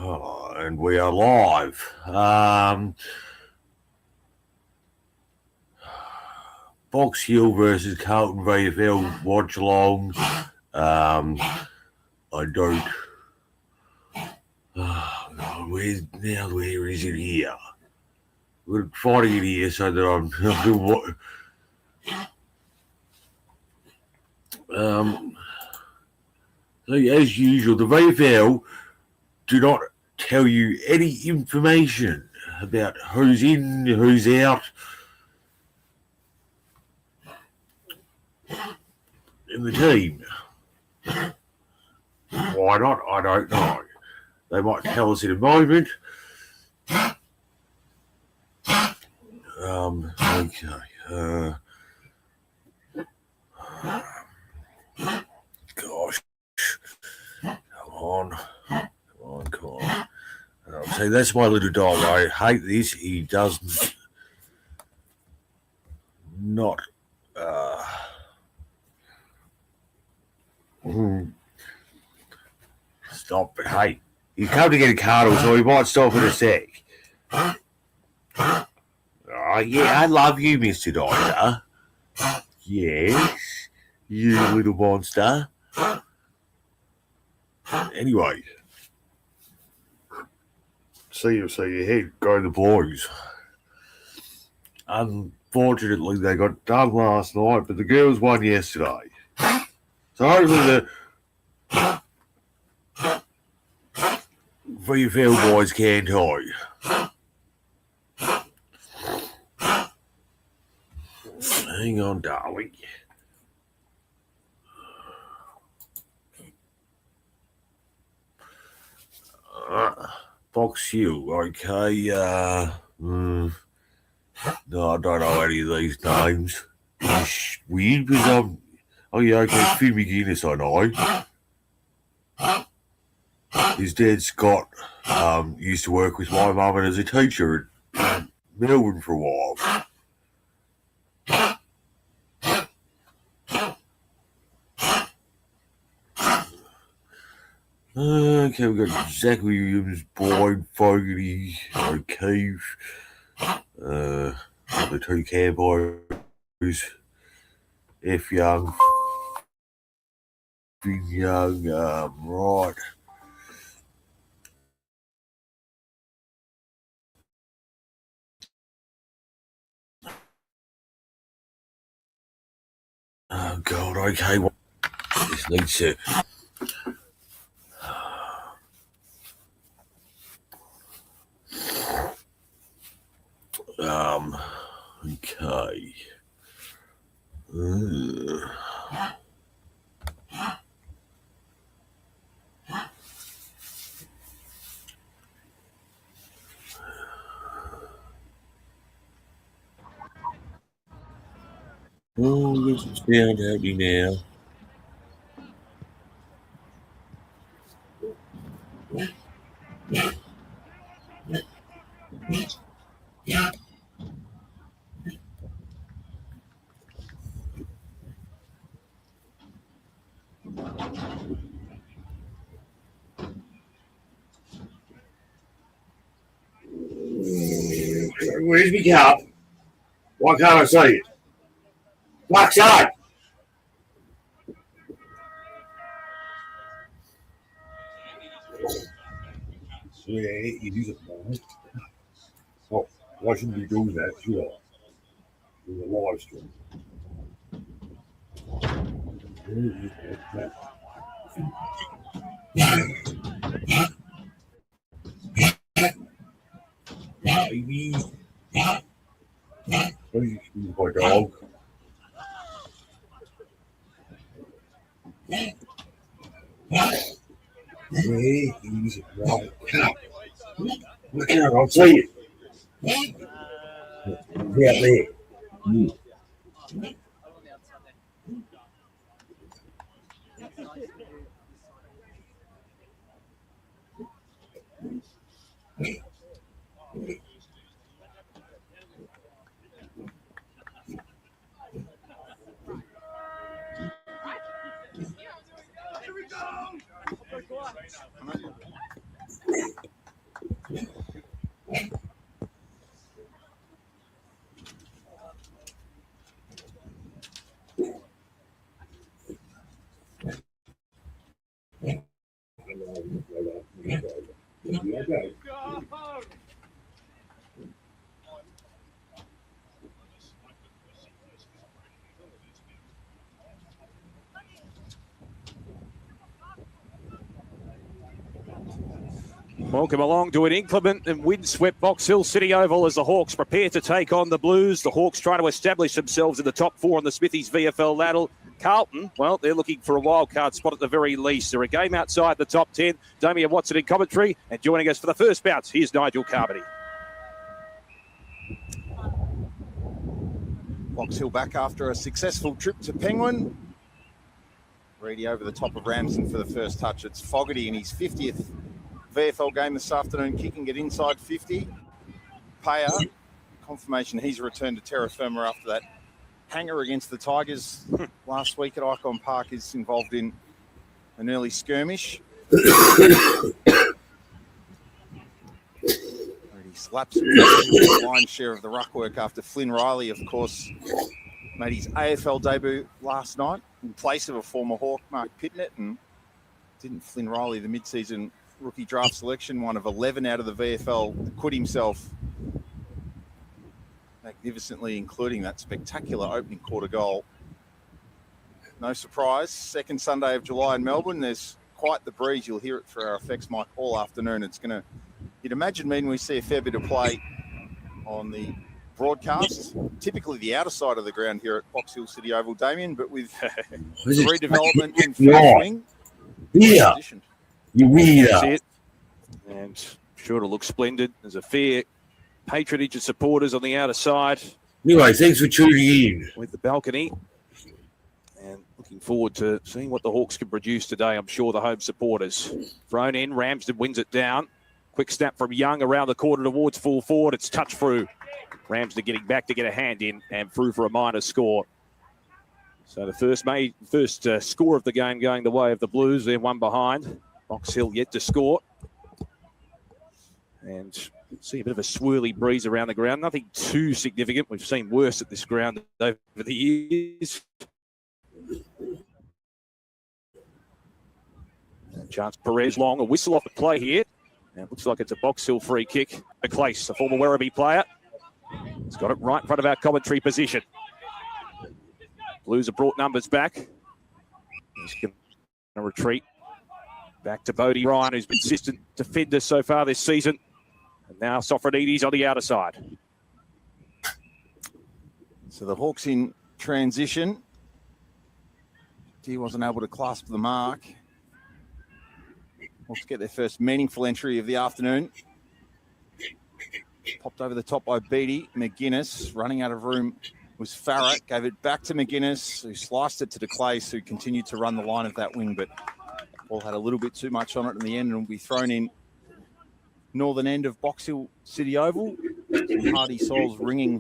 And we are live. Box Hill versus Carlton VFL watch along. I don't. Where is it here? We're finding it here so that I'm. So as usual, the VFL do not tell you any information about who's in, who's out in the team. Why not? I don't know. They might tell us in a moment. Okay. Gosh. Come on. See, that's my little dog. I hate this. He doesn't not stop, but hey, he's come to get a cuddle, so he might stop in a sec. Oh, yeah, I love you, Mr. Doctor. Yes, you little monster. Anyway, see you ahead, go the boys. Unfortunately, they got done last night, but the girls won yesterday. So hopefully the VFL boys can too. Hang on, darling. Box Hill, okay. No, I don't know any of these names. It's weird because okay, Phil McGuinness, I know. His dad, Scott, used to work with my mum as a teacher at Melbourne for a while. Okay, we've got Zach Williams, Boyd, Fogarty, O'Keefe, the two Cowboys, F. Young, Finn Young, right. Oh, God, okay. This needs to. Okay. Oh, there's some sound happening now. Where's my cup? Why can't I see it? Fuck's sake! Yeah, it is a moment. Oh, why shouldn't we do that? Sure. With a live stream. Baby. Please excuse my dog. Where is it right? Look out, I'll see it. Right there. Welcome along to an inclement and windswept Box Hill City Oval as the Hawks prepare to take on the Blues. The Hawks trying to establish themselves in the top four on the Smithies VFL ladder. Carlton, well, they're looking for a wild card spot at the very least. They're a game outside the top 10. Damien Watson in commentary, and joining us for the first bounce, here's Nigel Carmody. Box Hill back after a successful trip to Penguin. Reedy over the top of Ramsden for the first touch. It's Fogarty in his 50th VFL game this afternoon, kicking it inside 50. Payer, confirmation he's returned to terra firma after that hanger against the Tigers last week at Icon Park, is involved in an early skirmish. He slaps the lion's share of the ruck work after Flynn Riley, of course, made his AFL debut last night in place of a former Hawk, Mark Pitnett, and didn't Flynn Riley, the mid-season rookie draft selection, one of 11 out of the VFL, quit himself magnificently, including that spectacular opening quarter goal. No surprise, second Sunday of July in Melbourne, there's quite the breeze. You'll hear it through our effects mic all afternoon. It's going to, you'd imagine, mean we see a fair bit of play on the broadcast, typically the outer side of the ground here at Box Hill City Oval, Damien, but with redevelopment in full swing. Yeah. That's it. And sure to look splendid. There's a fair patronage of supporters on the outer side. Anyway, thanks for tuning in. With the balcony. And looking forward to seeing what the Hawks can produce today. I'm sure the home supporters. Thrown in, Ramsden wins it down. Quick snap from Young around the corner towards full forward. It's touch through. Ramsden getting back to get a hand in and through for a minor score. So the first score of the game going the way of the Blues. They're one behind. Box Hill yet to score. And see a bit of a swirly breeze around the ground. Nothing too significant. We've seen worse at this ground over the years. Chance Perez long, a whistle off the play here. And it looks like it's a Box Hill free kick. McLeish, a former Werribee player. He's got it right in front of our commentary position. Blues have brought numbers back. He's going to retreat. Back to Bodie Ryan, who's been consistent defender so far this season. And now Sofronides on the outer side. So the Hawks in transition. He wasn't able to clasp the mark. Hawks get their first meaningful entry of the afternoon. Popped over the top by Beattie. McGuinness running out of room was Farrett. Gave it back to McGuinness, who sliced it to DeClace, who continued to run the line of that wing, but ball had a little bit too much on it in the end and will be thrown in northern end of Box Hill City Oval. Some hardy souls ringing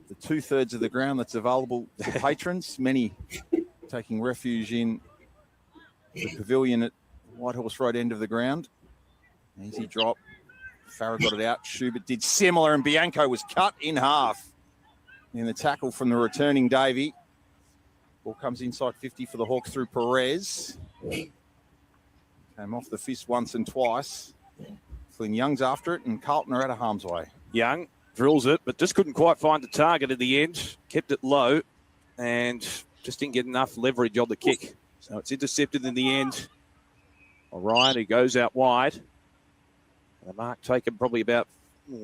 the 2/3 of the ground that's available to patrons, many taking refuge in the pavilion at Whitehorse Road end of the ground. Easy drop. Farrah got it out. Schubert did similar, and Bianco was cut in half in the tackle from the returning Davey. Ball comes inside 50 for the Hawks through Perez. Came off the fist once and twice. Flynn Young's after it, and Carlton are out of harm's way. Young drills it, but just couldn't quite find the target in the end. Kept it low and just didn't get enough leverage on the kick. So it's intercepted in the end. Orion, who goes out wide. And the mark taken probably about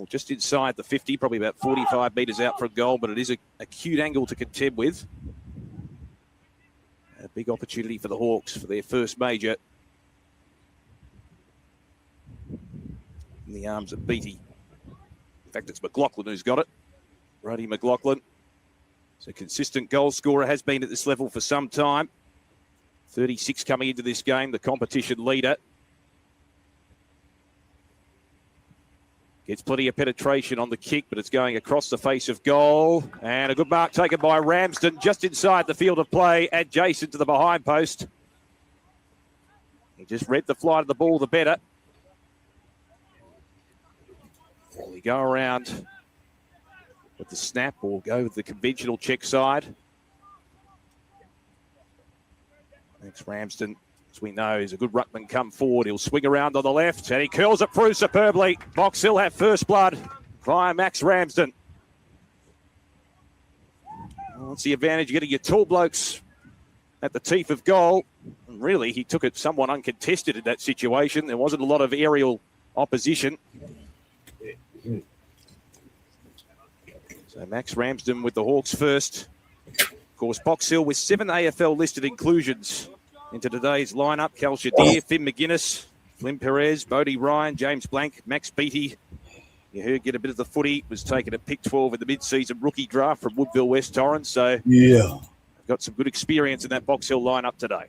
just inside the 50, probably about 45 metres out for a goal, but it is a acute angle to contend with. A big opportunity for the Hawks for their first major. In the arms of Beattie. In fact, it's McLaughlin who's got it. Roddy McLaughlin. He's a consistent goal scorer, has been at this level for some time. 36 coming into this game, the competition leader. Gets plenty of penetration on the kick, but it's going across the face of goal. And a good mark taken by Ramsden just inside the field of play, adjacent to the behind post. He just read the flight of the ball the better. We go around with the snap or go with the conventional check side. Next, Ramsden, as we know, is a good ruckman come forward. He'll swing around on the left and he curls it through superbly. Box Hill have first blood via Max Ramsden. What's the advantage of getting your tall blokes at the teeth of goal? And really, he took it somewhat uncontested in that situation. There wasn't a lot of aerial opposition. So Max Ramsden with the Hawks first. Of course, Box Hill with 7 AFL listed inclusions into today's lineup. Cal Shadir, Finn McGuinness, Flynn Perez, Bodie Ryan, James Blank, Max Beattie. You heard get a bit of the footy. Was taken at pick 12 in the mid-season rookie draft from Woodville West Torrens. So Yeah. got some good experience in that Box Hill lineup today.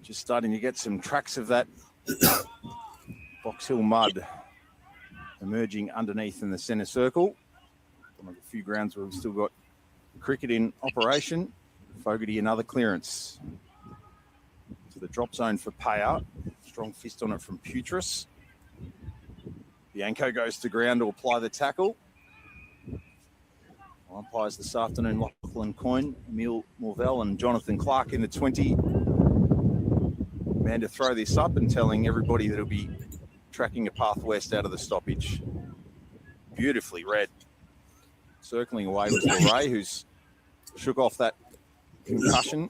Just starting to get some tracks of that Box Hill mud emerging underneath in the centre circle. One of the few grounds where we've still got cricket in operation. Fogarty another clearance to the drop zone for payout. Strong fist on it from Putris. Bianco goes to ground to apply the tackle. Umpires this afternoon, Lachlan Coyne, Emil Morvell and Jonathan Clark in the 20. Man to throw this up and telling everybody that it'll be tracking a path west out of the stoppage. Beautifully read. Circling away was LeRae, who's shook off that concussion.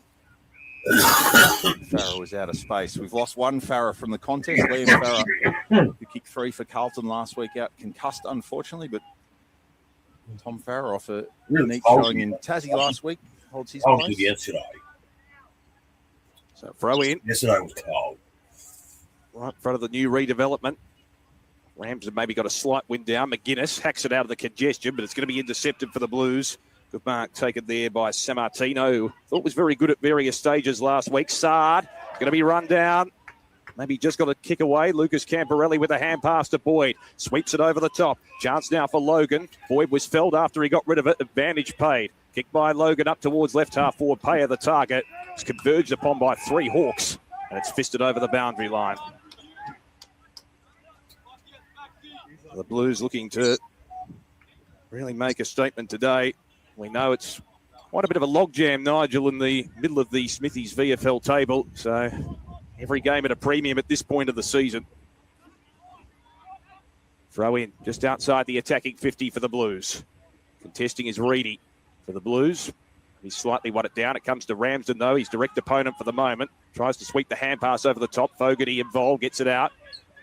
Farah was out of space. We've lost one Farah from the contest. Liam Farah, who kicked 3 for Carlton last week, out concussed, unfortunately, but Tom Farah off a unique showing in Tassie last week holds his place. Yesterday. So throw in. Yesterday was cold. Right in front of the new redevelopment. Rams have maybe got a slight wind down. McGuinness hacks it out of the congestion, but it's going to be intercepted for the Blues. Good mark taken there by Sammartino, who thought was very good at various stages last week. Sard going to be run down. Maybe just got to kick away. Lucas Camporelli with a hand pass to Boyd. Sweeps it over the top. Chance now for Logan. Boyd was felled after he got rid of it. Advantage paid. Kick by Logan up towards left half forward. Payer the target. It's converged upon by 3 Hawks. And it's fisted over the boundary line. The Blues looking to really make a statement today. We know it's quite a bit of a logjam, Nigel, in the middle of the Smithies VFL table. So every game at a premium at this point of the season. Throw in just outside the attacking 50 for the Blues. Contesting is Reedy for the Blues. He's slightly won it down. It comes to Ramsden, though. His direct opponent for the moment. Tries to sweep the hand pass over the top. Fogarty involved, gets it out.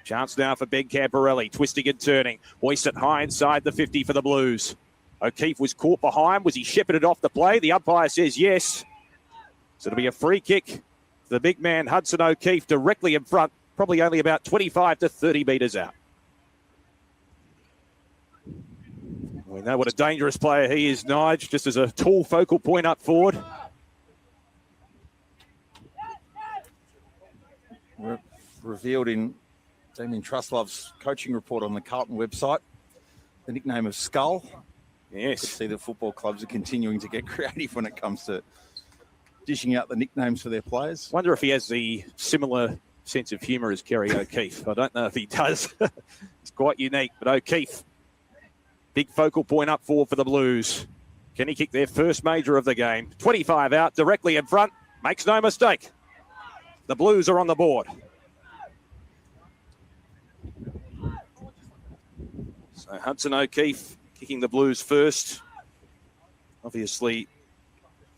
Chance now for Ben Camporelli, twisting and turning. Hoist it high inside the 50 for the Blues. O'Keefe was caught behind. Was he shepherded off the play? The umpire says yes. So it'll be a free kick. The big man, Hudson O'Keefe, directly in front, probably only about 25 to 30 metres out. We know what a dangerous player he is, Nige, just as a tall focal point up forward. Revealed in Damien Trustlove's coaching report on the Carlton website, the nickname of Skull. Yes. See that football clubs are continuing to get creative when it comes to dishing out the nicknames for their players. Wonder if he has the similar sense of humour as Kerry O'Keefe. I don't know if he does. It's quite unique, but O'Keefe, big focal point up forward for the Blues. Can he kick their first major of the game? 25 out, directly in front. Makes no mistake. The Blues are on the board. So Hudson O'Keefe kicking the Blues first. Obviously,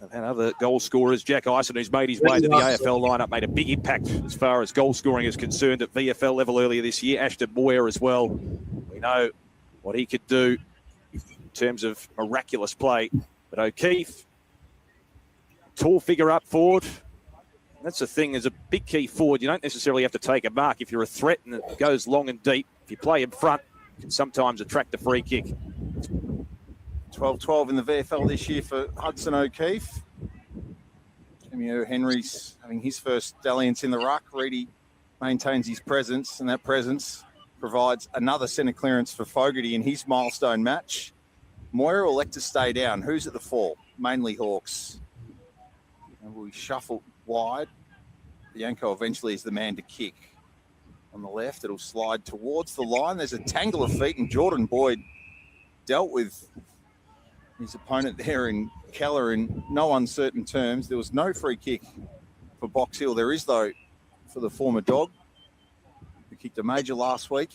they've had other goal scorers. Jack Ison, who's made his way to the AFL lineup, made a big impact as far as goal scoring is concerned at VFL level earlier this year. Ashton Moyer as well. We know what he could do in terms of miraculous play. But O'Keefe, tall figure up forward. That's the thing, as a big key forward, you don't necessarily have to take a mark. If you're a threat and it goes long and deep, if you play in front, you can sometimes attract a free kick. 12-12 in the VFL this year for Hudson O'Keefe. Jamie Henry's having his first dalliance in the ruck. Reedy maintains his presence, and that presence provides another centre clearance for Fogarty in his milestone match. Moira will elect to stay down. Who's at the fall? Mainly Hawks. And we shuffle wide. Bianco eventually is the man to kick. On the left, it'll slide towards the line. There's a tangle of feet, and Jordan Boyd dealt with his opponent there in Keller in no uncertain terms. There was no free kick for Box Hill. There is, though, for the former Dog, who kicked a major last week.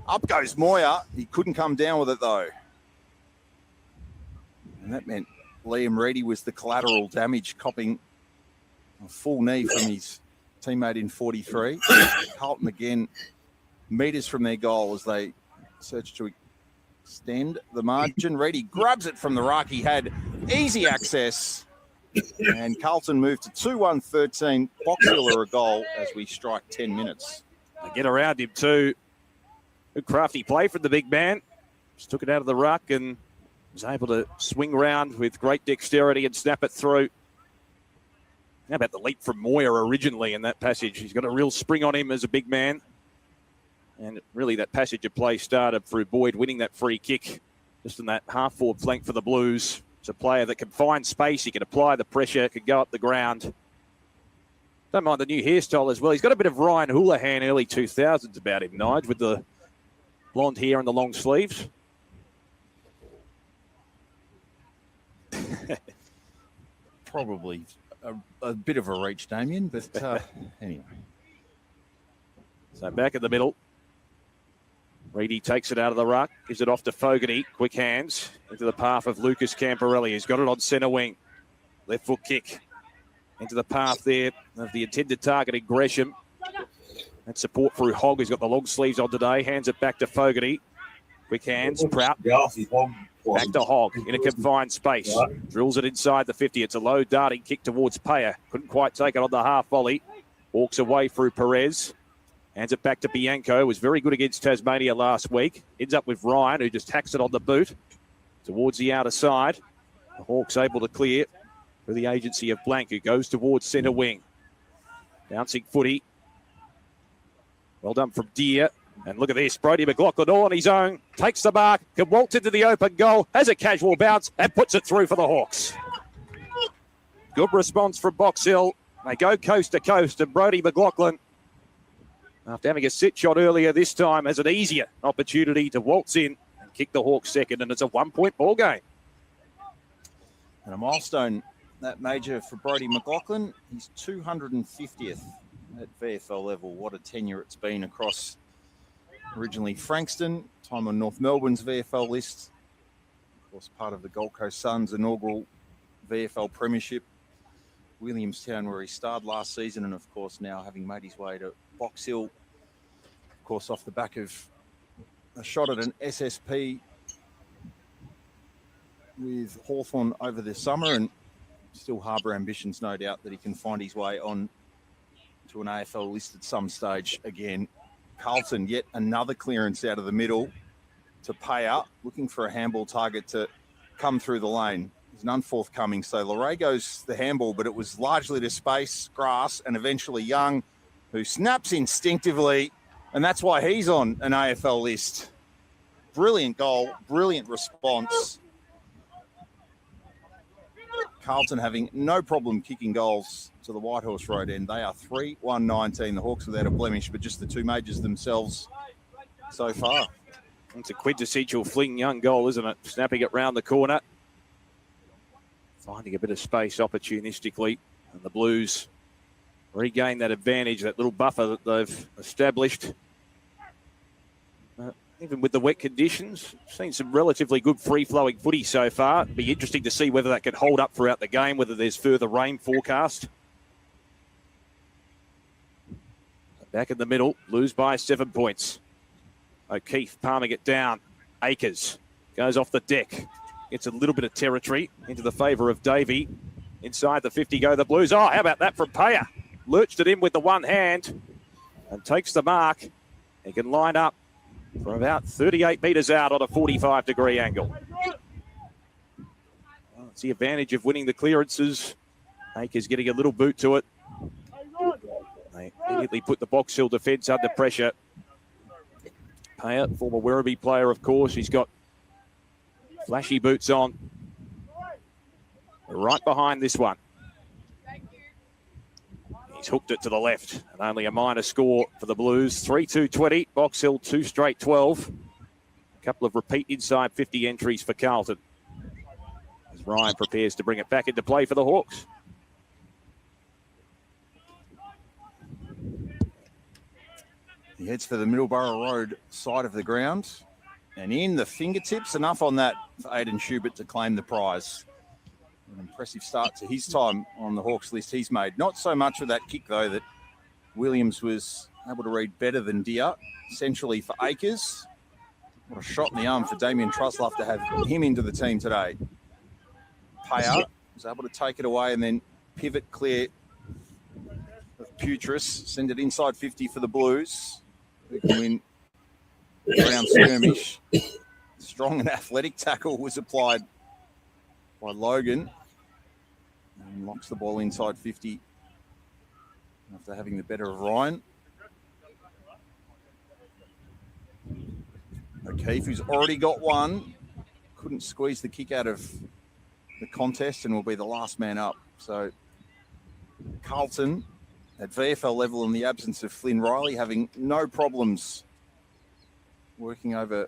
Up goes Moyer. He couldn't come down with it, though. And that meant Liam Reedy was the collateral damage, copping a full knee from his teammate in 43. Carlton again, metres from their goal as they search to extend the margin. Reedy grabs it from the ruck. He had easy access. And Carlton moved to 2-1-13. Box Hill are a goal as we strike 10 minutes. They get around him too. Good crafty play from the big man. Just took it out of the ruck and was able to swing round with great dexterity and snap it through. How about the leap from Moyer originally in that passage? He's got a real spring on him as a big man. And really that passage of play started through Boyd winning that free kick just in that half-forward flank for the Blues. It's a player that can find space. He can apply the pressure, can go up the ground. Don't mind the new hairstyle as well. He's got a bit of Ryan Houlihan early 2000s about him, Nige, with the blonde hair and the long sleeves. Probably a bit of a reach, Damien, but anyway. So back in the middle. Reedy takes it out of the ruck, gives it off to Fogarty. Quick hands into the path of Lucas Camporelli, who's got it on centre wing. Left foot kick into the path there of the intended target in Gresham. And support through Hogg, who's got the long sleeves on today. Hands it back to Fogarty. Quick hands, Prout. Back to Hogg in a confined space. Drills it inside the 50. It's a low darting kick towards Payer. Couldn't quite take it on the half volley. Walks away through Perez. Hands it back to Bianco. Was very good against Tasmania last week. Ends up with Ryan, who just hacks it on the boot towards the outer side. The Hawks able to clear for the agency of Blank, who goes towards centre wing. Bouncing footy. Well done from Deere. And look at this. Brodie McLaughlin all on his own. Takes the mark. Can waltz into the open goal. Has a casual bounce and puts it through for the Hawks. Good response from Box Hill. They go coast to coast. And Brodie McLaughlin, after having a sit shot earlier this time, has an easier opportunity to waltz in and kick the Hawks second, and it's a 1-point ball game. And a milestone that major for Brodie McLaughlin. He's 250th at VFL level. What a tenure it's been across originally Frankston, time on North Melbourne's VFL list. Of course, part of the Gold Coast Suns' inaugural VFL premiership. Williamstown, where he starred last season, and of course now having made his way to Box Hill, of course off the back of a shot at an SSP with Hawthorn over the summer, and still harbour ambitions, no doubt, that he can find his way on to an AFL list at some stage again. Carlton, yet another clearance out of the middle to Payer, looking for a handball target to come through the lane. There's none forthcoming, so Larego's the handball, but it was largely to space, grass, and eventually Young, who snaps instinctively, and that's why he's on an AFL list. Brilliant goal, brilliant response. Carlton having no problem kicking goals to the Whitehorse Road end. They are 3-1-19. The Hawks without a blemish, but just the two majors themselves so far. It's a quintessential Fling Young goal, isn't it? Snapping it round the corner. Finding a bit of space opportunistically. And the Blues regain that advantage, that little buffer that they've established. Even with the wet conditions, seen some relatively good free-flowing footy so far. It'll be interesting to see whether that can hold up throughout the game, whether there's further rain forecast. Back in the middle, Blues by 7 points. O'Keefe palming it down. Akers goes off the deck. Gets a little bit of territory into the favour of Davey. Inside the 50 go the Blues. Oh, how about that from Payer? Lurched it in with the one hand and takes the mark. He can line up from about 38 metres out on a 45-degree angle. Well, it's the advantage of winning the clearances. Akers getting a little boot to it. They immediately put the Box Hill defence under pressure. Payer, former Werribee player, of course. He's got flashy boots on. Right behind this one. He's hooked it to the left, and only a minor score for the Blues. 3-2-20, Box Hill 2 straight 12. A couple of repeat inside 50 entries for Carlton, as Ryan prepares to bring it back into play for the Hawks. He heads for the Middleborough Road side of the ground, and in the fingertips, enough on that for Aidan Schubert to claim the prize. An impressive start to his time on the Hawks list he's made. Not so much with that kick, though, that Williams was able to read better than Deer. Essentially for Akers. What a shot in the arm for Damien Truss. Love to have him into the team today. Payer was able to take it away and then pivot clear of Putris. Send it inside 50 for the Blues, who can win round skirmish. Strong and athletic tackle was applied by Logan. And locks the ball inside 50 after having the better of Ryan. O'Keefe, who's already got one, couldn't squeeze the kick out of the contest and will be the last man up. So Carlton at VFL level, in the absence of Flynn Riley, having no problems working over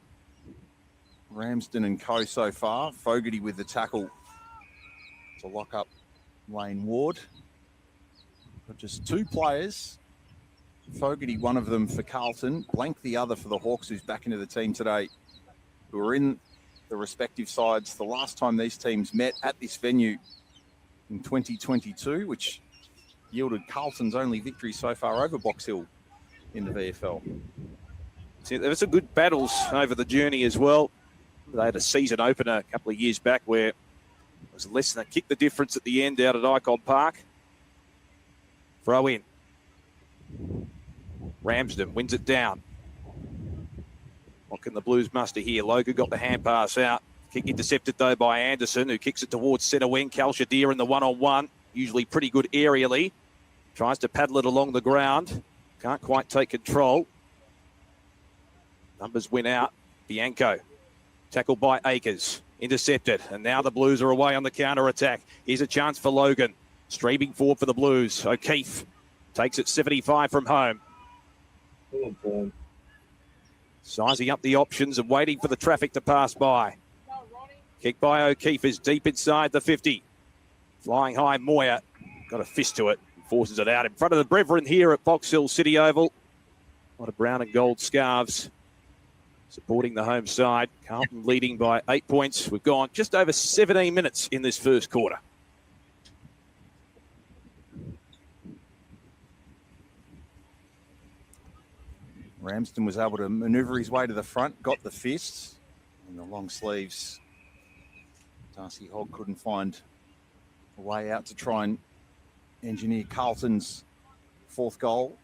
Ramsden and co so far. Fogarty with the tackle to lock up Lane Ward. But just two players. Fogarty, one of them for Carlton, Blank the other for the Hawks, who's back into the team today, who were in the respective sides the last time these teams met at this venue in 2022, which yielded Carlton's only victory so far over Box Hill in the VFL. See, there were some good battles over the journey as well. They had a season opener a couple of years back where it was less than a kick the difference at the end out at Icon Park. Throw in. Ramsden wins it down. What can the Blues muster here? Logan got the hand pass out. Kick intercepted, though, by Anderson, who kicks it towards centre wing. Kalshadir in the one-on-one. Usually pretty good aerially. Tries to paddle it along the ground. Can't quite take control. Numbers win out. Bianco. Tackled by Akers. Intercepted. And now the Blues are away on the counter-attack. Here's a chance for Logan. Streaming forward for the Blues. O'Keefe takes it 75 from home. Sizing up the options and waiting for the traffic to pass by. Kick by O'Keefe is deep inside the 50. Flying high, Moyer got a fist to it. Forces it out in front of the brethren here at Box Hill City Oval. A lot of brown and gold scarves supporting the home side. Carlton leading by 8 points. We've gone just over 17 minutes in this first quarter. Ramsden was able to manoeuvre his way to the front, got the fist, and the long sleeves. Darcy Hogg couldn't find a way out to try and engineer Carlton's fourth goal.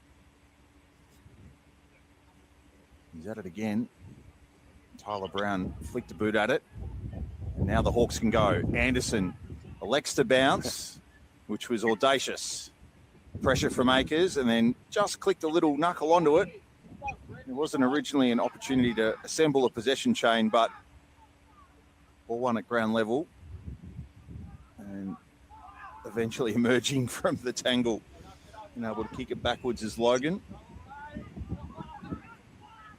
He's at it again. Tyler Brown flicked a boot at it. And now the Hawks can go. Anderson elects to bounce, which was audacious. Pressure from Akers, and then just clicked a little knuckle onto it. It wasn't originally an opportunity to assemble a possession chain, but ball one at ground level and eventually emerging from the tangle and able to kick it backwards is Logan.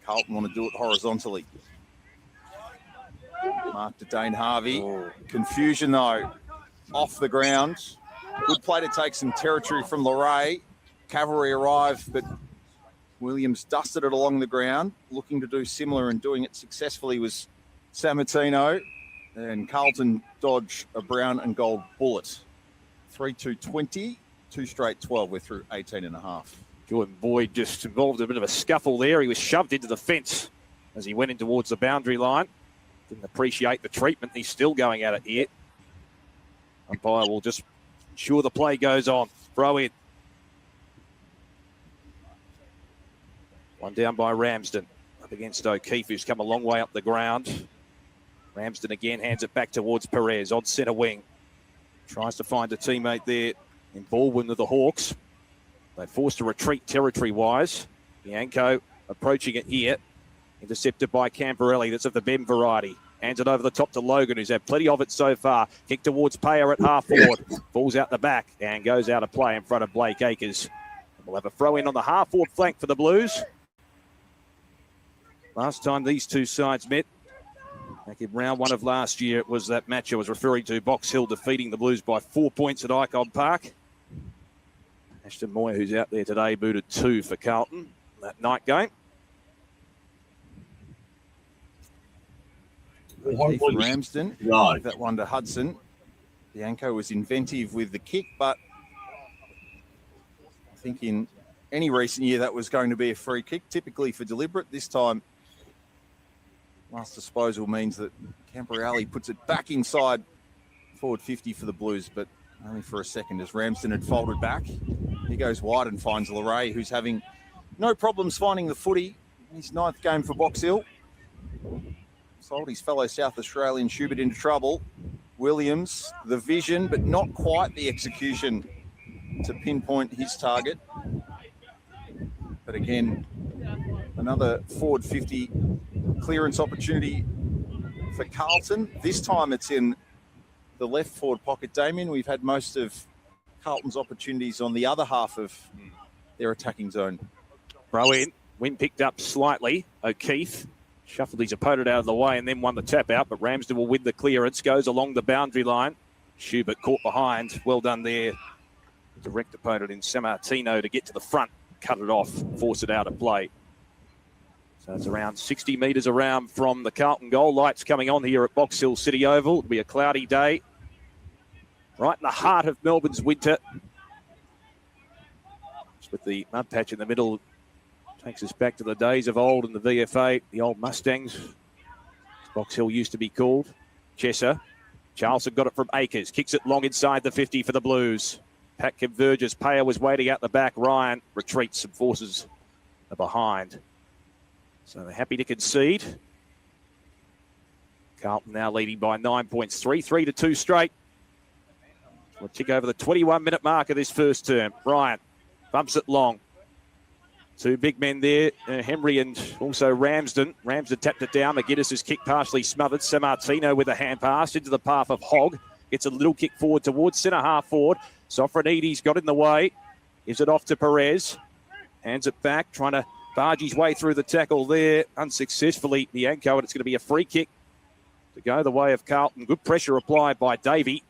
Carlton want to do it horizontally. Mark to Dane Harvey. Confusion though, off the ground. Good play to take some territory from Leray. Cavalry arrived, but Williams dusted it along the ground. Looking to do similar and doing it successfully was Sammartino. And Carlton dodge a brown and gold bullet. 3-2-20, two straight 12. We're through 18 and a half. Jordan Boyd just involved in a bit of a scuffle there. He was shoved into the fence as he went in towards the boundary line. Didn't appreciate the treatment. He's still going at it here. Umpire will just ensure the play goes on. Throw in. One down by Ramsden. Up against O'Keefe, who's come a long way up the ground. Ramsden again hands it back towards Perez on centre wing. Tries to find a teammate there in Baldwin of the Hawks. They forced a retreat territory-wise. Bianco approaching it here. Intercepted by Camporelli. That's of the Bem variety. Hands it over the top to Logan, who's had plenty of it so far. Kick towards Payer at half forward. Falls out the back and goes out of play in front of Blake Akers. We'll have a throw-in on the half forward flank for the Blues. Last time these two sides met, back in round one of last year, it was that match I was referring to, Box Hill defeating the Blues by 4 points at Icon Park. Ashton Moyer, who's out there today, booted 2 for Carlton that night game. Ramsden, Right. that one to Hudson. Bianco was inventive with the kick, but I think in any recent year that was going to be a free kick, typically for deliberate. This time, last disposal means that Camporelli puts it back inside forward 50 for the Blues, but only for a second as Ramsden had folded back. He goes wide and finds Leray, who's having no problems finding the footy. His 9th game for Box Hill. Sold his fellow South Australian Schubert into trouble. Williams, the vision, but not quite the execution to pinpoint his target. But again, another forward 50 clearance opportunity for Carlton. This time it's in the left forward pocket. Damien, we've had most of Carlton's opportunities on the other half of their attacking zone. Throw in. Wind picked up slightly. O'Keefe shuffled his opponent out of the way and then won the tap out, but Ramsden will win the clearance. Goes along the boundary line. Schubert caught behind. Well done there. Direct opponent in Sammartino to get to the front. Cut it off. Force it out of play. So it's around 60 metres around from the Carlton goal. Lights coming on here at Box Hill City Oval. It'll be a cloudy day. Right in the heart of Melbourne's winter. Just with the mud patch in the middle. Takes us back to the days of old in the VFA, the old Mustangs, as Box Hill used to be called. Chesser. Charleston got it from Akers. Kicks it long inside the 50 for the Blues. Pack converges. Payer was waiting out the back. Ryan retreats and forces are behind. So they're happy to concede. Carlton now leading by 9 points. 3-2 straight. We'll tick over the 21-minute mark of this first term. Ryan bumps it long. 2 big men there, Henry and also Ramsden. Ramsden tapped it down. McGuinness's kick partially smothered. Sammartino with a hand pass into the path of Hogg. Gets a little kick forward towards centre half forward. Sofronides got in the way. Gives it off to Perez. Hands it back, trying to barge his way through the tackle there. Unsuccessfully, Bianco, and it's going to be a free kick to go the way of Carlton. Good pressure applied by Davey.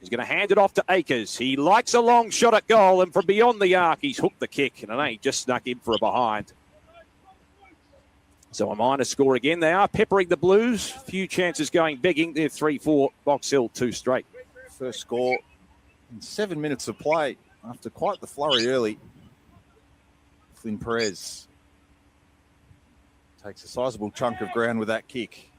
He's going to hand it off to Akers. He likes a long shot at goal, and from beyond the arc, he's hooked the kick, and it ain't just snuck in for a behind. So a minor score again. They are peppering the Blues. Few chances going begging. They're 3-4. Box Hill, 2 straight. First score in 7 minutes of play after quite the flurry early. Flynn Perez takes a sizable chunk of ground with that kick.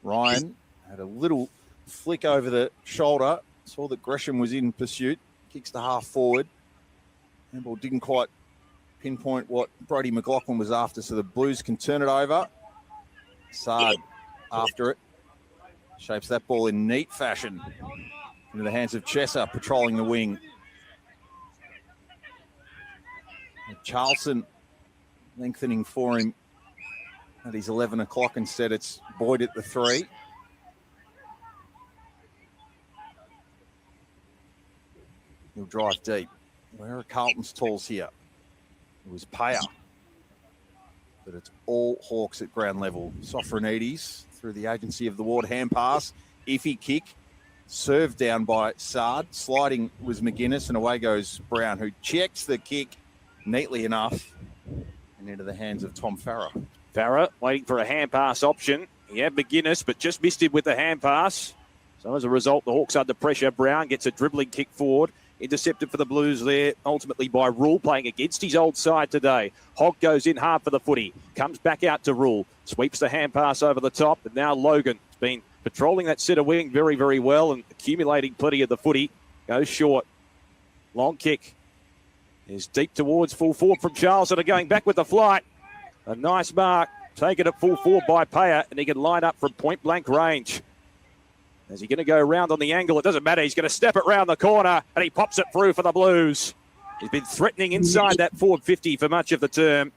Ryan had a little flick over the shoulder. Saw that Gresham was in pursuit. Kicks to half forward. Handball didn't quite pinpoint what Brody McLaughlin was after, so the Blues can turn it over. Saad after it. Shapes that ball in neat fashion into the hands of Chesser, patrolling the wing. And Charleston lengthening for him at his 11 o'clock. Instead, it's Boyd at the 3. He'll drive deep. Where are Carlton's talls here? It was Payer. But it's all Hawks at ground level. Sofronides through the agency of the Ward. Hand pass. Iffy kick. Served down by Saad. Sliding was McGuinness, and away goes Brown, who checks the kick neatly enough and into the hands of Tom Farah. Farah waiting for a hand pass option. He had McGuinness, but just missed him with the hand pass. So as a result, the Hawks under pressure. Brown gets a dribbling kick forward. Intercepted for the Blues there, ultimately by Rule, playing against his old side today. Hogg goes in hard for the footy. Comes back out to Rule. Sweeps the hand pass over the top. And now Logan has been patrolling that centre wing very, very well and accumulating plenty of the footy. Goes short. Long kick is deep towards full forward from Charles, and are going back with the flight. A nice mark. Taken at full forward by Payer, and he can line up from point blank range. Is he going to go around on the angle? It doesn't matter. He's going to step it round the corner, and he pops it through for the Blues. He's been threatening inside that forward 50 for much of the term,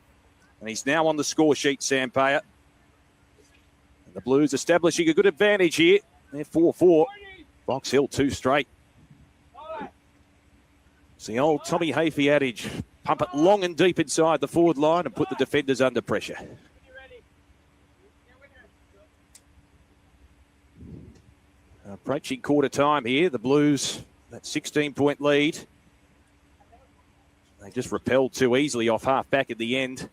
and he's now on the score sheet, Sam Payer. And the Blues establishing a good advantage here. They're 4-4. Box Hill 2 straight. It's the old Tommy Hafey adage. Pump it long and deep inside the forward line and put the defenders under pressure. Approaching quarter time here. The Blues, that 16-point lead. They just repelled too easily off half back at the end.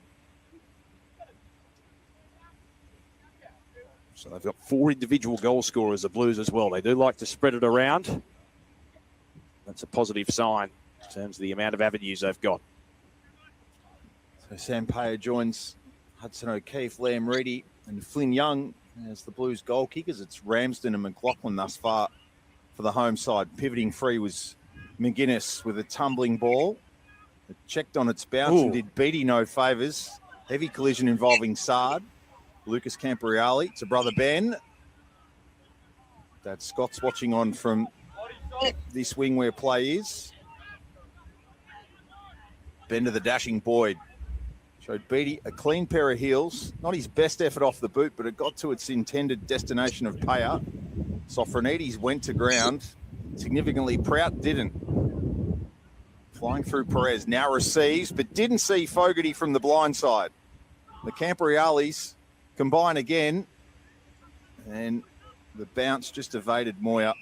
So they've got 4 individual goal scorers, the Blues as well. They do like to spread it around. That's a positive sign in terms of the amount of avenues they've got. So Sam Payer joins Hudson O'Keefe, Liam Reedy, and Flynn Young as the Blues goal kickers. It's Ramsden and McLaughlin thus far for the home side. Pivoting free was McGuinness with a tumbling ball. It checked on its bounce and did Beattie no favours. Heavy collision involving Sard. Lucas Camporeale to brother Ben. Dad Scott's watching on from this wing where play is. Ben to the dashing Boyd. Showed Beattie a clean pair of heels. Not his best effort off the boot, but it got to its intended destination of Payer. Sofronides went to ground. Significantly, Prout didn't. Flying through Perez, now receives, but didn't see Fogarty from the blind side. The Camporeales combine again, and the bounce just evaded Moyer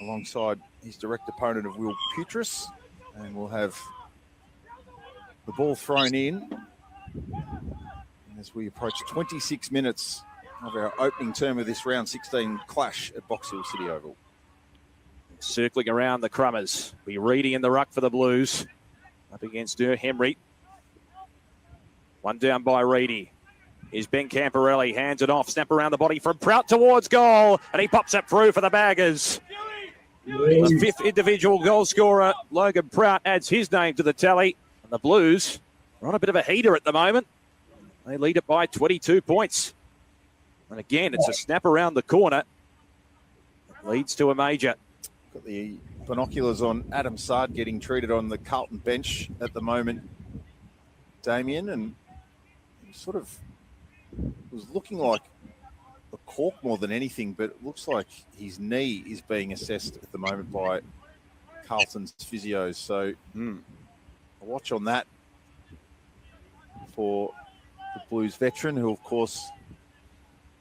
alongside his direct opponent of Will Putris, and we'll have the ball thrown in as we approach 26 minutes of our opening term of this round 16 clash at Box Hill City Oval. Circling around the Crummers. Be Reedy in the ruck for the Blues. Up against Henry. One down by Reedy. Here's Ben Camporeale. Hands it off. Snap around the body from Prout towards goal. And he pops it through for the Baggers. The fifth individual goal scorer, Logan Prout, adds his name to the tally. And the Blues are on a bit of a heater at the moment. They lead it by 22 points. And again, it's a snap around the corner. It leads to a major. Got the binoculars on Adam Sard getting treated on the Carlton bench at the moment, Damien, and he sort of was looking like a cork more than anything, but it looks like his knee is being assessed at the moment by Carlton's physios. So a watch on that for the Blues veteran, who of course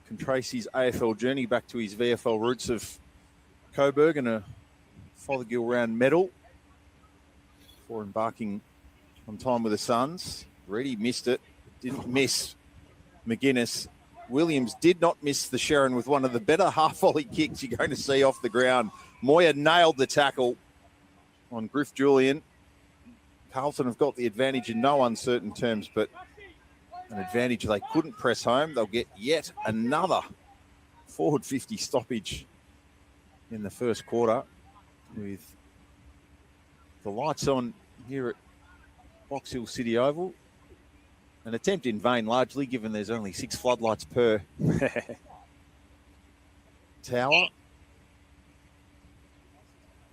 can trace his AFL journey back to his VFL roots of Coburg and a Fothergill round medal before embarking on time with the Suns. Reedy missed it, didn't miss McGuinness. Williams did not miss the Sharon with one of the better half-volley kicks you're going to see off the ground. Moyer nailed the tackle on Griff Julian. Carlton have got the advantage in no uncertain terms, but an advantage they couldn't press home. They'll get yet another forward 50 stoppage in the first quarter, with the lights on here at Box Hill City Oval. An attempt in vain, largely, given there's only 6 floodlights per tower.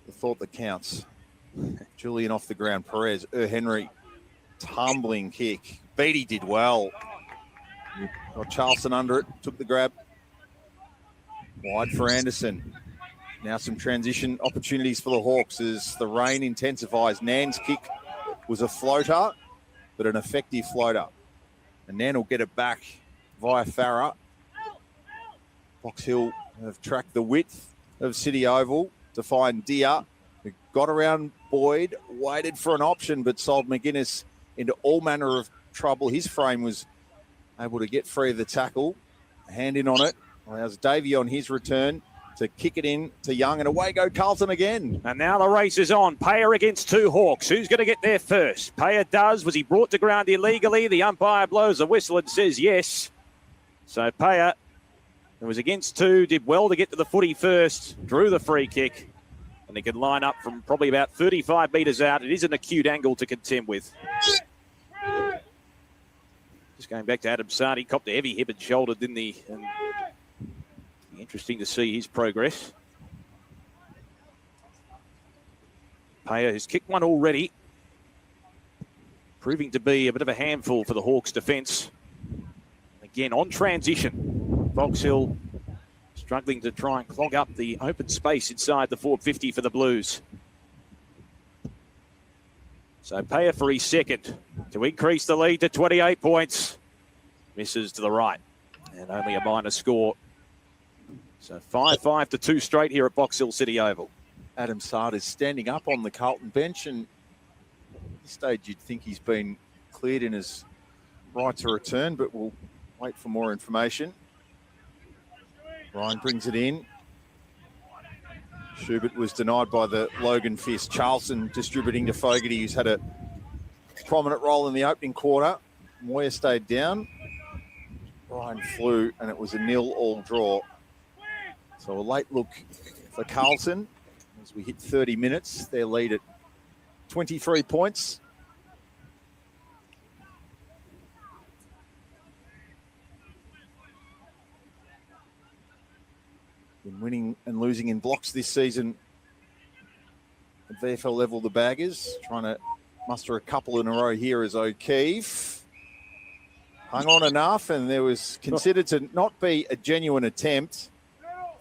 The thought that counts. Julian off the ground. Perez, Henry, tumbling kick. Beattie did well. Got Charleston under it, took the grab. Wide for Anderson. Now some transition opportunities for the Hawks as the rain intensifies. Nan's kick was a floater, but an effective floater. And Nan will get it back via Farah. Box Hill have tracked the width of City Oval to find Dia, who got around Boyd, waited for an option, but sold McGuinness into all manner of trouble. His frame was able to get free of the tackle. Hand in on it. Allows Davey on his return to kick it in to Young, and away go Carlton again. And now the race is on. Payer against 2 Hawks. Who's going to get there first? Payer does. Was he brought to ground illegally? The umpire blows the whistle and says yes. So Payer, who was against 2, did well to get to the footy first, drew the free kick, and he can line up from probably about 35 metres out. It is an acute angle to contend with. Just going back to Adam Sard, he copped a heavy hip and shoulder, didn't he? And interesting to see his progress. Payer has kicked one already, proving to be a bit of a handful for the Hawks' defence. Again, on transition, Box Hill struggling to try and clog up the open space inside the 450 for the Blues. So Payer for his second to increase the lead to 28 points. Misses to the right, and only a minor score. So 5-5 to 2 straight here at Box Hill City Oval. Adam Sard is standing up on the Carlton bench, and at this stage you'd think he's been cleared in his right to return, but we'll wait for more information. Ryan brings it in. Schubert was denied by the Logan Fist. Charleston distributing to Fogarty, who's had a prominent role in the opening quarter. Moyer stayed down. Ryan flew, and it was a 0-all draw. So a late look for Carlton as we hit 30 minutes. Their lead at 23 points. Been winning and losing in blocks this season. At VFL level, the Baggers trying to muster a couple in a row here as O'Keefe hung on enough, and there was considered to not be a genuine attempt.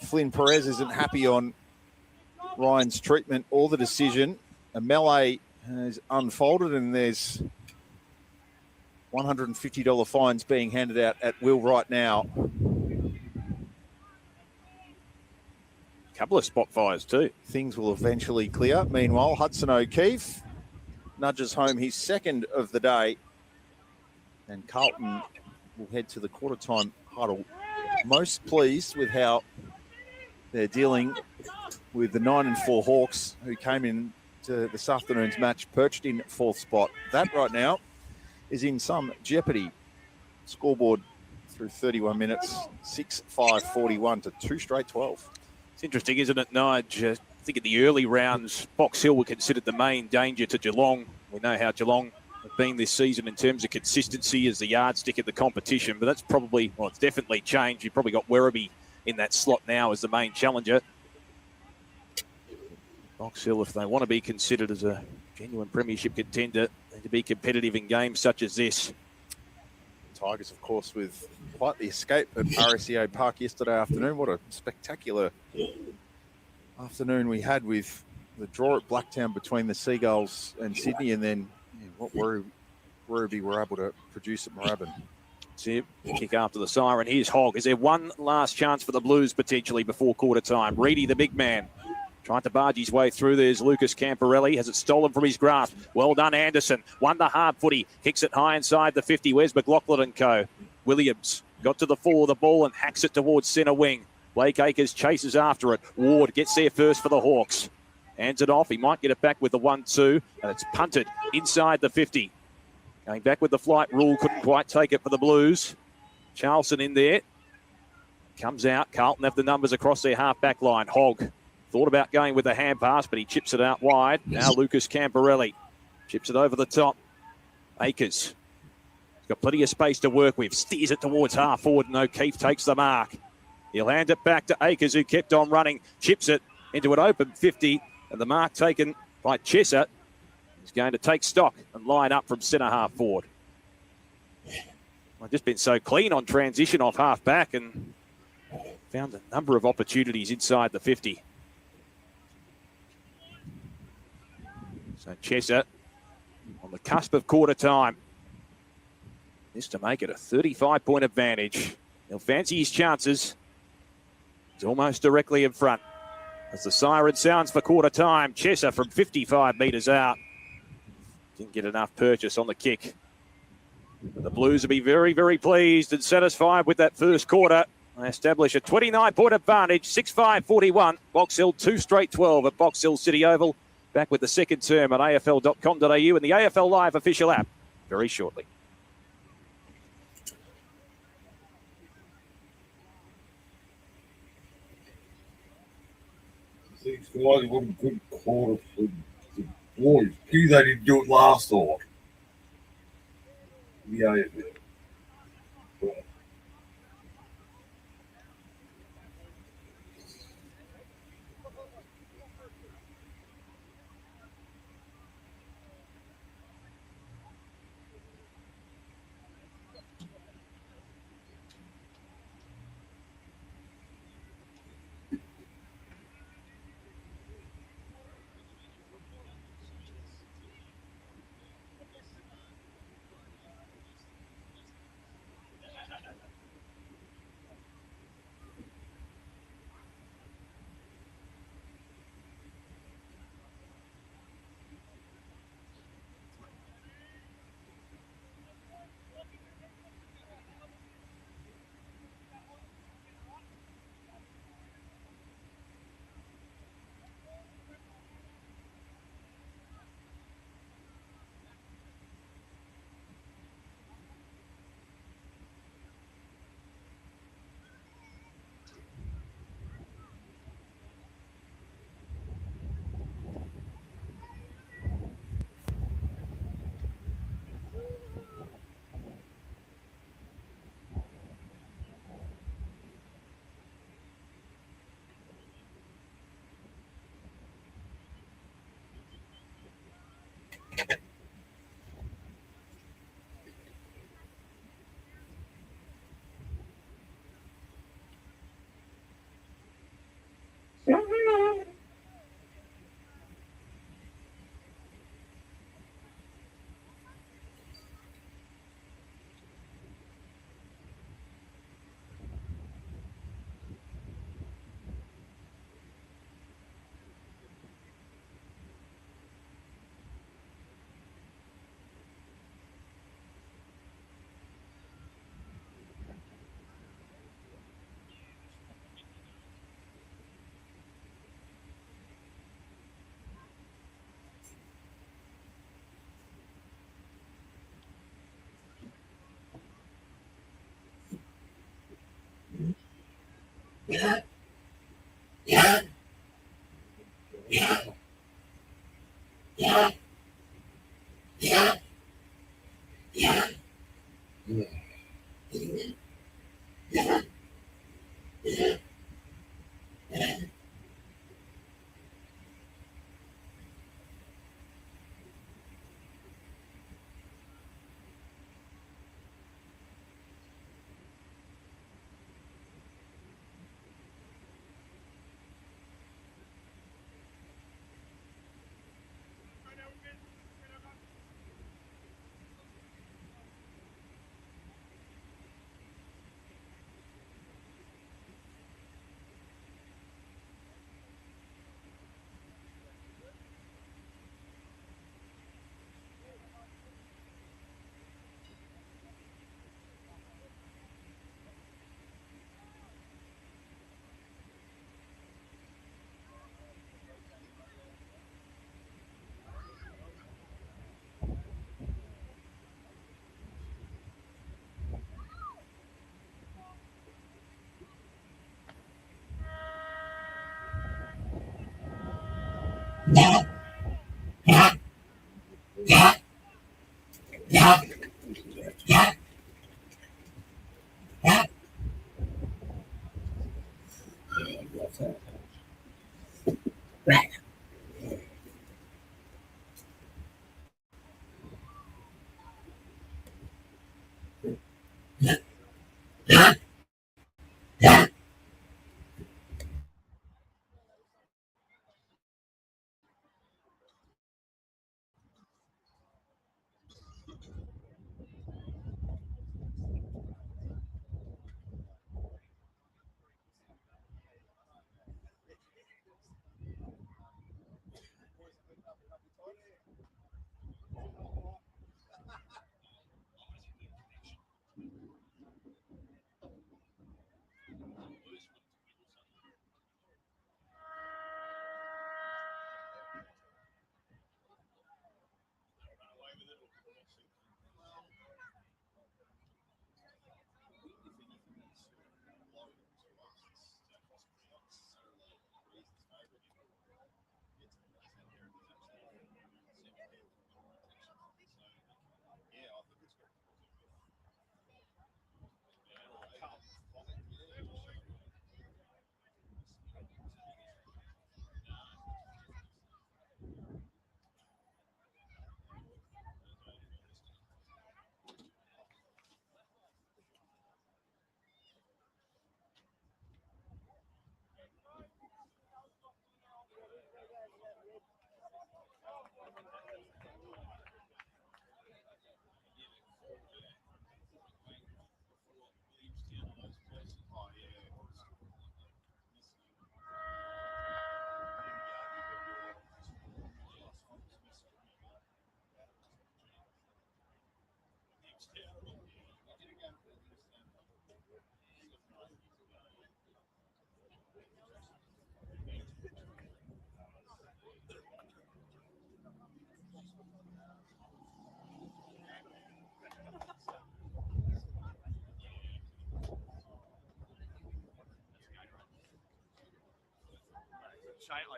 Flynn Perez isn't happy on Ryan's treatment or the decision. A melee has unfolded, and there's $150 fines being handed out at will right now. Couple of spot fires too. Things will eventually clear. Meanwhile, Hudson O'Keefe nudges home his second of the day, and Carlton will head to the quarter-time huddle. Most pleased with how they're dealing with the 9-4 Hawks, who came in to this afternoon's match perched in fourth spot. That right now is in some jeopardy. Scoreboard through 31 minutes, 6-5-41 to 2 straight 12. It's interesting, isn't it, Nige? I think in the early rounds, Box Hill were considered the main danger to Geelong. We know how Geelong have been this season in terms of consistency as the yardstick of the competition, but that's probably, well, it's definitely changed. You've probably got Werribee in that slot now as the main challenger. Box Hill, if they want to be considered as a genuine premiership contender, need to be competitive in games such as this. Tigers, of course, with quite the escape at RSEA Park yesterday afternoon. What a spectacular afternoon we had with the draw at Blacktown between the Seagulls and Sydney, and then what Werribee were able to produce at Moorabbin. See, kick after the siren. Here's Hogg. Is there one last chance for the Blues potentially before quarter time? Reedy, the big man, trying to barge his way through. There's Lucas Camporelli. Has it stolen from his grasp? Well done, Anderson. Won the hard footy. Kicks it high inside the 50. Where's McLaughlin and co? Williams got to the full of the ball and hacks it towards centre wing. Blake Acres chases after it. Ward gets there first for the Hawks. Hands it off. He might get it back with the 1-2. And it's punted inside the 50. Going back with the flight rule. Couldn't quite take it for the Blues. Charleston in there. Comes out. Carlton have the numbers across their half-back line. Hogg thought about going with a hand pass, but he chips it out wide. Now Lucas Camporelli chips it over the top. Acres. He's got plenty of space to work with. Steers it towards half forward, and O'Keefe takes the mark. He'll hand it back to Acres, who kept on running. Chips it into an open 50, and the mark taken by Chesser. He's going to take stock and line up from centre half forward. I've just been so clean on transition off half back and found a number of opportunities inside the 50. So Chesser on the cusp of quarter time. This to make it a 35-point advantage. He'll fancy his chances. He's almost directly in front. As the siren sounds for quarter time, Chesser from 55 metres out. Didn't get enough purchase on the kick. But the Blues will be very, very pleased and satisfied with that first quarter. They establish a 29-point advantage, 6-5-41. Box Hill 2 straight 12 at Box Hill City Oval. Back with the second term at afl.com.au and the AFL Live official app very shortly. These guys got a good quarter for the boys. Pity they didn't do it last night. Yeah.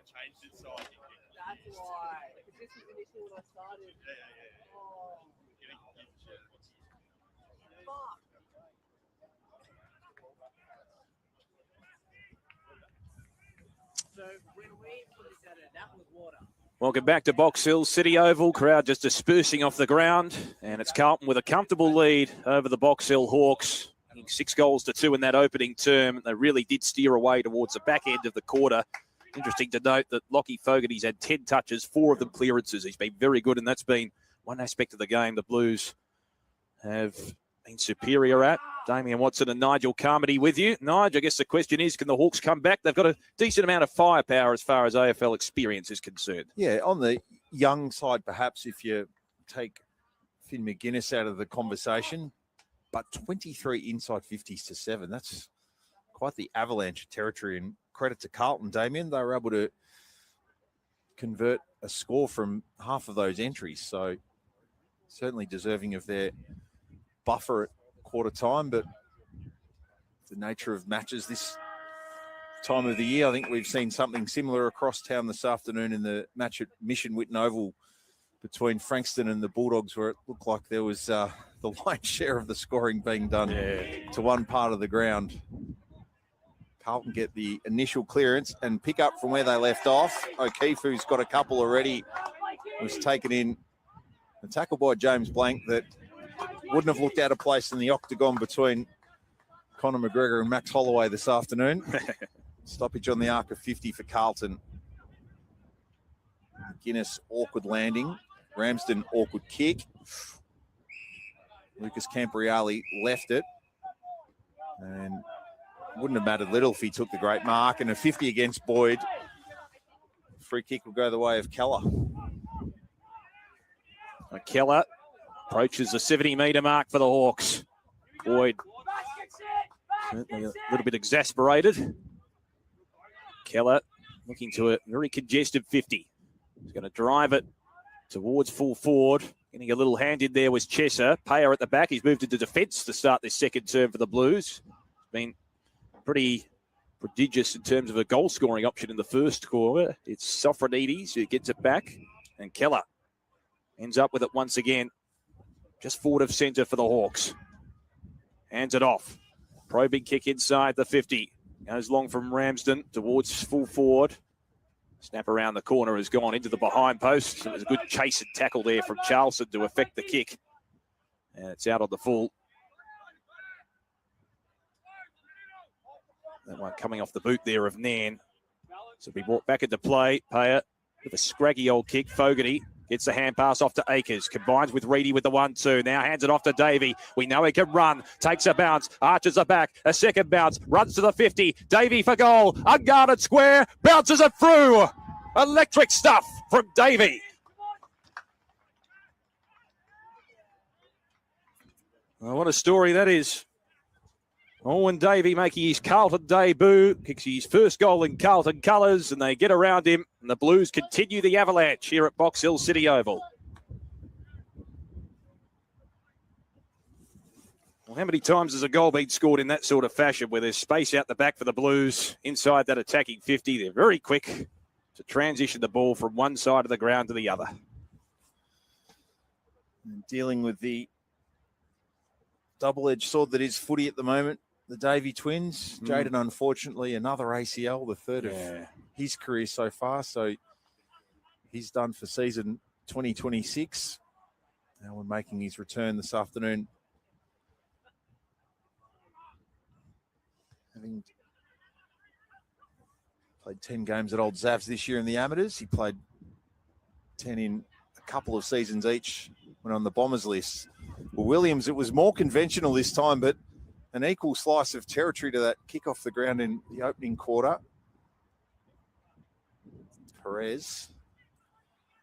I changed it, so I think that's why. Because this was initially when I started. Yeah. Oh. Fuck. So when we put this out there, that was water. Welcome back to Box Hill City Oval. Crowd just dispersing off the ground. And it's Carlton with a comfortable lead over the Box Hill Hawks. 6-2 in that opening term. They really did steer away towards the back end of the quarter. Interesting to note that Lockie Fogarty's had 10 touches, 4 of them clearances. He's been very good, and that's been one aspect of the game the Blues have been superior at. Damien Watson and Nigel Carmody with you. Nigel, I guess the question is, can the Hawks come back? They've got a decent amount of firepower as far as AFL experience is concerned. Yeah, on the young side, perhaps, if you take Finn McGuinness out of the conversation, but 23 inside 50s to 7. That's quite the avalanche of territory, and credit to Carlton, Damien. They were able to convert a score from half of those entries, so certainly deserving of their buffer at quarter time, but the nature of matches this time of the year. I think we've seen something similar across town this afternoon in the match at Mission Whitten Oval between Frankston and the Bulldogs, where it looked like there was the lion's share of the scoring being done to one part of the ground. Carlton get the initial clearance and pick up from where they left off. O'Keefe, who's got a couple already, was taken in. A tackle by James Blank that wouldn't have looked out of place in the octagon between Conor McGregor and Max Holloway this afternoon. Stoppage on the arc of 50 for Carlton. Guinness, awkward landing. Ramsden, awkward kick. Lucas Campriali left it. And wouldn't have mattered little if he took the great mark. And a 50 against Boyd. Free kick will go the way of Keller. Keller approaches the 70-metre mark for the Hawks. Boyd certainly a little bit exasperated. Keller looking to a very congested 50. He's going to drive it towards full forward. Getting a little hand in there was Chesser. Payer at the back. He's moved into defence to start this second term for the Blues. Been pretty prodigious in terms of a goal-scoring option in the first quarter. It's Sofronides who gets it back. And Keller ends up with it once again. Just forward of centre for the Hawks. Hands it off. Probing kick inside the 50. Goes long from Ramsden towards full forward. Snap around the corner has gone into the behind post. It was a good chase and tackle there from Charleston to affect the kick. And it's out on the full. That one coming off the boot there of Nairn. So we brought back into play. Payer with a scraggy old kick. Fogarty gets the hand pass off to Akers. Combines with Reedy with the 1-2. Now hands it off to Davey. We know he can run. Takes a bounce. Arches it back. A second bounce. Runs to the 50. Davey for goal. Unguarded square. Bounces it through. Electric stuff from Davey. Oh, what a story that is. Owen Davey making his Carlton debut, kicks his first goal in Carlton colours, and they get around him, and the Blues continue the avalanche here at Box Hill City Oval. Well, how many times has a goal been scored in that sort of fashion where there's space out the back for the Blues inside that attacking 50? They're very quick to transition the ball from one side of the ground to the other. And dealing with the double-edged sword that is footy at the moment. The Davey twins. Jaden, unfortunately, another ACL, the third of his career so far. So he's done for season 2026. Now we're making his return this afternoon. Having played 10 games at Old Zavs this year in the amateurs. He played 10 in a couple of seasons each when on the Bombers list. Well, Williams, it was more conventional this time, but an equal slice of territory to that kick off the ground in the opening quarter. Perez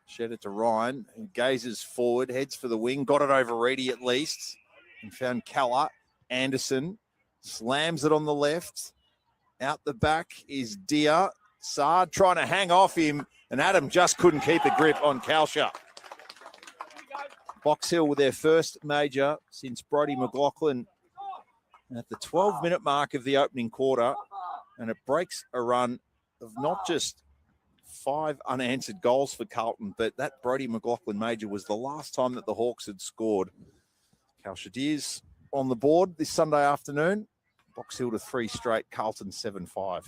shed it to Ryan, who gazes forward, heads for the wing, got it over Reedy at least, and found Keller. Anderson slams it on the left. Out the back is Deer. Saad trying to hang off him, and Adam just couldn't keep a grip on Kalsha. Box Hill with their first major since Brodie McLaughlin at the 12-minute mark of the opening quarter, and it breaks a run of not just 5 unanswered goals for Carlton, but that Brodie McLaughlin major was the last time that the Hawks had scored. Kalsha Deers on the board this Sunday afternoon. Box Hill to 3 straight, Carlton 7-5.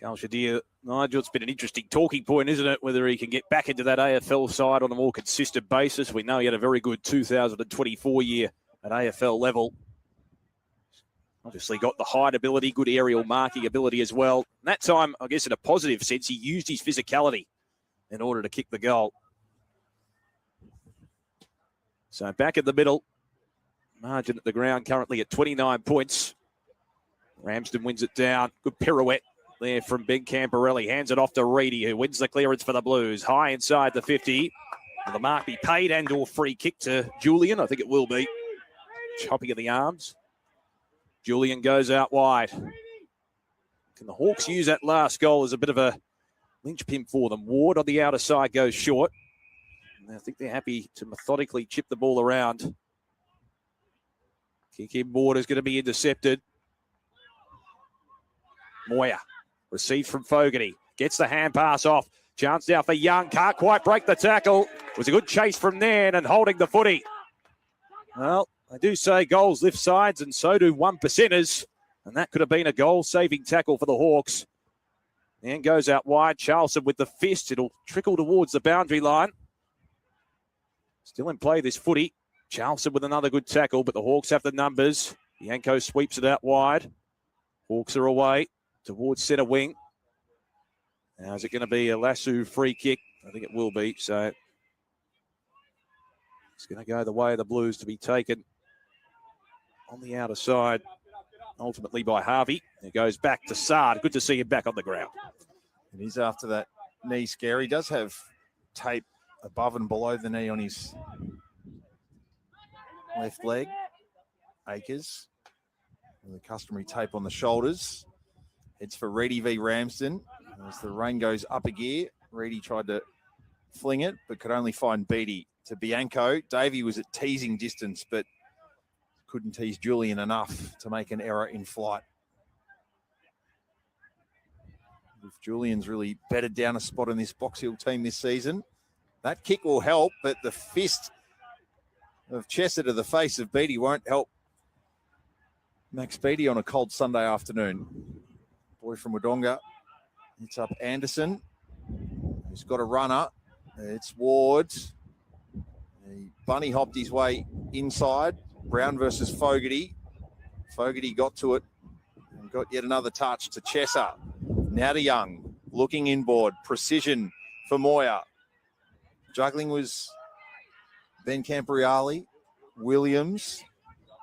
Kalsha Deer, Nigel, it's been an interesting talking point, isn't it? Whether he can get back into that AFL side on a more consistent basis. We know he had a very good 2024 year at AFL level. Obviously got the height ability, good aerial marking ability as well. And that time, I guess in a positive sense, he used his physicality in order to kick the goal. So back in the middle, margin at the ground currently at 29 points. Ramsden wins it down. Good pirouette there from Ben Camporelli. Hands it off to Reedy, who wins the clearance for the Blues. High inside the 50. Will the mark be paid and or free kick to Julian? I think it will be. Chopping of the arms. Julian goes out wide. Can the Hawks use that last goal as a bit of a linchpin for them? Ward on the outer side goes short. And I think they're happy to methodically chip the ball around. Kick in, Ward is going to be intercepted. Moyer Received from Fogarty. Gets the hand pass off. Chance now for Young. Can't quite break the tackle. It was a good chase from there and holding the footy. Well, I do say goals lift sides and so do 1%ers. And that could have been a goal-saving tackle for the Hawks. And goes out wide. Charlson with the fist. It'll trickle towards the boundary line. Still in play this footy. Charlson with another good tackle, but the Hawks have the numbers. Yanko sweeps it out wide. Hawks are away towards centre wing. Now, is it going to be a Lasso free kick? I think it will be. So it's going to go the way of the Blues to be taken on the outer side, ultimately by Harvey. It goes back to Sard. Good to see him back on the ground. It is after that knee scare. He does have tape above and below the knee on his left leg. Akers. And the customary tape on the shoulders. Heads for Reedy v Ramsden. As the rain goes up a gear, Reedy tried to fling it, but could only find Beattie to Bianco. Davey was at teasing distance, but couldn't tease Julian enough to make an error in flight. If Julian's really bedded down a spot in this Box Hill team this season, that kick will help, but the fist of Chester to the face of Beattie won't help Max Beattie on a cold Sunday afternoon. Boy from Wodonga. It's up Anderson. He's got a runner. It's Ward. He bunny hopped his way inside. Brown versus Fogarty. Fogarty got to it and got yet another touch to Chesser. Now to Young. Looking inboard. Precision for Moyer. Juggling was Ben Campriali. Williams.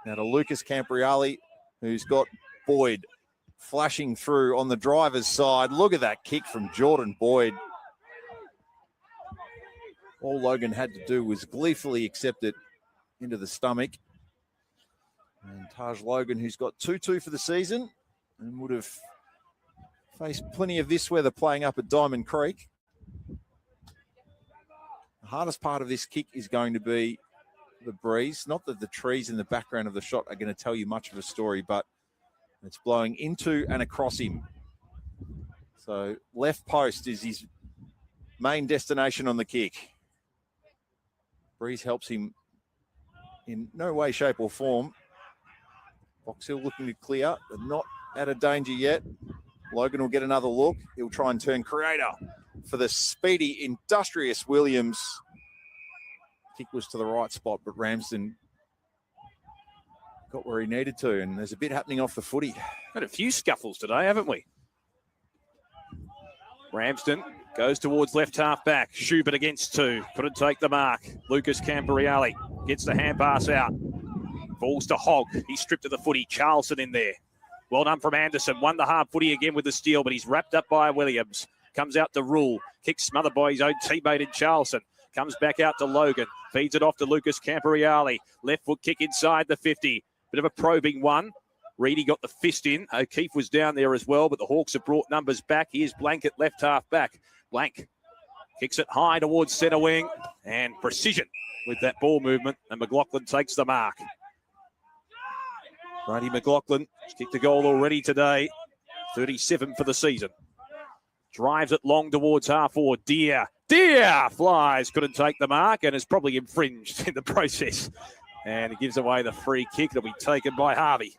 Now to Lucas Campriali, who's got Boyd flashing through on the driver's side. Look at that kick from Jordan Boyd. All Logan had to do was gleefully accept it into the stomach. And Taj Logan, who's got 2-2 for the season and would have faced plenty of this weather playing up at Diamond Creek. The hardest part of this kick is going to be the breeze. Not that the trees in the background of the shot are going to tell you much of a story, but it's blowing into and across him. So left post is his main destination on the kick. Breeze helps him in no way, shape or form. Box Hill looking to clear, but not out of danger yet. Logan will get another look. He'll try and turn creator for the speedy, industrious Williams. Kick was to the right spot, but Ramsden got where he needed to, and there's a bit happening off the footy. Had a few scuffles today, haven't we? Ramsden goes towards left half back. Schubert against two. Couldn't take the mark. Lucas Campriali gets the hand pass out. Falls to Hogg. He's stripped of the footy. Charlson in there. Well done from Anderson. Won the hard footy again with the steal, but he's wrapped up by Williams. Comes out to Rule. Kicks smothered by his own teammate in Charlson. Comes back out to Logan. Feeds it off to Lucas Campriali. Left foot kick inside the 50. Bit of a probing one. Reedy got the fist in. O'Keefe was down there as well, but the Hawks have brought numbers back. Here's Blank at left half back. Blank kicks it high towards centre wing, and precision with that ball movement, and McLaughlin takes the mark. Brady McLaughlin has kicked a goal already today. 37 for the season. Drives it long towards half forward. Deer flies. Couldn't take the mark and is probably infringed in the process. And it gives away the free kick. It'll be taken by Harvey.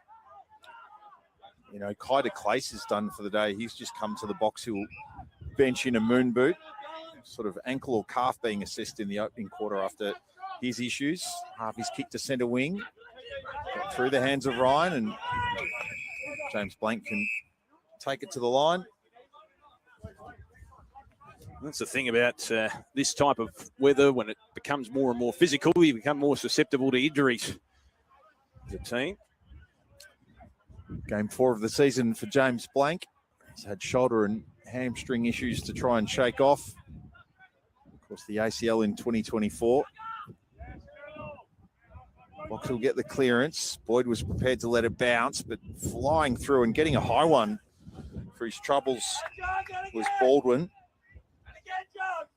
You know, Kai de Clace is done for the day. He's just come to the Box Hill bench in a moon boot. Sort of ankle or calf being assessed in the opening quarter after his issues. Harvey's kick to centre wing. Got through the hands of Ryan, and James Blank can take it to the line. That's the thing about this type of weather. When it becomes more and more physical, you become more susceptible to injuries. The team. Game 4 of the season for James Blank. He's had shoulder and hamstring issues to try and shake off. Of course, the ACL in 2024. Box will get the clearance. Boyd was prepared to let it bounce, but flying through and getting a high one for his troubles was Baldwin.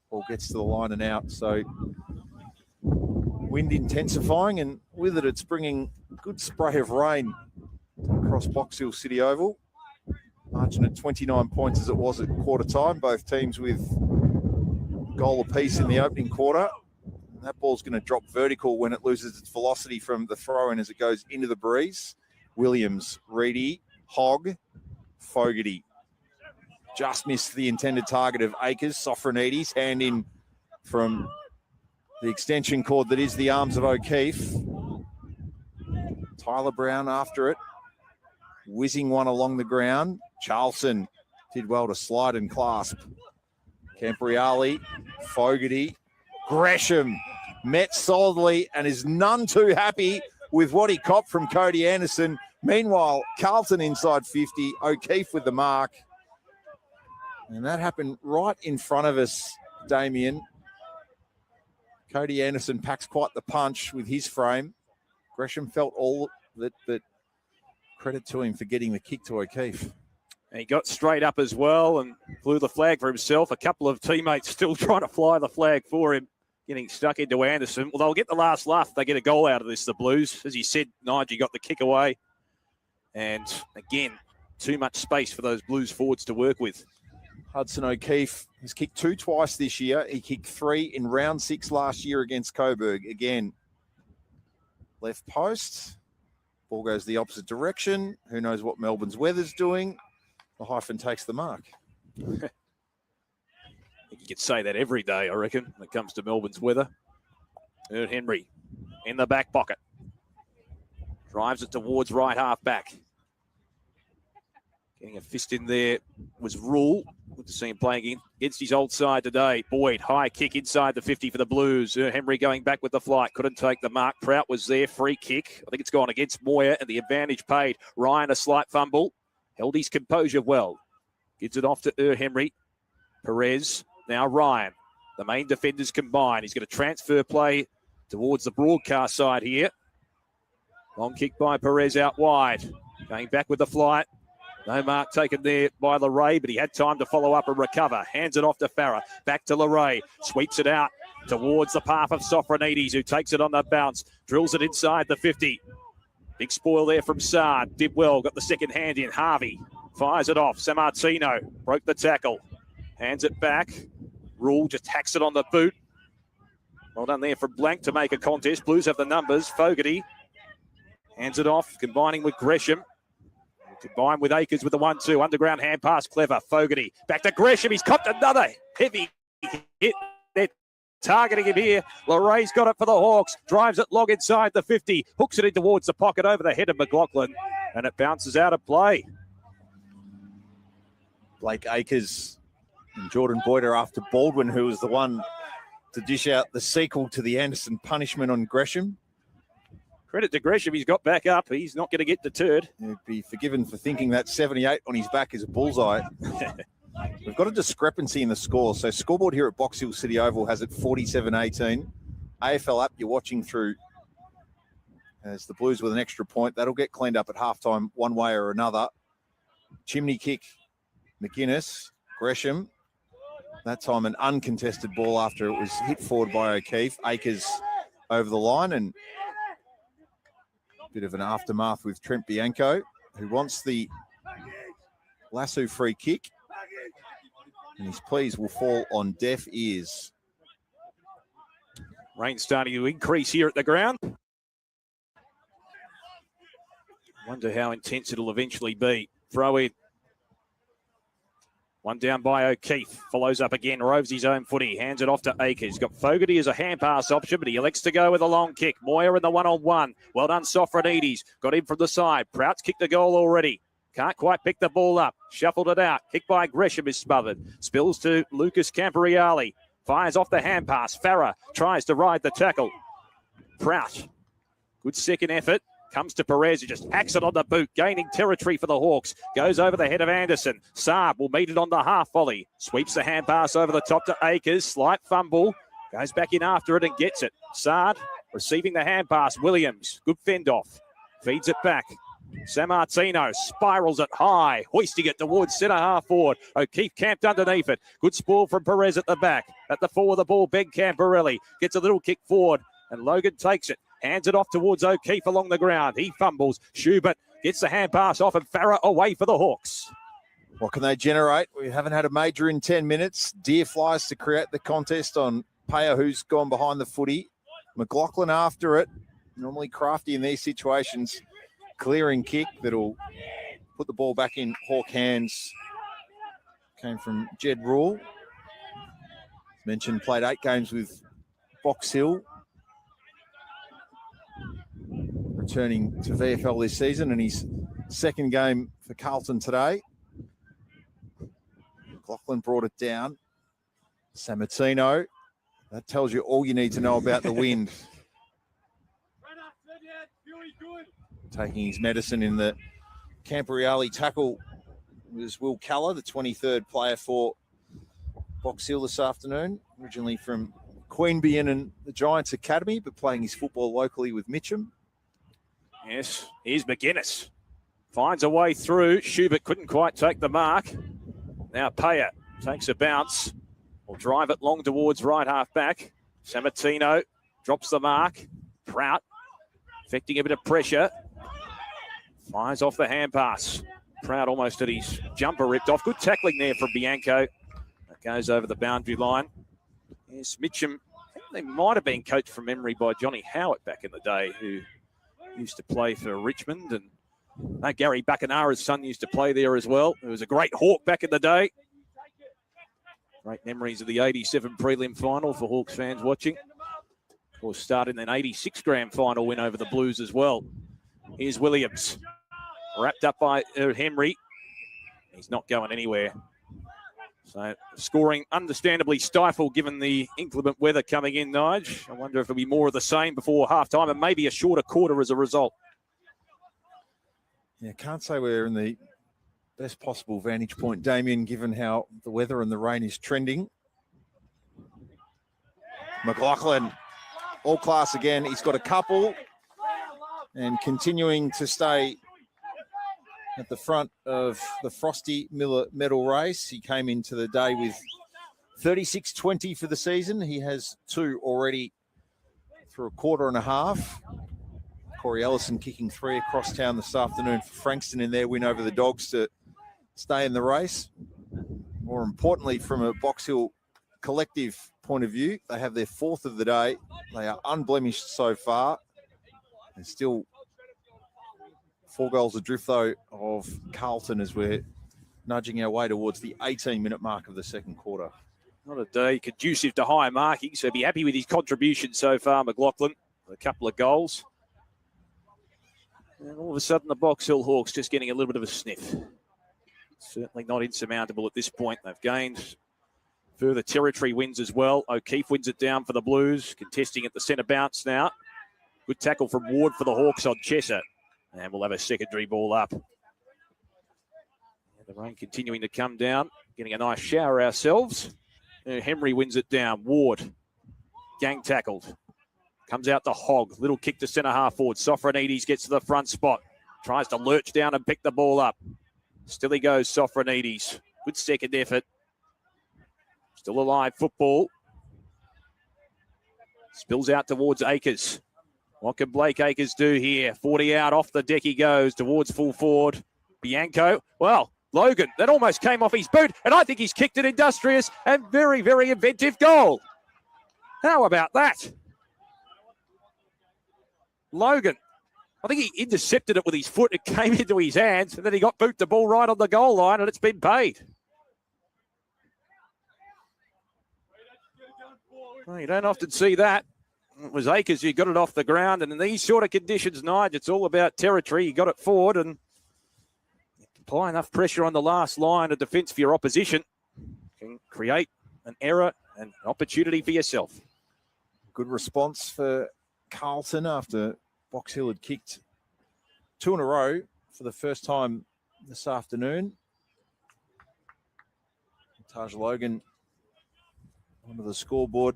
Ball gets to the line and out. So wind intensifying, and with it, it's bringing a good spray of rain across Box Hill City Oval. Margin at 29 points as it was at quarter time. Both teams with goal apiece in the opening quarter. And that ball's going to drop vertical when it loses its velocity from the throw-in as it goes into the breeze. Williams, Reedy, Hogg, Fogarty. Just missed the intended target of Akers. Sofronides, hand in from the extension cord that is the arms of O'Keefe. Tyler Brown after it. Whizzing one along the ground. Charlson did well to slide and clasp. Campriali, Fogarty, Gresham met solidly and is none too happy with what he copped from Cody Anderson. Meanwhile, Carlton inside 50, O'Keefe with the mark. And that happened right in front of us, Damien. Cody Anderson packs quite the punch with his frame. Gresham felt all that, but credit to him for getting the kick to O'Keefe. And he got straight up as well and flew the flag for himself. A couple of teammates still trying to fly the flag for him, getting stuck into Anderson. Well, they'll get the last laugh. They get a goal out of this, the Blues. As you said, Nigel got the kick away. And again, too much space for those Blues forwards to work with. Hudson O'Keefe has kicked 2 twice this year. He kicked 3 in round 6 last year against Coburg. Again, left post. Ball goes the opposite direction. Who knows what Melbourne's weather's doing? The hyphen takes the mark. You could say that every day, I reckon, when it comes to Melbourne's weather. Erd Henry in the back pocket. Drives it towards right half back. Getting a fist in there was Rule. Good to see him playing against his old side today. Boyd, high kick inside the 50 for the Blues. Henry going back with the flight. Couldn't take the mark. Prout was there. Free kick. I think it's gone against Moyer and the advantage paid. Ryan, a slight fumble. Held his composure well. Gives it off to Henry. Perez. Now Ryan. The main defenders combine. He's going to transfer play towards the broadcast side here. Long kick by Perez out wide. Going back with the flight. No mark taken there by Leray, but he had time to follow up and recover. Hands it off to Farah. Back to Leray. Sweeps it out towards the path of Sofronides, who takes it on the bounce. Drills it inside the 50. Big spoil there from Sard. Did well. Got the second hand in. Harvey fires it off. Sammartino broke the tackle. Hands it back. Rule just hacks it on the boot. Well done there from Blank to make a contest. Blues have the numbers. Fogarty hands it off, combining with Gresham. Combined with Akers with the 1-2. Underground hand pass, clever. Fogarty back to Gresham. He's copped another heavy hit. They're targeting him here. Laray's got it for the Hawks. Drives it long inside the 50. Hooks it in towards the pocket over the head of McLaughlin. And it bounces out of play. Blake Akers and Jordan Boyd are after Baldwin, who was the one to dish out the sequel to the Anderson punishment on Gresham. Credit to Gresham, he's got back up. He's not going to get deterred. He'd be forgiven for thinking that 78 on his back is a bullseye. We've got a discrepancy in the score. So scoreboard here at Box Hill City Oval has it 47-18. AFL app you're watching through as the Blues with an extra point. That'll get cleaned up at halftime one way or another. Chimney kick, McGuinness, Gresham. That time an uncontested ball after it was hit forward by O'Keefe. Akers over the line and bit of an aftermath with Trent Bianco, who wants the lasso free kick. And his pleas will fall on deaf ears. Rain starting to increase here at the ground. Wonder how intense it'll eventually be. Throw in. One down by O'Keefe. Follows up again. Roves his own footy. Hands it off to Akers. Got Fogarty as a hand pass option, but he elects to go with a long kick. Moyer in the one-on-one. Well done, Sofronides. Got him from the side. Prout's kicked the goal already. Can't quite pick the ball up. Shuffled it out. Kick by Gresham is smothered. Spills to Lucas Campriali. Fires off the hand pass. Farah tries to ride the tackle. Prout. Good second effort. Comes to Perez, who just hacks it on the boot, gaining territory for the Hawks. Goes over the head of Anderson. Saab will meet it on the half volley. Sweeps the hand pass over the top to Akers. Slight fumble. Goes back in after it and gets it. Sard receiving the hand pass. Williams, good fend off. Feeds it back. Sammartino spirals it high, hoisting it towards centre half forward. O'Keefe camped underneath it. Good spoil from Perez at the back. At the forward of the ball, Ben Camporelli gets a little kick forward and Logan takes it. Hands it off towards O'Keefe along the ground. He fumbles. Schubert gets the hand pass off and Farah away for the Hawks. What can they generate? We haven't had a major in 10 minutes. Deer flies to create the contest on Payer, who's gone behind the footy. McLaughlin after it. Normally crafty in these situations. Clearing kick that'll put the ball back in Hawk hands. Came from Jed Rule. As mentioned, played 8 games with Box Hill. Returning to VFL this season, and his second game for Carlton today. McLaughlin brought it down. Sammartino. That tells you all you need to know about the wind. Taking his medicine in the Camporeale tackle was Will Keller, the 23rd player for Box Hill this afternoon. Originally from Queanbeyan and the Giants Academy, but playing his football locally with Mitcham. Yes, here's McGuinness. Finds a way through. Schubert couldn't quite take the mark. Now Payer takes a bounce. Will drive it long towards right half back. Sammartino drops the mark. Prout affecting a bit of pressure. Fires off the hand pass. Prout almost had his jumper ripped off. Good tackling there from Bianco. That goes over the boundary line. Yes, Mitcham. I think they might have been coached from memory by Johnny Howard back in the day, who used to play for Richmond. And Gary Bacanara's son used to play there as well. He was a great Hawk back in the day. Great memories of the 87 prelim final for Hawks fans watching. Of course, started in an 86 grand final win over the Blues as well. Here's Williams. Wrapped up by Henry. He's not going anywhere. So scoring understandably stifled given the inclement weather coming in, Nige. I wonder if it'll be more of the same before halftime and maybe a shorter quarter as a result. Yeah, can't say we're in the best possible vantage point, Damien, given how the weather and the rain is trending. McLaughlin, all class again. He's got a couple and continuing to stay at the front of the Frosty Miller medal race. He came into the day with 36.20 for the season. He has 2 already through a quarter and a half. Corey Ellison kicking 3 across town this afternoon for Frankston in their win over the Dogs to stay in the race. More importantly, from a Box Hill collective point of view, they have their 4th of the day. They are unblemished so far. There's still 4 goals adrift, though, of Carlton as we're nudging our way towards the 18-minute mark of the second quarter. Not a day conducive to high marking, so be happy with his contribution so far, McLaughlin. A couple of goals. And all of a sudden, the Box Hill Hawks just getting a little bit of a sniff. Certainly not insurmountable at this point. They've gained further territory wins as well. O'Keefe wins it down for the Blues, contesting at the centre bounce now. Good tackle from Ward for the Hawks on Chesser. And we'll have a secondary ball up. And the rain continuing to come down. Getting a nice shower ourselves. Henry wins it down. Ward, gang tackled. Comes out to Hogg. Little kick to centre half forward. Sofronides gets to the front spot. Tries to lurch down and pick the ball up. Still he goes, Sofronides. Good second effort. Still alive football. Spills out towards Akers. What can Blake Akers do here? 40 out, off the deck he goes towards full forward. Bianco. Well, Logan, that almost came off his boot, and I think he's kicked an industrious and very, very inventive goal. How about that? Logan, I think he intercepted it with his foot. It came into his hands, and then he got boot the ball right on the goal line, and it's been paid. Well, you don't often see that. It was Akers who got it off the ground, and in these sort of conditions, Nige, it's all about territory. You got it forward, and apply enough pressure on the last line of defence for your opposition can create an error and an opportunity for yourself. Good response for Carlton after Box Hill had kicked 2 in a row for the first time this afternoon. Taj Logan onto the scoreboard.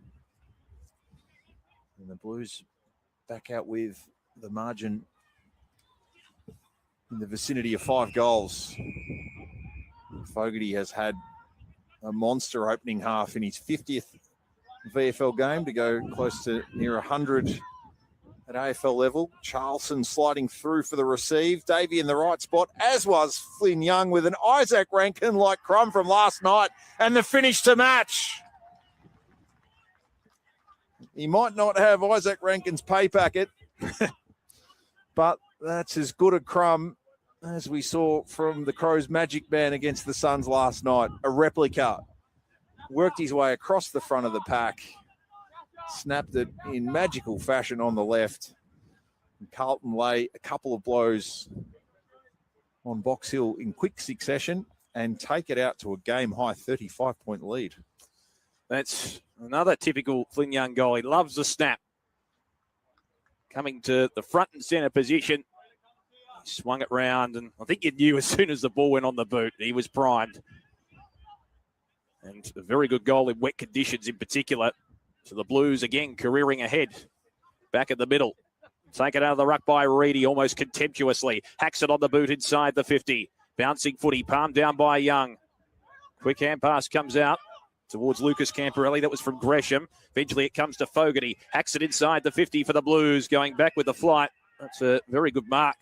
And the Blues back out with the margin in the vicinity of 5 goals. Fogarty has had a monster opening half in his 50th VFL game to go close to near 100 at AFL level. Charlson sliding through for the receive. Davey in the right spot, as was Flynn Young with an Isaac Rankin like crumb from last night, and the finish to match. He might not have Isaac Rankin's pay packet, but that's as good a crumb as we saw from the Crows' Magic Man against the Suns last night. A replica. Worked his way across the front of the pack. Snapped it in magical fashion on the left. And Carlton lay a couple of blows on Box Hill in quick succession and take it out to a game-high 35-point lead. That's another typical Flynn Young goal. He loves the snap. Coming to the front and centre position. He swung it round, and I think you knew as soon as the ball went on the boot, he was primed. And a very good goal in wet conditions in particular. So the Blues again careering ahead. Back in the middle. Take it out of the ruck by Reedy almost contemptuously. Hacks it on the boot inside the 50. Bouncing footy, palmed down by Young. Quick hand pass comes out towards Lucas Camporelli. That was from Gresham. Eventually it comes to Fogarty. Hacks it inside the 50 for the Blues. Going back with the flight. That's a very good mark.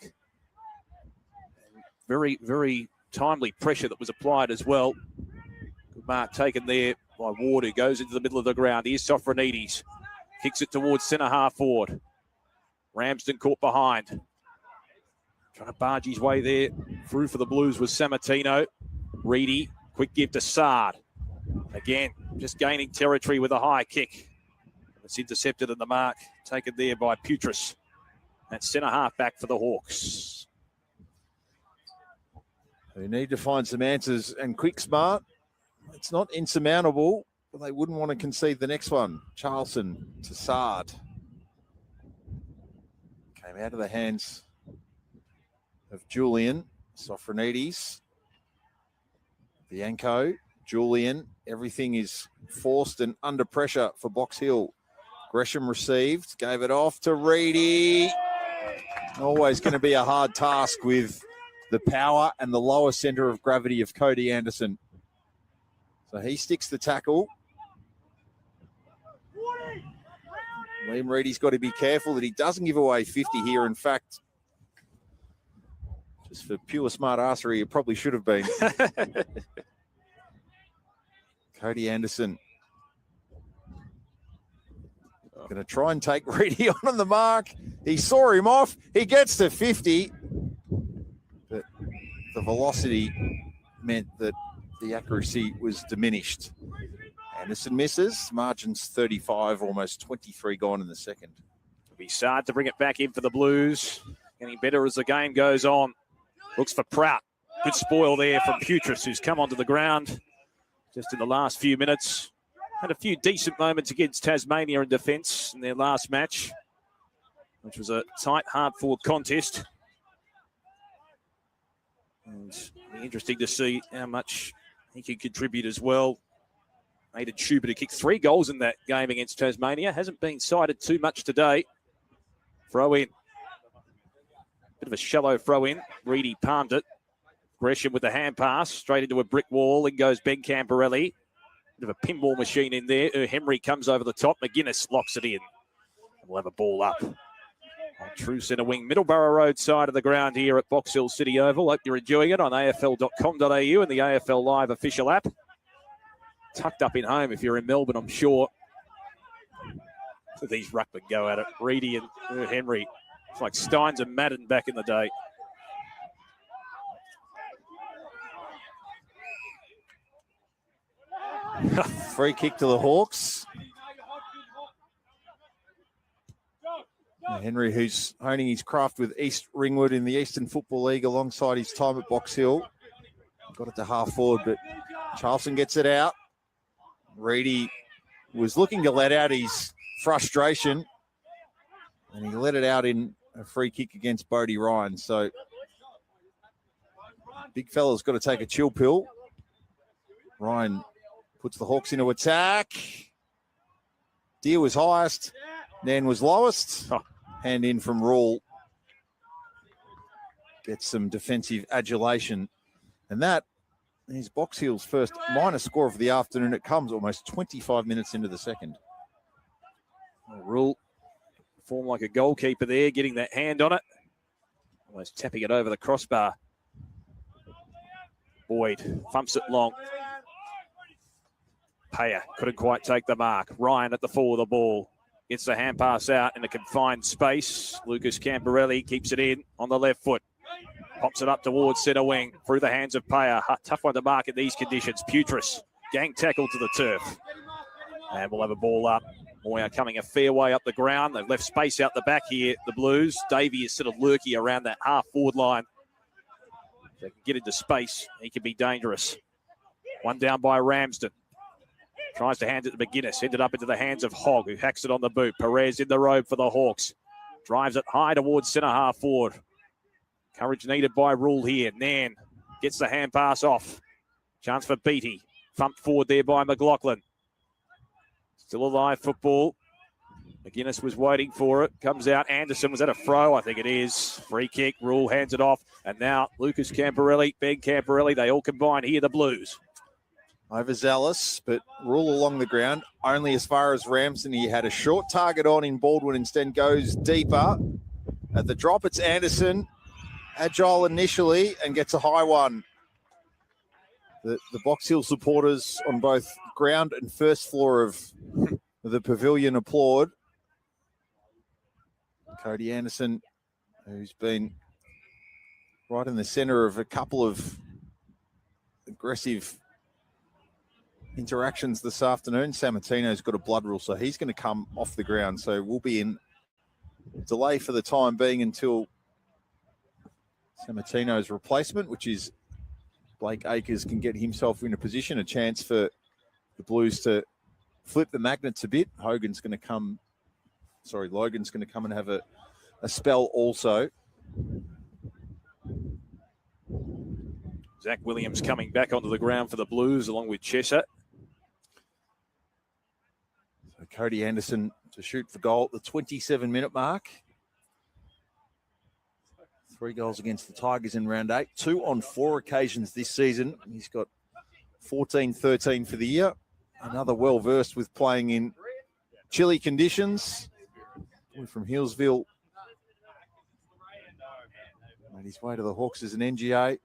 Very, very timely pressure that was applied as well. Good mark taken there by Ward, who goes into the middle of the ground. Here's Sofronides. Kicks it towards centre half forward. Ramsden caught behind. Trying to barge his way there. Through for the Blues was Sammartino. Reedy. Quick give to Sard. Again, just gaining territory with a high kick. It's intercepted in the mark. Taken there by Putris. That's centre half back for the Hawks. They need to find some answers and quick, smart. It's not insurmountable, but they wouldn't want to concede the next one. Charlson to Sard. Came out of the hands of Julian. Sofronides. Bianco. Julian. Everything is forced and under pressure for Box Hill. Gresham received. Gave it off to Reedy. Always going to be a hard task with the power and the lower centre of gravity of Cody Anderson. So he sticks the tackle. Liam Reedy's got to be careful that he doesn't give away 50 here. In fact, just for pure smart arsery, it probably should have been. Cody Anderson. Going to try and take Reedy on the mark. He saw him off. He gets to 50. But the velocity meant that the accuracy was diminished. Anderson misses. Margin's 35, almost 23 gone in the second. It'll be sad to bring it back in for the Blues. Getting better as the game goes on. Looks for Prout. Good spoil there from Putris, who's come onto the ground just in the last few minutes. Had a few decent moments against Tasmania in defence in their last match, which was a tight, hard-fought contest. And it'll be interesting to see how much he can contribute as well. Aidan Schubert, who kicked 3 goals in that game against Tasmania, hasn't been cited too much today. Throw in. Bit of a shallow throw in. Reedy palmed it. Gresham with the hand pass, straight into a brick wall. In goes Ben Camporelli. Bit of a pinball machine in there. Henry comes over the top. McGuinness locks it in. And we'll have a ball up. On true centre wing, Middleborough Road side of the ground here at Box Hill City Oval. Hope you're enjoying it on afl.com.au and the AFL Live official app. Tucked up in home if you're in Melbourne, I'm sure. So these ruckmen go at it. Reedy and Henry. It's like Steins and Madden back in the day. Free kick to the Hawks. Henry, who's honing his craft with East Ringwood in the Eastern Football League alongside his time at Box Hill. Got it to half forward, but Charlson gets it out. Reedy was looking to let out his frustration, and he let it out in a free kick against Bodie Ryan. So big fella's got to take a chill pill. Ryan puts the Hawks into attack. Deer was highest. Nan was lowest. Hand in from Rule. Gets some defensive adulation. And that is Box Hill's first minor score of the afternoon. It comes almost 25 minutes into the second. Rule performed like a goalkeeper there, getting that hand on it. Almost tapping it over the crossbar. Boyd thumps it long. Payer couldn't quite take the mark. Ryan at the full of the ball. Gets the hand pass out in a confined space. Lucas Camporelli keeps it in on the left foot. Pops it up towards centre wing through the hands of Payer. Tough one to mark in these conditions. Putris, gang tackle to the turf. And we'll have a ball up. Moya coming a fair way up the ground. They've left space out the back here, the Blues. Davey is sort of lurky around that half-forward line. If they can get into space, he can be dangerous. One down by Ramsden. Tries to hand it to McGuinness. Ended up into the hands of Hogg, who hacks it on the boot. Perez in the robe for the Hawks. Drives it high towards centre half forward. Courage needed by Rule here. Nan gets the hand pass off. Chance for Beattie. Thumped forward there by McLaughlin. Still alive football. McGuinness was waiting for it. Comes out. Anderson, was that a throw? I think it is. Free kick. Rule hands it off. And now Lucas Camporelli, Ben Camporelli, they all combine here, the Blues. Overzealous, but Rule along the ground. Only as far as Ramsden. He had a short target on in Baldwin, instead goes deeper. At the drop, it's Anderson. Agile initially and gets a high one. The Box Hill supporters on both ground and first floor of the pavilion applaud. Cody Anderson, who's been right in the centre of a couple of aggressive interactions this afternoon. Sammartino's got a blood rule, so he's going to come off the ground. So we'll be in delay for the time being until Sammartino's replacement, which is Blake Akers, can get himself in a position, a chance for the Blues to flip the magnets a bit. Logan's going to come and have a spell also. Zach Williams coming back onto the ground for the Blues along with Chesser. So Cody Anderson to shoot for goal at the 27-minute mark. 3 goals against the Tigers in round 8. 2 on 4 occasions this season. He's got 14-13 for the year. Another well-versed with playing in chilly conditions. Boy from Hillsville. Made his way to the Hawks as an NGA.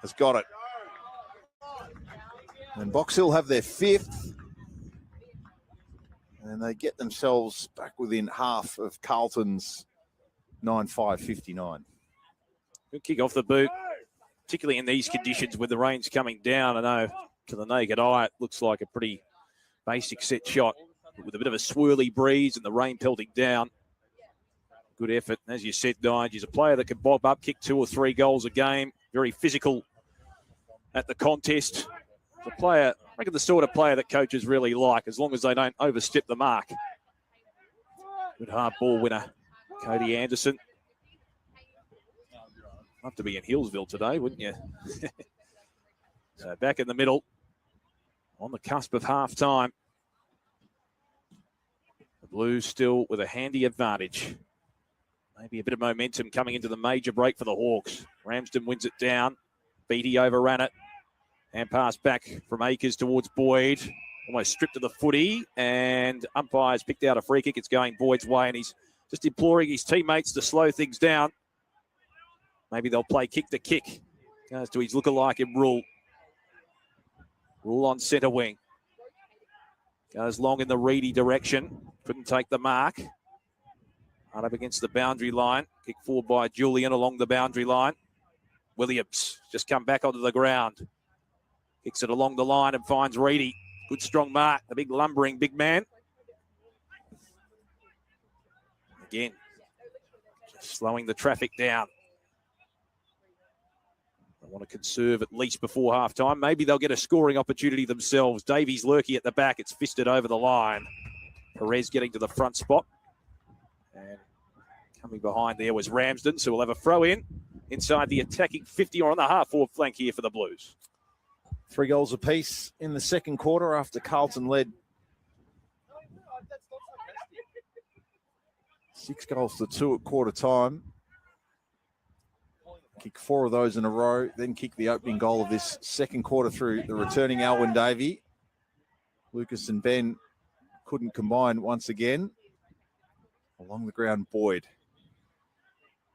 Has got it. And Box Hill have their 5th. And they get themselves back within half of Carlton's 9-5-59. Good kick off the boot, particularly in these conditions with the rain's coming down. I know to the naked eye it looks like a pretty basic set shot, but with a bit of a swirly breeze and the rain pelting down. Good effort. And as you said, Nige, he's a player that can bob up, kick 2 or 3 goals a game. Very physical at the contest. The player, I reckon the sort of player that coaches really like, as long as they don't overstep the mark. Good hard ball winner, Cody Anderson. Love to be in Hillsville today, wouldn't you? So back in the middle, on the cusp of half-time. The Blues still with a handy advantage. Maybe a bit of momentum coming into the major break for the Hawks. Ramsden wins it down. Beattie overran it. And pass back from Akers towards Boyd. Almost stripped to the footy. And umpires picked out a free kick. It's going Boyd's way. And he's just imploring his teammates to slow things down. Maybe they'll play kick to kick. Goes to his lookalike in Rule. Rule on centre wing. Goes long in the Reedy direction. Couldn't take the mark. Hard up against the boundary line. Kick forward by Julian along the boundary line. Williams just come back onto the ground. Kicks it along the line and finds Reedy. Good strong mark. The big lumbering big man. Again, just slowing the traffic down. They want to conserve at least before half-time. Maybe they'll get a scoring opportunity themselves. Davies lurky at the back. It's fisted over the line. Perez getting to the front spot. And coming behind there was Ramsden. So we'll have a throw in inside the attacking 50 or on the half-forward flank here for the Blues. 3 goals apiece in the second quarter after Carlton led 6 goals to 2 at quarter time. Kick 4 of those in a row, then kick the opening goal of this second quarter through the returning Alwyn Davey. Lucas and Ben couldn't combine once again. Along the ground, Boyd.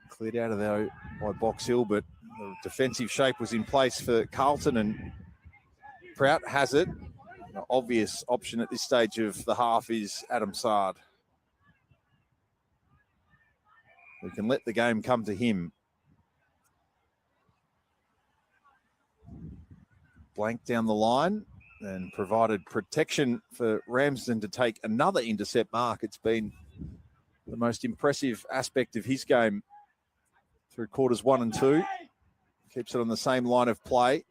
Cleared out of there by Box Hill, but the defensive shape was in place for Carlton, and Prout has it. An obvious option at this stage of the half is Adam Sard. We can let the game come to him. Blank down the line and provided protection for Ramsden to take another intercept mark. It's been the most impressive aspect of his game through quarters 1 and 2. Keeps it on the same line of play.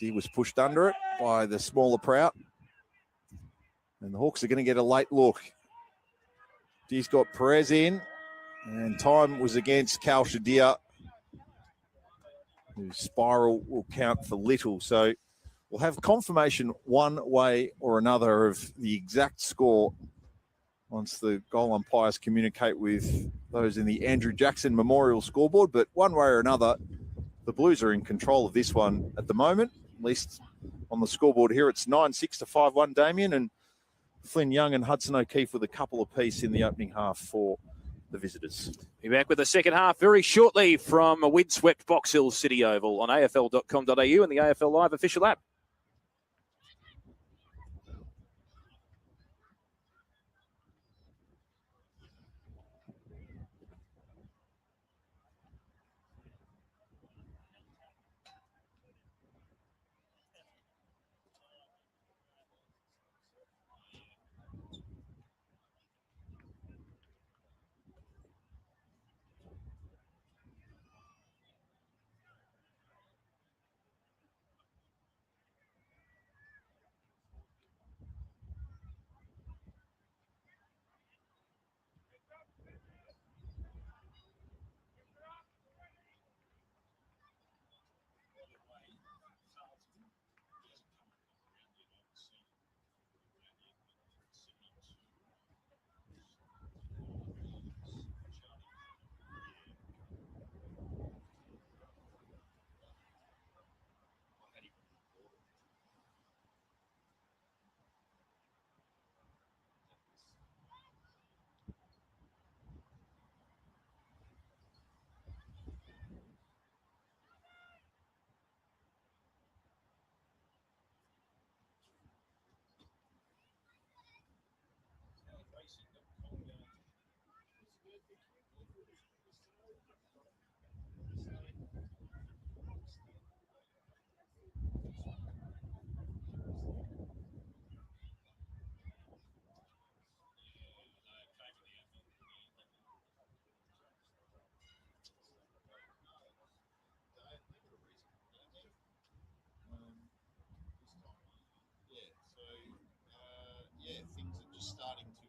D was pushed under it by the smaller Prout. And the Hawks are going to get a late look. D's got Perez in, and time was against Cal Shadir, whose spiral will count for little. So we'll have confirmation one way or another of the exact score once the goal umpires communicate with those in the Andrew Jackson Memorial scoreboard. But one way or another, the Blues are in control of this one at the moment, at least on the scoreboard here. It's 9-6 to 5-1, Damien, and Flynn Young and Hudson O'Keefe with a couple apiece in the opening half for the visitors. Be back with the second half very shortly from a windswept Box Hill City Oval on afl.com.au and the AFL Live official app. Things are just starting to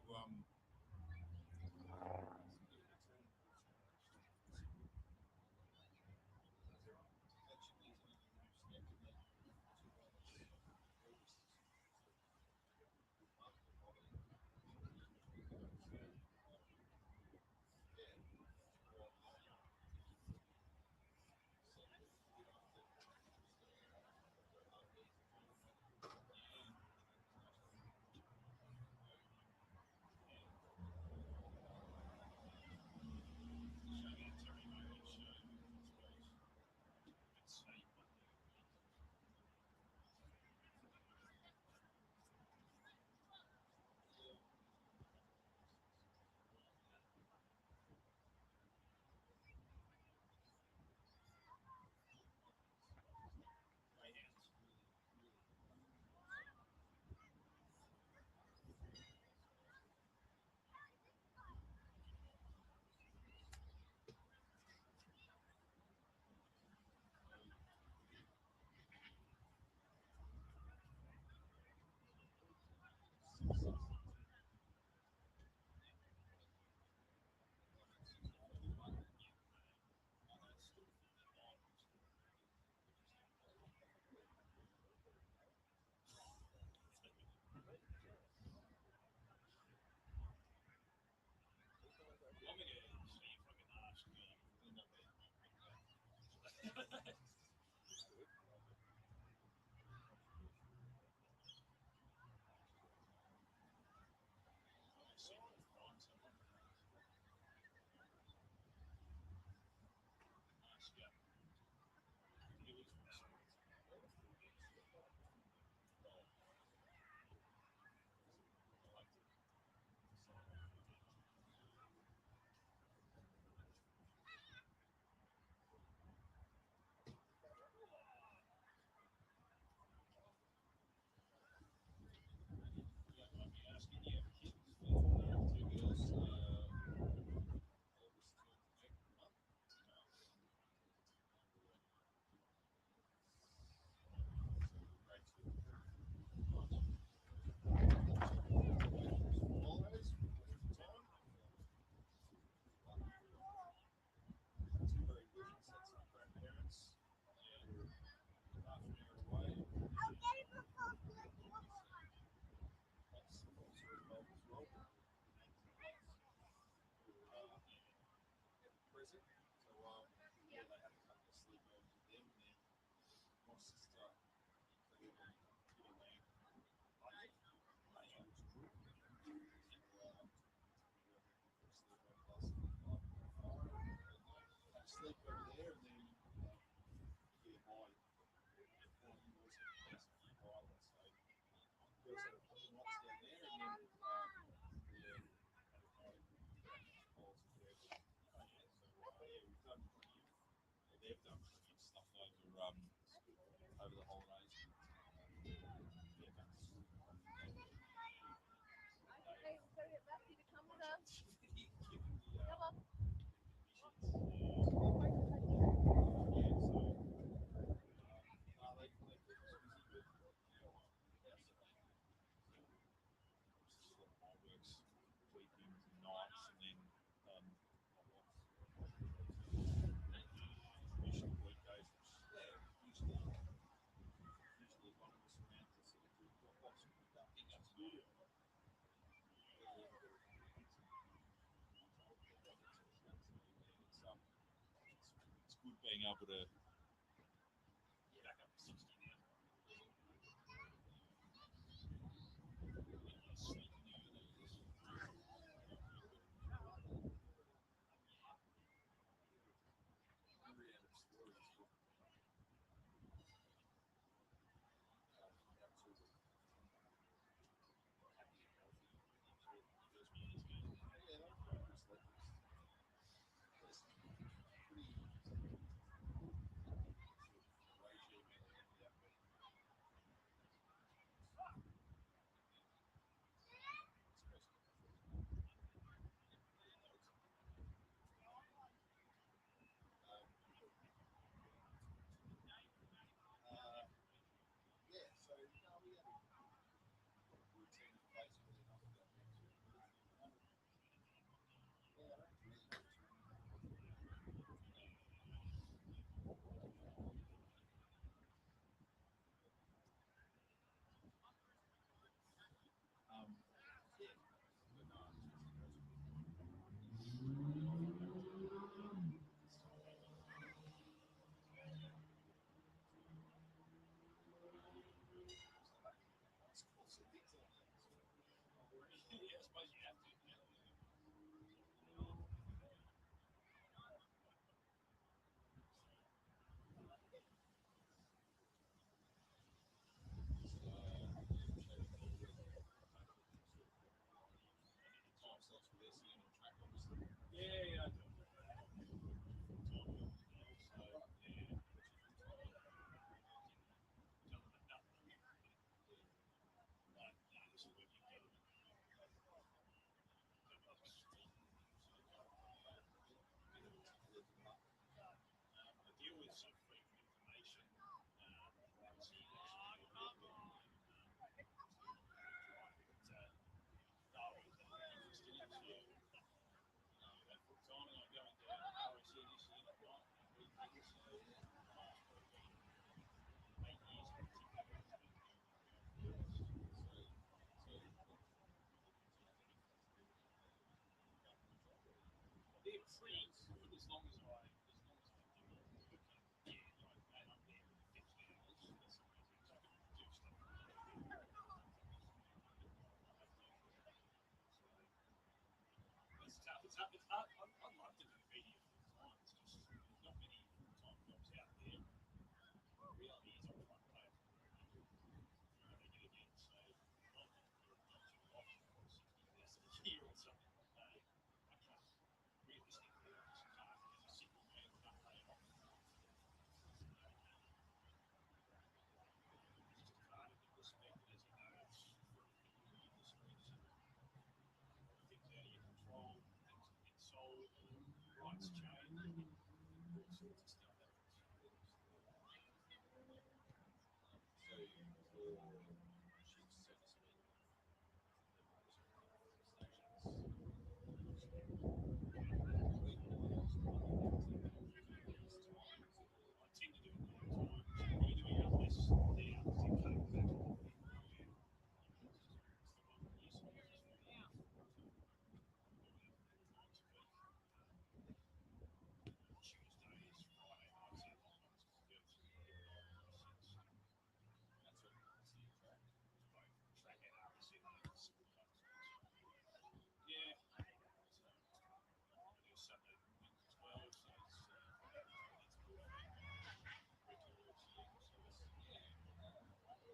being able to back up to 60 now. Yeah, I suppose you have to. Yeah. I deal with some frequent information. They're free for as long as I do it. Yeah, like I'm there for 50 hours. That's all I do. Do stuff. It's tough. It's hard. I'd love to do media full time. It's just not many full time jobs out there. The reality is I'm trying to pay they get again. So I'm not too often for 60,000 a year or something like that. I can't realistically I just can't as a single man can't pay it off. It's just hard to get respected as you know it's for the industry. So things out of your control, things get sold, rights change, all sorts of stuff happens. So for ships, so to speak, I tend to do it all the time. So you're doing it less now because you're cutting back on the Tuesdays, Friday nights, and nights to go through that's what I see a track. Both track and RSC yeah. So I do Sunday as well, so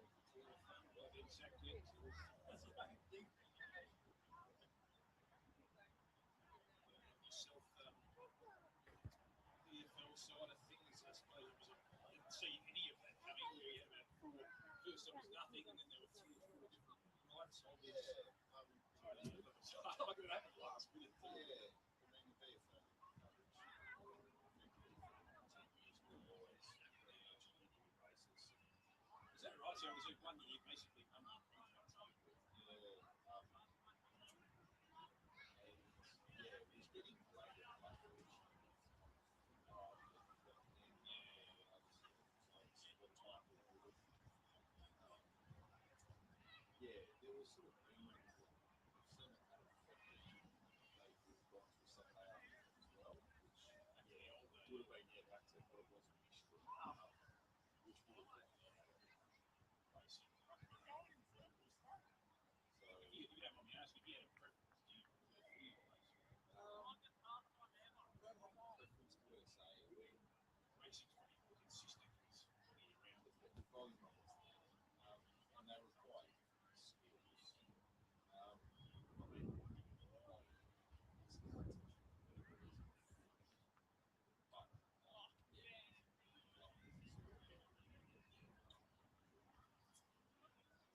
it's good. Exactly. That's the main thing. Yourself, VFL side of things, I suppose I didn't see any of that coming. Where you had about first there was nothing, and then there were 3 or 4 different nights. I could have happened last minute. Yeah, I mean the VFL coverage. 10 years always basis. Is that right? So it was 1 year, basically 1 year contract. Yeah, it was getting great. Yeah, there was sort of rumors that Senate had a they would have gone to Sunday afternoon as well, which would have been back to what it ask if you had a preference. Do you prefer footy or racing? Preference per se, Racing's pretty consistent. It's all year round. the volume of it's there, and they require different skills. Probably it's not as much.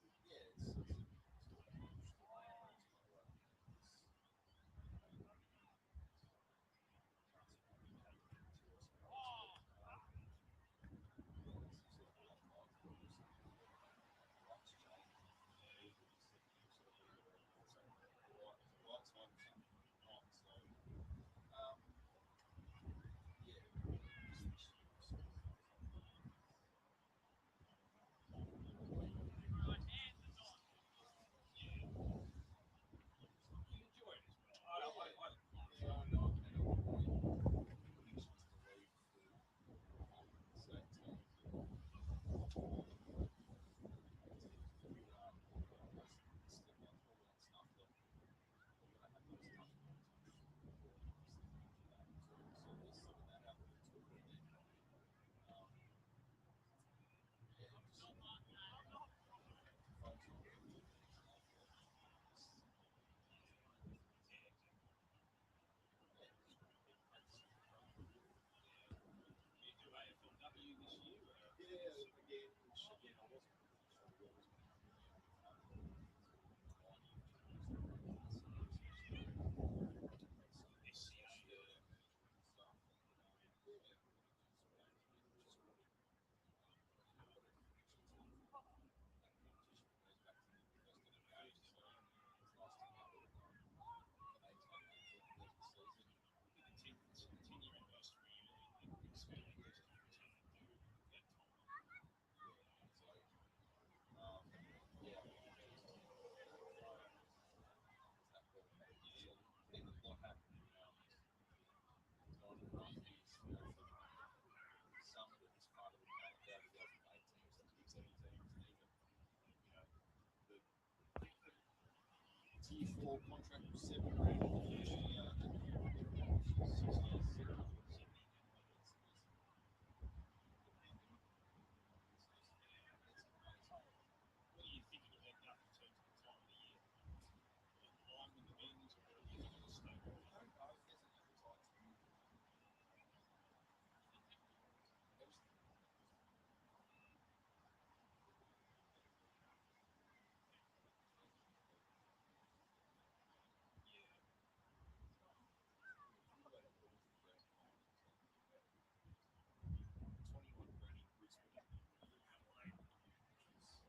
But yeah, it's You enjoy it as well. I I know I've had a lot of predictions to leave the state team. Step on all that stuff that we're going to have those touch points. I'm sure. So there's some of that out there too. And then, yeah, just focus on everything. You do AFLW this year? Yeah, again, I wasn't sure what was going to happen. It's 10-year anniversary and expanding this to continue to do that time. What happened? Some of it is part of the calendar, 2018, 2017, even the tier 4 contract was $7 grand. What do you think it'll end up in terms of the time of the year? Will it align with the men's, or do you think it'll stay? I don't know if there's an appetite to move. Yeah. 21 grand in Brisbane, Adelaide, which is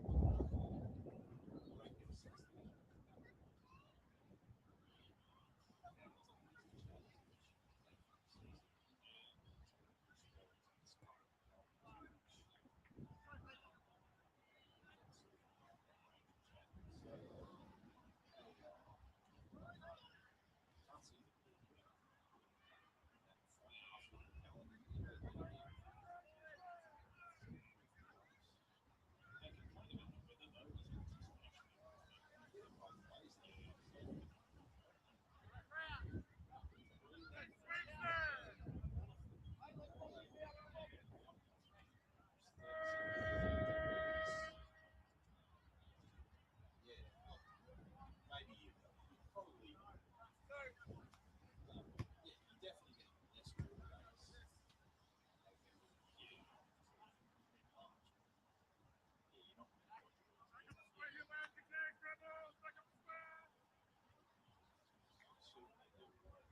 maybe worth 4 or 5 years. It's all for it. What about the Sunday? They complain about the weather though, as much as Maybe you probably, you're definitely getting less water days. You're not still can't pick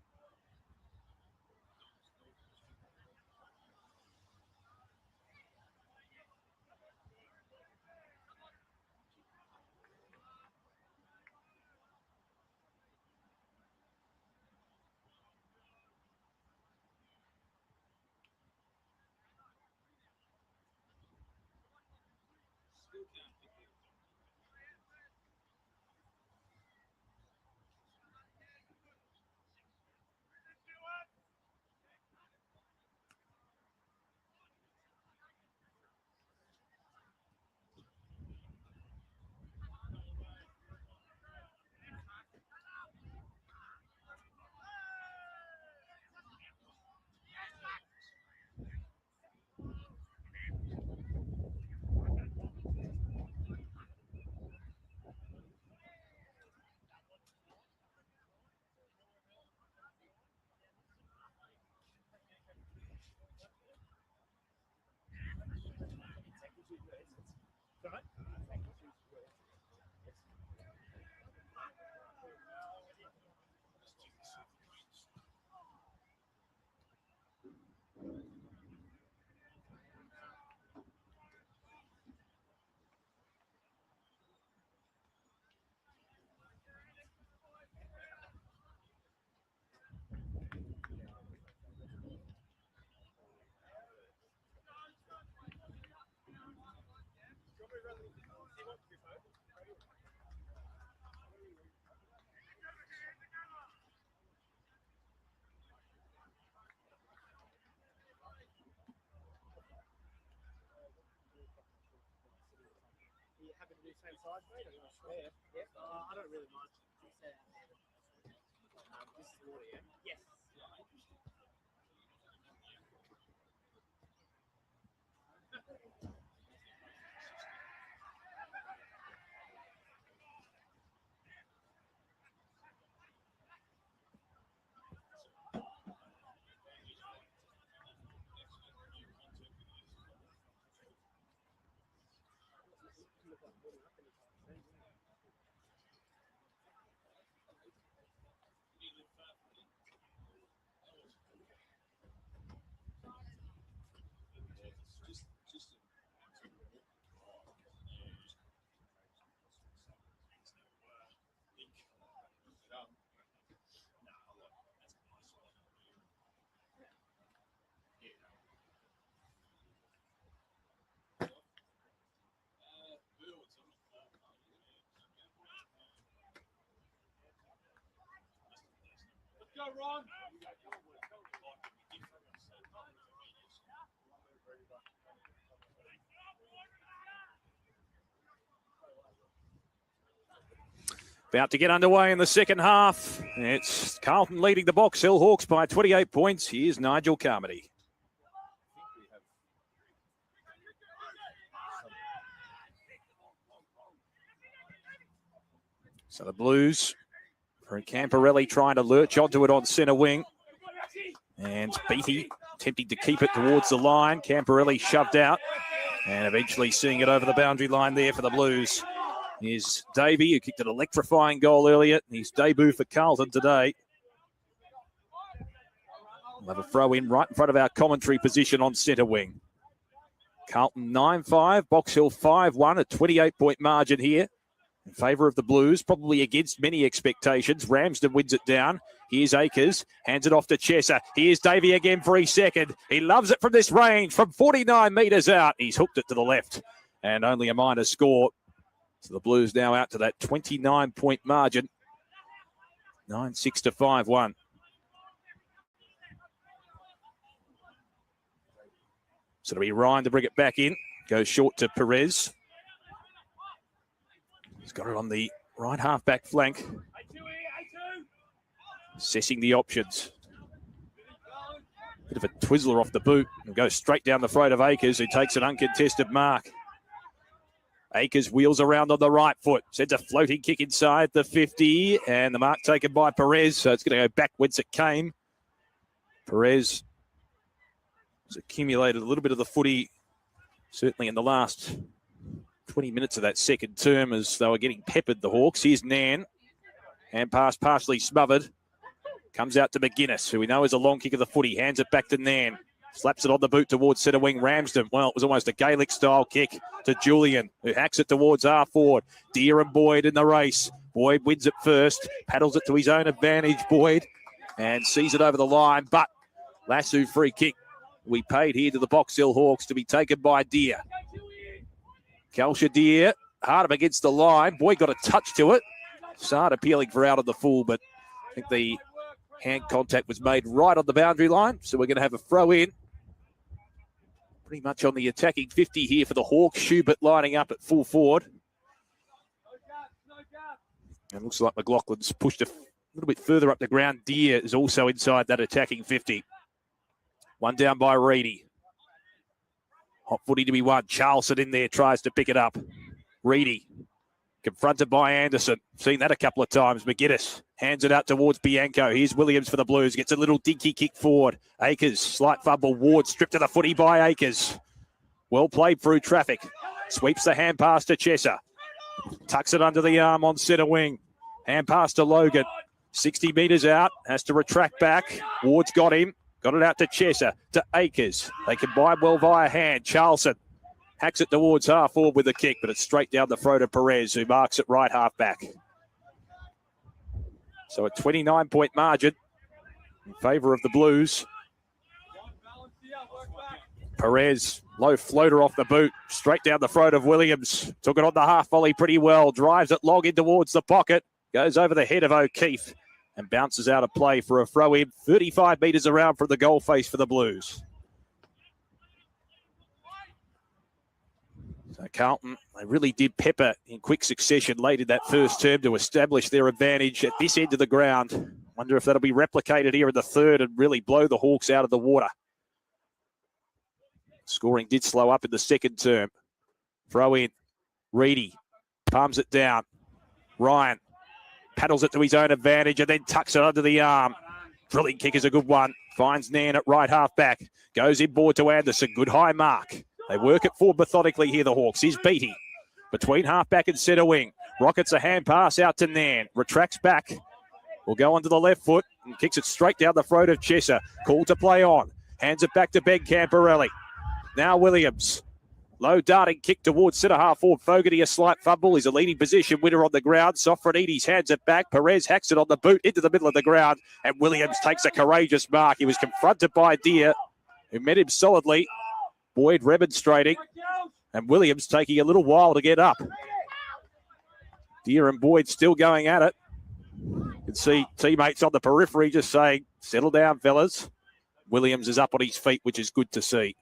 it up. You happy to do same size, mate? Or you want to spare? Yeah. I don't really mind. This is the water, yeah? Yes. Go, Ron. About to get underway in the second half. It's Carlton leading the Box Hill Hawks by 28 points. Here's Nigel Carmody. So the Blues, for Camporelli trying to lurch onto it on centre wing. And Beatty attempting to keep it towards the line. Camporelli shoved out and eventually seeing it over the boundary line there for the Blues. Here's Davey, who kicked an electrifying goal earlier. His debut for Carlton today. We'll have a throw in right in front of our commentary position on centre wing. Carlton 9-5, Box Hill 5-1, a 28-point margin here in favour of the Blues, probably against many expectations. Ramsden wins it down. Here's Akers, hands it off to Chesser. Here's Davey again for his second. He loves it from this range, from 49 metres out. He's hooked it to the left, and only a minor score. So the Blues now out to that 29-point margin. 9-6 to 5-1. So it'll be Ryan to bring it back in. Goes short to Perez. He's got it on the right half-back flank. Assessing the options. Bit of a Twizzler off the boot and goes straight down the throat of Akers, who takes an uncontested mark. Akers wheels around on the right foot. Sends a floating kick inside the 50. And the mark taken by Perez. So it's going to go back whence it came. Perez has accumulated a little bit of the footy, certainly in the last 20 minutes of that second term, as they were getting peppered, the Hawks. Here's Nan. Hand pass partially smothered. Comes out to McGuinness, who we know is a long kick of the footy. Hands it back to Nan. Slaps it on the boot towards centre wing Ramsden. Well, it was almost a Gaelic-style kick to Julian, who hacks it towards half forward. Deere and Boyd in the race. Boyd wins it first, paddles it to his own advantage, Boyd, and sees it over the line. But Lasso free kick we paid here to the Box Hill Hawks to be taken by Deere. Kalsha Deere, hard up against the line. Boyd got a touch to it. Sard appealing for out of the full, but I think the hand contact was made right on the boundary line. So we're going to have a throw in. Pretty much on the attacking 50 here for the Hawks. Schubert lining up at full forward. And looks like McLaughlin's pushed a little bit further up the ground. Deere is also inside that attacking 50. One down by Reedy. Hot footy to be won. Charlson in there tries to pick it up. Reedy confronted by Anderson. Seen that a couple of times. McGuinness hands it out towards Bianco. Here's Williams for the Blues. Gets a little dinky kick forward. Akers, slight fumble. Ward stripped to the footy by Akers. Well played through traffic. Sweeps the hand pass to Chesser. Tucks it under the arm on centre wing. Hand pass to Logan. 60 metres out. Has to retract back. Ward's got him. Got it out to Chesser. To Akers. They combine well via hand. Charlson hacks it towards half forward with a kick, but it's straight down the throat of Perez, who marks it right half back. So a 29-point margin in favour of the Blues. Perez, low floater off the boot, straight down the throat of Williams. Took it on the half volley pretty well. Drives it long in towards the pocket. Goes over the head of O'Keefe and bounces out of play for a throw-in 35 metres around from the goal face for the Blues. So Carlton, they really did pepper in quick succession late in that first term to establish their advantage at this end of the ground. Wonder if that'll be replicated here in the third and really blow the Hawks out of the water. Scoring did slow up in the second term. Throw in. Reedy palms it down. Ryan paddles it to his own advantage and then tucks it under the arm. Drilling kick is a good one. Finds Nan at right half back. Goes inboard to Anderson. Good high mark. They work it forward methodically here, the Hawks. Here's Beattie between half-back and centre wing. Rockets a hand pass out to Nan. Retracts back. Will go onto the left foot and kicks it straight down the throat of Chesser. Call to play on. Hands it back to Ben Camporelli. Now Williams. Low darting kick towards centre half forward. Fogarty a slight fumble. He's a leading position winner on the ground. Sofronides hands it back. Perez hacks it on the boot into the middle of the ground. And Williams takes a courageous mark. He was confronted by Deere, who met him solidly. Boyd remonstrating, and Williams taking a little while to get up. Deere and Boyd still going at it. You can see teammates on the periphery just saying, settle down, fellas. Williams is up on his feet, which is good to see.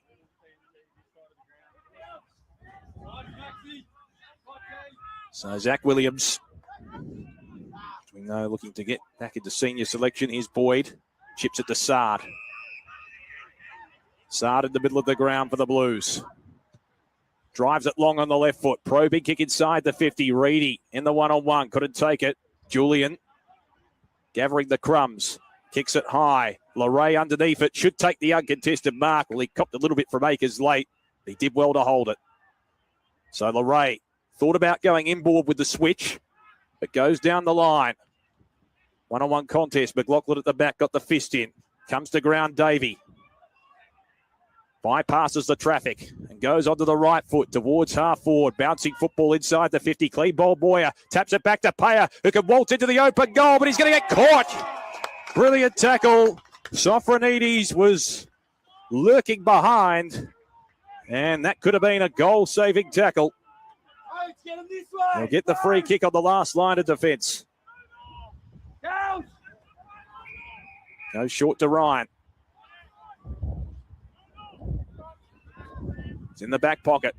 So Zach Williams, we know, looking to get back into senior selection. Here's Boyd, chips it to Sard. Sard in the middle of the ground for the Blues. Drives it long on the left foot. Probing kick inside the 50. Reedy in the one-on-one. Couldn't take it. Julian gathering the crumbs. Kicks it high. LeRae underneath it. Should take the uncontested mark. Well, he copped a little bit from Akers late. He did well to hold it. So LeRae thought about going inboard with the switch, but goes down the line. One-on-one contest. McLaughlin at the back got the fist in. Comes to ground Davey. Bypasses the traffic and goes onto the right foot towards half forward. Bouncing football inside the 50. Clean ball, Boyer taps it back to Payer, who can waltz into the open goal, but he's going to get caught. Brilliant tackle. Sofronides was lurking behind, and that could have been a goal-saving tackle. They'll get the free kick on the last line of defence. Goes short to Ryan. In the back pocket.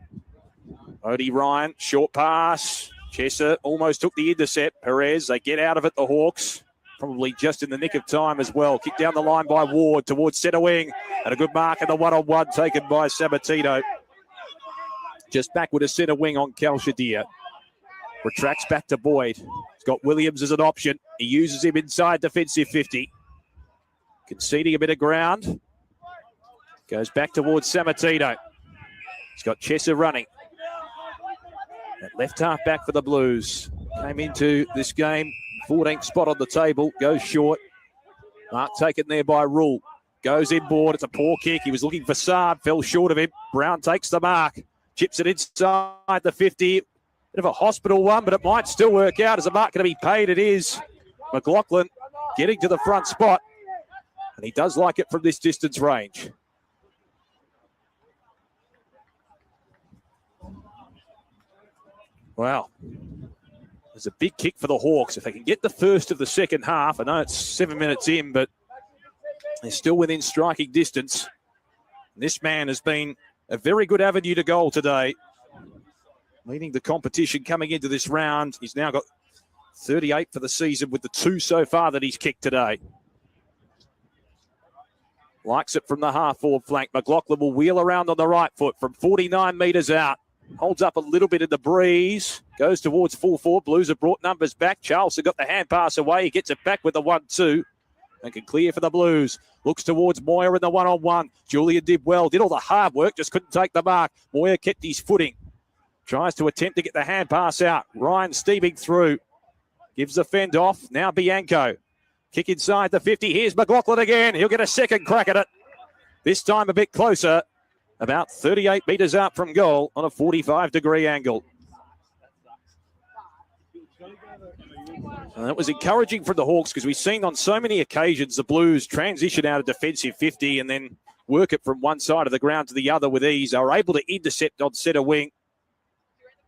Odie Ryan, short pass. Chesser almost took the intercept. Perez, they get out of it, the Hawks. Probably just in the nick of time as well. Kick down the line by Ward towards centre wing. And a good mark in the one-on-one taken by Sabatino. Just back with a centre wing on Calshadir. Retracts back to Boyd. He's got Williams as an option. He uses him inside defensive 50. Conceding a bit of ground. Goes back towards Sabatino. He's got Chesser running. That left half back for the Blues. Came into this game, 14th spot on the table, goes short. Mark taken there by Rule. Goes inboard, it's a poor kick. He was looking for Saab, fell short of him. Brown takes the mark. Chips it inside the 50. Bit of a hospital one, but it might still work out. Is the mark going to be paid? It is. McLaughlin getting to the front spot. And he does like it from this distance range. Wow. There's a big kick for the Hawks. If they can get the first of the second half, I know it's 7 minutes in, but they're still within striking distance. This man has been a very good avenue to goal today. Leading the competition coming into this round. He's now got 38 for the season with the 2 so far that he's kicked today. Likes it from the half-forward flank. McLaughlin will wheel around on the right foot from 49 metres out. Holds up a little bit in the breeze. Goes towards full forward. Blues have brought numbers back. Charleston got the hand pass away. He gets it back with the 1-2. And can clear for the Blues. Looks towards Moyer in the one-on-one. Julian did well. Did all the hard work. Just couldn't take the mark. Moyer kept his footing. Tries to attempt to get the hand pass out. Ryan Steebing through. Gives the fend off. Now Bianco. Kick inside the 50. Here's McLaughlin again. He'll get a second crack at it. This time a bit closer. About 38 metres out from goal on a 45-degree angle. And that was encouraging for the Hawks because we've seen on so many occasions the Blues transition out of defensive 50 and then work it from one side of the ground to the other with ease. They were able to intercept on centre wing.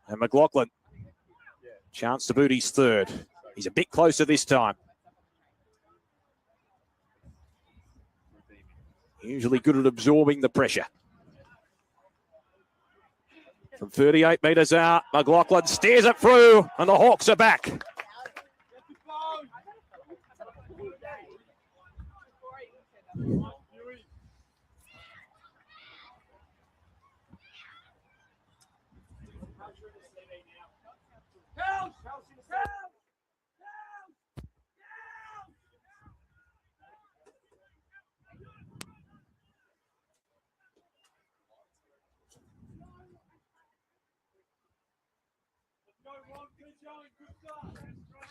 And McLaughlin, chance to boot his third. He's a bit closer this time. Usually good at absorbing the pressure. From 38 metres out, McLaughlin steers it through, and the Hawks are back.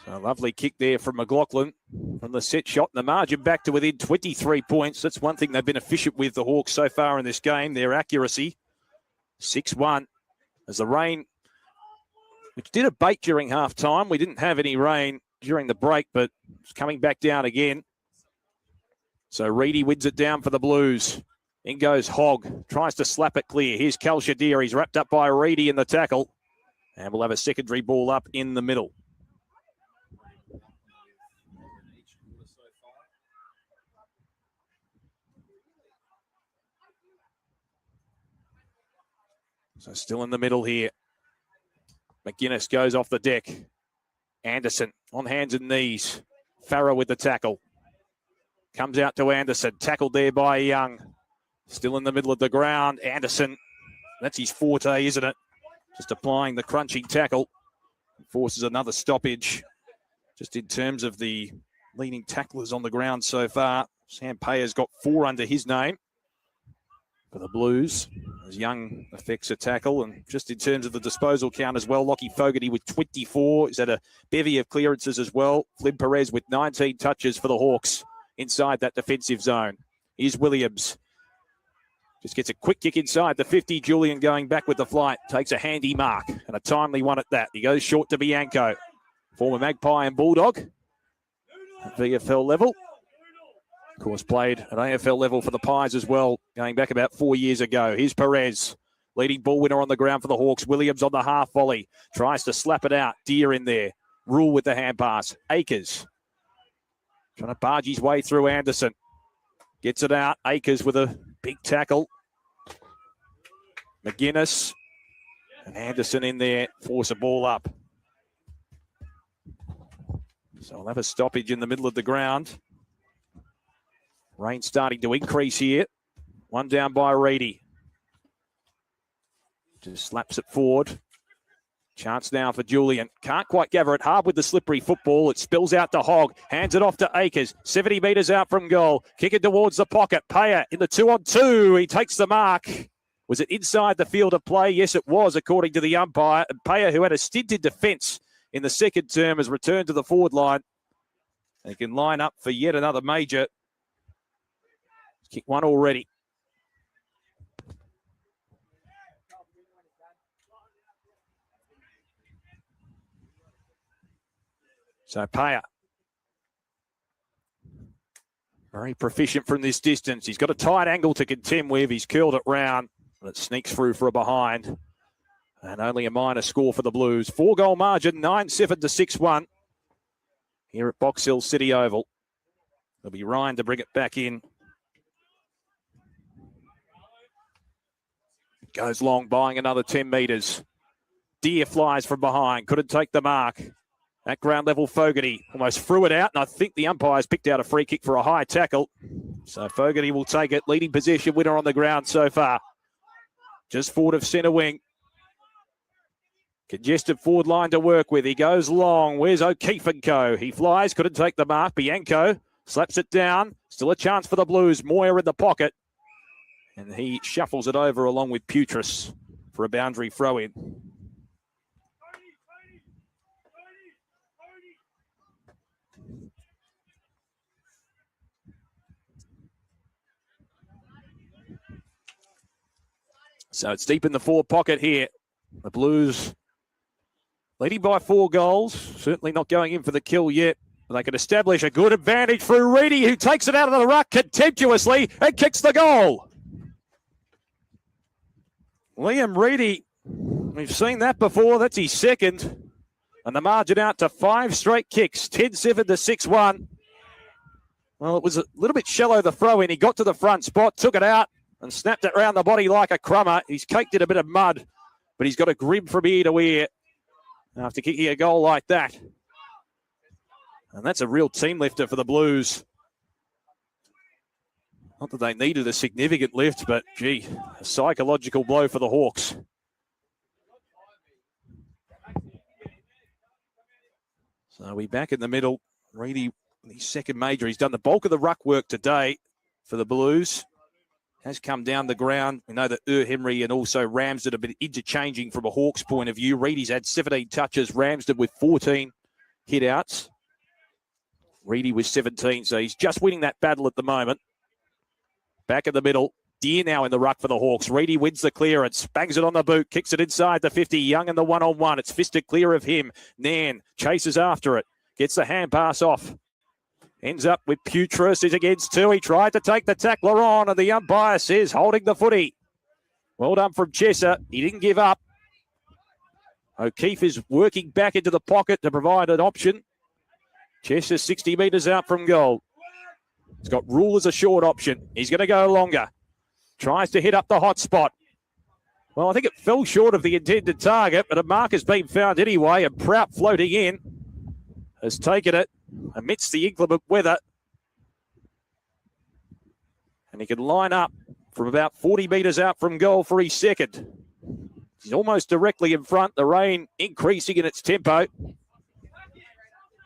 So a lovely kick there from McLaughlin from the set shot. And the margin back to within 23 points. That's one thing they've been efficient with, the Hawks, so far in this game, their accuracy. 6-1 as the rain, which did abate during half-time. We didn't have any rain during the break, but it's coming back down again. So Reedy wins it down for the Blues. In goes Hogg, tries to slap it clear. Here's Cal Shadir. He's wrapped up by Reedy in the tackle. And we'll have a secondary ball up in the middle. So still in the middle here. McGuinness goes off the deck. Anderson on hands and knees. Farrow with the tackle. Comes out to Anderson. Tackled there by Young. Still in the middle of the ground. Anderson. That's his forte, isn't it? Just applying the crunching tackle. Forces another stoppage. Just in terms of the leading tacklers on the ground so far. Sam Payer's got 4 under his name for the Blues, as Young affects a tackle. And just in terms of the disposal count as well, Lockie Fogarty with 24. He's had a bevy of clearances as well. Flynn Perez with 19 touches for the Hawks inside that defensive zone. Here's Williams. Just gets a quick kick inside the 50. Julian going back with the flight. Takes a handy mark and a timely one at that. He goes short to Bianco. Former Magpie and Bulldog at VFL level. Of course, played at AFL level for the Pies as well, going back about 4 years ago. Here's Perez, leading ball winner on the ground for the Hawks. Williams on the half volley, tries to slap it out. Deer in there. Rule with the hand pass. Akers trying to barge his way through Anderson. Gets it out. Akers with a big tackle. McGuinness and Anderson in there, force a ball up. So we'll have a stoppage in the middle of the ground. Rain starting to increase here. One down by Reedy. Just slaps it forward. Chance now for Julian. Can't quite gather it. Hard with the slippery football. It spills out to Hogg. Hands it off to Akers. 70 metres out from goal. Kick it towards the pocket. Payer in the 2-on-2. He takes the mark. Was it inside the field of play? Yes, it was, according to the umpire. And Payer, who had a stint in defence in the second term, has returned to the forward line. They can line up for yet another major. Kick one already. So Payer, very proficient from this distance. He's got a tight angle to contend with. He's curled it round, and it sneaks through for a behind. And only a minor score for the Blues. 4-goal margin, 9-7 to 6-1 here at Box Hill City Oval. It'll be Ryan to bring it back in. Goes long, buying another 10 metres. Deer flies from behind. Couldn't take the mark. At ground level, Fogarty almost threw it out, and I think the umpires picked out a free kick for a high tackle. So Fogarty will take it. Leading possession winner on the ground so far. Just forward of centre wing. Congested forward line to work with. He goes long. Where's O'Keefe and co? He flies. Couldn't take the mark. Bianco slaps it down. Still a chance for the Blues. Moyer in the pocket. And he shuffles it over along with Putris for a boundary throw-in. So it's deep in the forward pocket here. The Blues leading by 4 goals. Certainly not going in for the kill yet. But they can establish a good advantage through Reedy, who takes it out of the ruck contemptuously and kicks the goal. Liam Reedy, we've seen that before. That's his second. And the margin out to 5 straight kicks, 10-7 to 6-1. Well, it was a little bit shallow, the throw-in. He got to the front spot, took it out, and snapped it around the body like a crummer. He's caked in a bit of mud, but he's got a grin from ear to ear after kicking a goal like that. And that's a real team lifter for the Blues. Not that they needed a significant lift, but, gee, a psychological blow for the Hawks. So we back in the middle. Reedy, his second major. He's done the bulk of the ruck work today for the Blues. Has come down the ground. We know that Henry and also Ramsden have been interchanging from a Hawks point of view. Reedy's had 17 touches. Ramsden with 14 hit-outs. Reedy with 17, so he's just winning that battle at the moment. Back in the middle. Deer now in the ruck for the Hawks. Reedy wins the clearance, bangs it on the boot, kicks it inside the 50. Young in the one-on-one. It's fisted clear of him. Nan chases after it, gets the hand pass off. Ends up with Putris, is against 2. He tried to take the tackler on, and the umpire says holding the footy. Well done from Chesser. He didn't give up. O'Keefe is working back into the pocket to provide an option. Chesser 60 metres out from goal. He's got Rule as a short option. He's going to go longer. Tries to hit up the hot spot. Well, I think it fell short of the intended target, but a mark has been found anyway, and Prout floating in has taken it amidst the inclement weather. And he can line up from about 40 metres out from goal for his second. He's almost directly in front, the rain increasing in its tempo.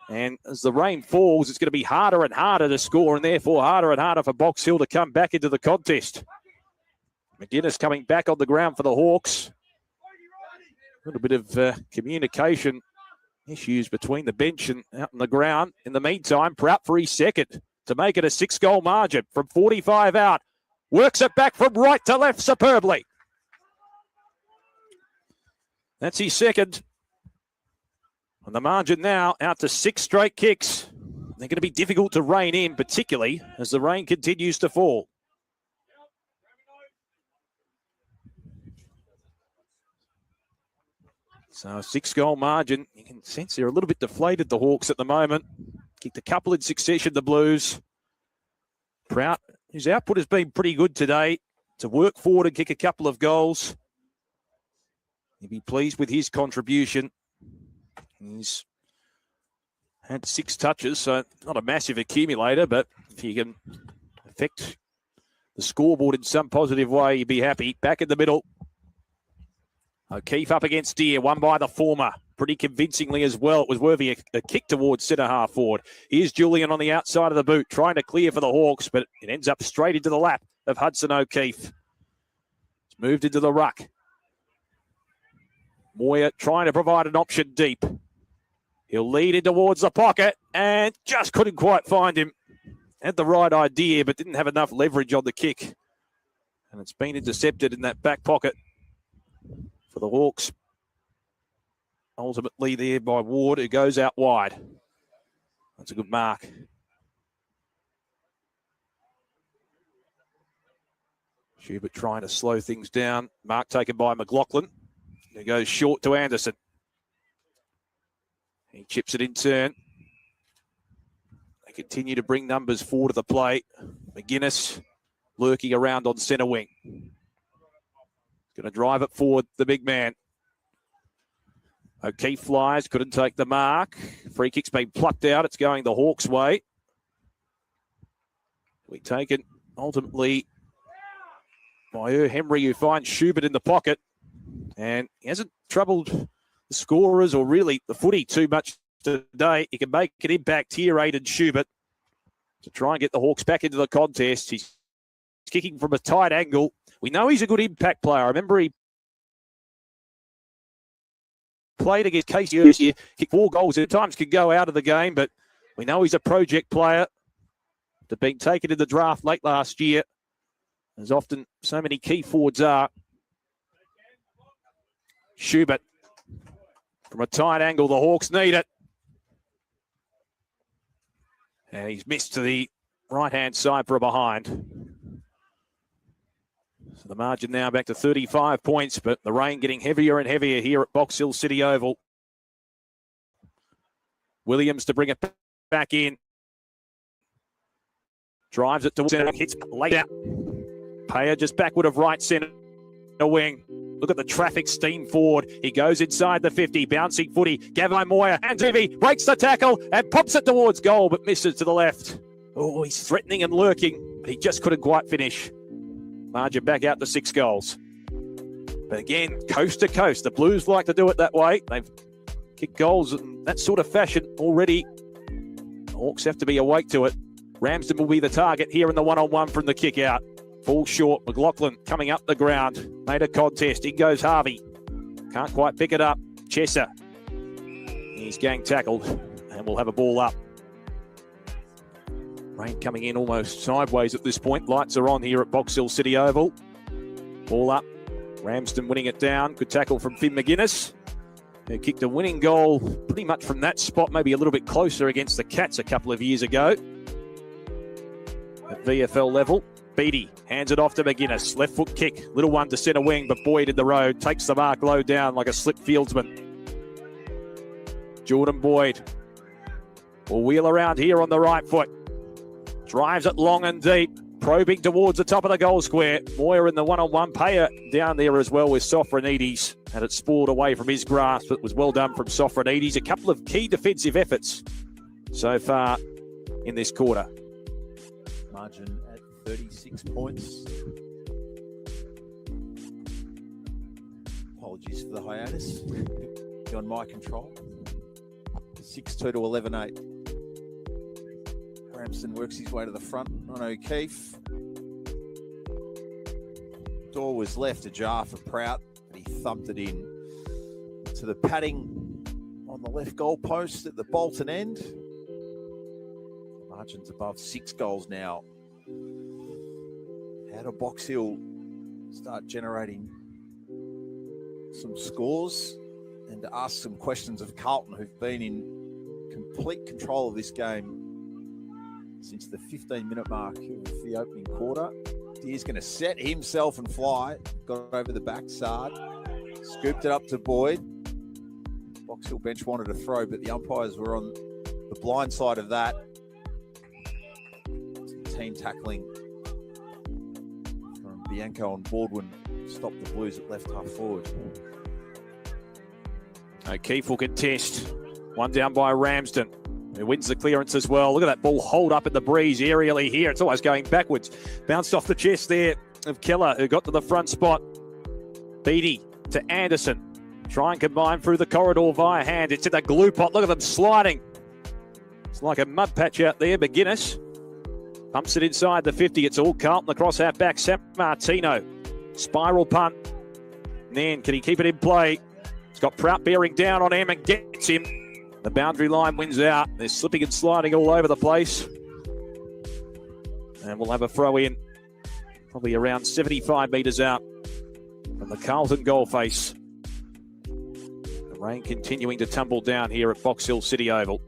And as the rain falls, it's going to be harder and harder to score, and therefore harder and harder for Box Hill to come back into the contest. McGuinness coming back on the ground for the Hawks. A little bit of communication issues between the bench and out on the ground. In the meantime, Prout for his second to make it a 6-goal margin from 45 out. Works it back from right to left superbly. That's his second. And the margin now out to 6 straight kicks. They're going to be difficult to rein in, particularly as the rain continues to fall. So a 6-goal margin. You can sense they're a little bit deflated, the Hawks, at the moment. Kicked a couple in succession, the Blues. Prout, his output has been pretty good today to work forward and kick a couple of goals. He'll be pleased with his contribution. He's had 6 touches, so not a massive accumulator, but if he can affect the scoreboard in some positive way, you'd be happy. Back in the middle. O'Keefe up against Deer, won by the former. Pretty convincingly as well. It was worthy a kick towards centre-half forward. Here's Julian on the outside of the boot, trying to clear for the Hawks, but it ends up straight into the lap of Hudson O'Keefe. It's moved into the ruck. Moyer trying to provide an option deep. He'll lead in towards the pocket and just couldn't quite find him. Had the right idea, but didn't have enough leverage on the kick. And it's been intercepted in that back pocket for the Hawks. Ultimately there by Ward, who goes out wide. That's a good mark. Schubert trying to slow things down. Mark taken by McLaughlin. He goes short to Anderson. He chips it in turn. They continue to bring numbers forward to the plate. McGuinness lurking around on centre wing. Going to drive it forward, the big man. O'Keefe flies, couldn't take the mark. Free kick's been plucked out. It's going the Hawks' way. We take it ultimately by Henry, who finds Schubert in the pocket. And he hasn't troubled the scorers or really the footy too much today. He can make an impact here, Aiden Schubert, to try and get the Hawks back into the contest. He's kicking from a tight angle. We know he's a good impact player. I remember he played against Casey this year, kicked 4 goals. At times could go out of the game, but we know he's a project player. To being taken in the draft late last year, as often so many key forwards are. Schubert. From a tight angle, the Hawks need it. And he's missed to the right-hand side for a behind. So the margin now back to 35 points, but the rain getting heavier and heavier here at Box Hill City Oval. Williams to bring it back in. Drives it towards centre, hits late out. Payer just backward of right centre wing. Look at the traffic steam forward. He goes inside the 50, bouncing footy. Gavin Moyer, hands heavy, breaks the tackle and pops it towards goal, but misses to the left. Oh, he's threatening and lurking, but he just couldn't quite finish. Margin back out to 6 goals. But again, coast to coast. The Blues like to do it that way. They've kicked goals in that sort of fashion already. The Hawks have to be awake to it. Ramsden will be the target here in the one-on-one from the kick out. Ball short. McLaughlin coming up the ground. Made a contest. In goes Harvey. Can't quite pick it up. Chesser. He's gang tackled and we'll have a ball up. Rain coming in almost sideways at this point. Lights are on here at Box Hill City Oval. Ball up. Ramsden winning it down. Good tackle from Finn McGuinness, who kicked a winning goal pretty much from that spot, maybe a little bit closer against the Cats a couple of years ago. At VFL level, Beattie hands it off to McGuinness. Left foot kick, little one to centre wing, but Boyd in the road takes the mark low down like a slip fieldsman. Jordan Boyd will wheel around here on the right foot. Drives it long and deep, probing towards the top of the goal square. Moyer in the one-on-one. Payer down there as well with Sofronides. Had it spoiled away from his grasp, but was well done from Sofronides. A couple of key defensive efforts so far in this quarter. Margin at 36 points. Apologies for the hiatus. Beyond my control. 6-2 to 11-8. Ramsden works his way to the front on O'Keefe. Door was left ajar for Prout, but he thumped it in to the padding on the left goal post at the Bolton end. Margin's above 6 goals now. How do Box Hill start generating some scores and to ask some questions of Carlton, who've been in complete control of this game since the 15-minute mark of the opening quarter? Deer's going to set himself and fly. Got over the backside. Scooped it up to Boyd. Box Hill bench wanted a throw, but the umpires were on the blind side of that. Some team tackling from Bianco and Baldwin stopped the Blues at left half forward. O'Keefe will contest. One down by Ramsden, who wins the clearance as well. Look at that ball hold up in the breeze aerially here. It's always going backwards. Bounced off the chest there of Keller, who got to the front spot. Beattie to Anderson. Try and combine through the corridor via hand. It's in the glue pot. Look at them sliding. It's like a mud patch out there. McGuinness pumps it inside the 50. It's all Carlton across our back. Sam Martino. Spiral punt. And then can he keep it in play? He's got Prout bearing down on him and gets him. The boundary line wins out. They're slipping and sliding all over the place. And we'll have a throw in, probably around 75 metres out from the Carlton goal face. The rain continuing to tumble down here at Box Hill City Oval.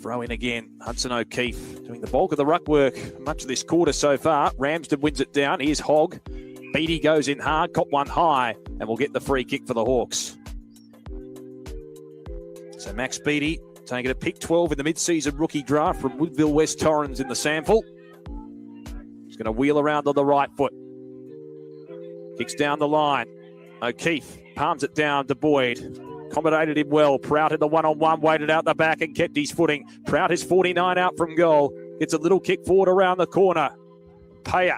Throw in again. Hudson O'Keefe doing the bulk of the ruck work much of this quarter so far. Ramsden wins it down. Here's Hogg. Beattie goes in hard, caught one high, and will get the free kick for the Hawks. So Max Beattie taking a pick 12 in the mid-season rookie draft from Woodville West Torrens in the sample. He's going to wheel around on the right foot. Kicks down the line. O'Keefe palms it down to Boyd. Accommodated him well. Prout in the one-on-one, waited out the back and kept his footing. Prout is 49 out from goal. Gets a little kick forward around the corner. Payer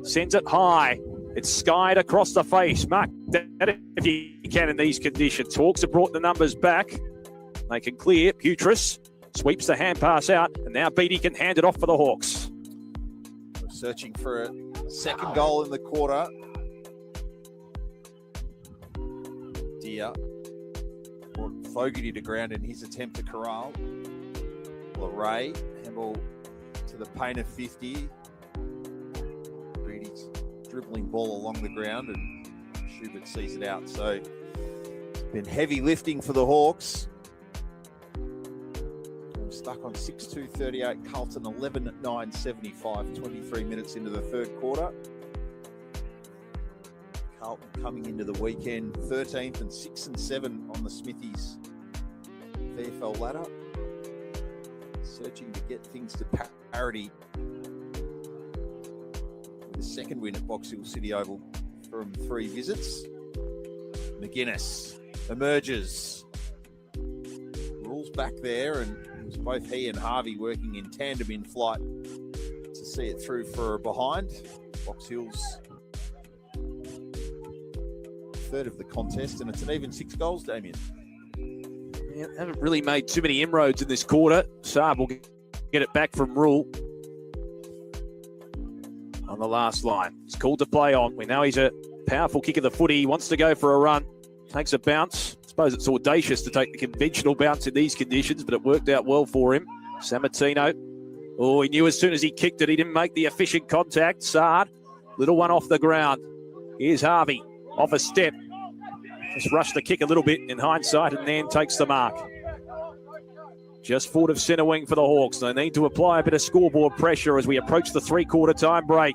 sends it high. It's skied across the face. Mark that if you can in these conditions. Hawks have brought the numbers back. They can clear. Putris sweeps the hand pass out, and now Beattie can hand it off for the Hawks. We're searching for a second goal in the quarter. Deer brought Fogarty to ground in his attempt to corral. Ray handball to the paint of 50. Beattie's dribbling ball along the ground, and Schubert sees it out. So it's been heavy lifting for the Hawks. I'm stuck on 6-2-38. Carlton 11-9-75. 23 minutes into the third quarter. Carlton coming into the weekend 13th and 6-7 on the Smithies VFL ladder. Searching to get things to parity with a second win at Box Hill City Oval from 3 visits. McGuinness emerges. Rules back there, and it was both he and Harvey working in tandem in flight to see it through for a behind. Box Hill's third of the contest, and it's an even 6 goals, Damien. Yeah, haven't really made too many inroads in this quarter. Saab will get it back from Rule on the last line. It's called to play on. We know he's a powerful kick of the footy. He wants to go for a run. Takes a bounce. I suppose it's audacious to take the conventional bounce in these conditions, but it worked out well for him. Sammartino. Oh, he knew as soon as he kicked it, he didn't make the efficient contact. Sard, little one off the ground. Here's Harvey. Off a step. Just rushed the kick a little bit in hindsight and then takes the mark. Just forward of centre wing for the Hawks. They need to apply a bit of scoreboard pressure as we approach the 3-quarter time break.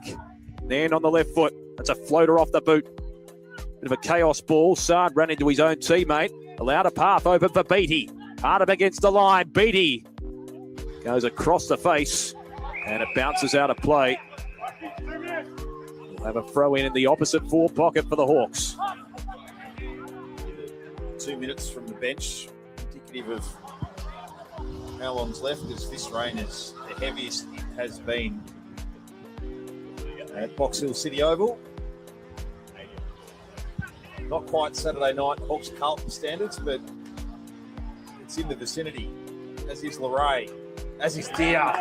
Then on the left foot. That's a floater off the boot. Bit of a chaos ball. Sard ran into his own teammate. Allowed a path open for Beattie. Hard up against the line. Beattie goes across the face and it bounces out of play. We'll have a throw in the opposite forward pocket for the Hawks. 2 minutes from the bench, indicative of how long's left, as this rain is the heaviest it has been at Box Hill City Oval. Not quite Saturday night Hawks Carlton standards, but it's in the vicinity, as is Leray, as is Deer.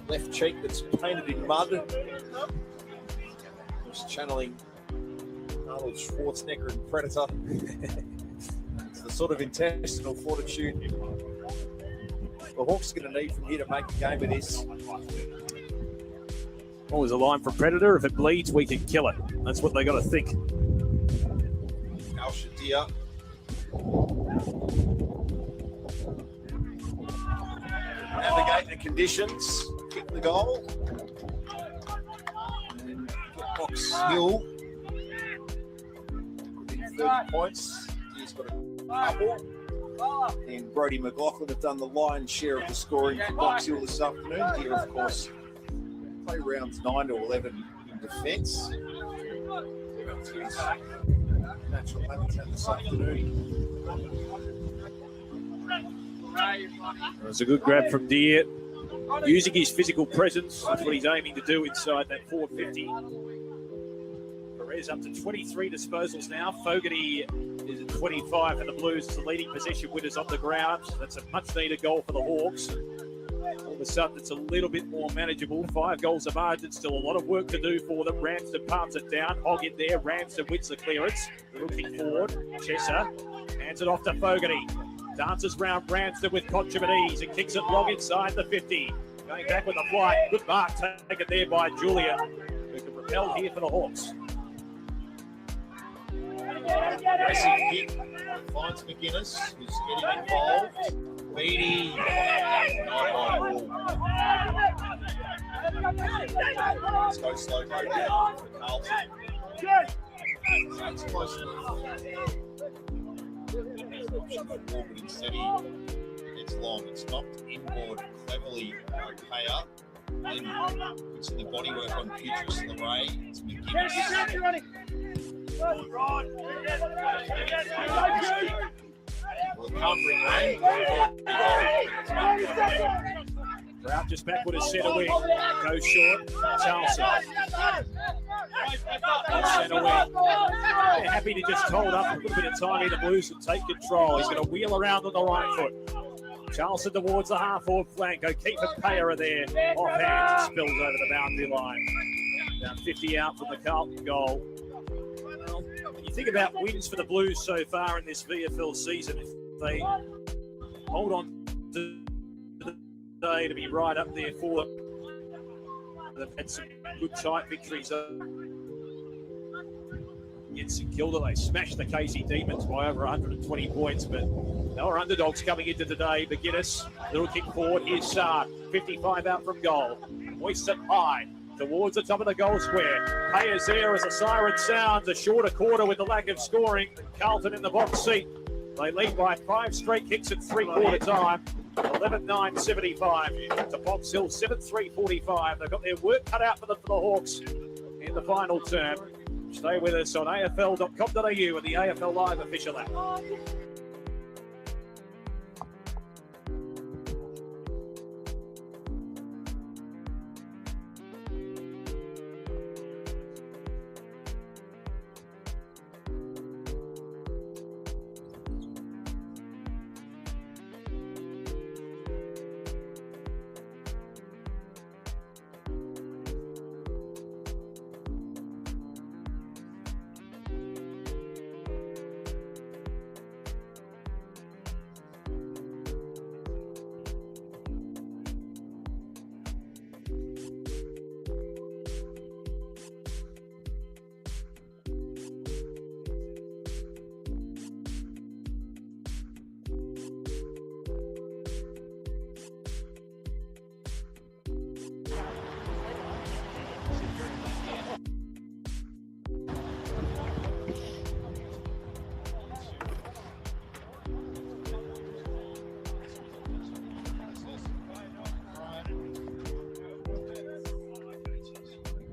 Left cheek that's painted in mud. Just channeling Arnold Schwarzenegger and Predator. It's the sort of intestinal fortitude the Hawks are going to need from here to make a game of this. Always a line from Predator. If it bleeds, we can kill it. That's what they got to think. Al Shadir. Navigate the conditions. Kick the goal. And get Box Hill within 30 points. He's got a couple. And Brody McLaughlin have done the lion's share of the scoring for Box Hill this afternoon. Here, of course, play rounds 9 to 11 in defence. Natural habitat this afternoon. It was a good grab from Deer. Using his physical presence, that's what he's aiming to do inside that 450. Perez up to 23 disposals now. Fogarty is at 25 for the Blues. The leading possession winners on the ground. That's a much-needed goal for the Hawks. All of a sudden, it's a little bit more manageable. 5 goals of margin. Still a lot of work to do for them. Ramsden palms it down. Hog in there. Ramsden wins the clearance. Looking forward. Chesser hands it off to Fogarty. Dances round Ramsden with controversy and kicks it long inside the 50. Going back with a flight. Good mark taken there by Julia, who can repel here for the Hawks. Aggressive hit. Finds McGuinness, who's getting involved. Beattie. Let's go slow go down for Carlton. That's close enough. But instead it's long. It's knocked inboard cleverly by Payer. Then puts in the bodywork on Putris and Leray. It's McGuinness. Brown just back with a centre wing. Goes short. Charleston. Centre wing. They're happy to just hold up a little bit of time in the Blues and take control. He's going to wheel around on the right foot. Charleston towards the half-forward flank. O'Keefe and Payer are there. Offhand, spills over the boundary line. Down 50 out from the Carlton goal. Well, when you think about wins for the Blues so far in this VFL season, if they hold on to today to be right up there for them. They've had some good tight victories against St Kilda. They smashed the Casey Demons by over 120 points, but they were underdogs coming into today. McGuinness, little kick forward. Here's Saad, 55 out from goal. Hoists it high towards the top of the goal square. Payers there as a siren sounds. A shorter quarter with the lack of scoring. Carlton in the box seat. They lead by 5 straight kicks at 3/4 time. 11-9-75 to Box Hill, 7-3-45. They've got their work cut out for the Hawks in the final term. Stay with us on afl.com.au and the AFL Live official app.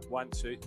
One, two.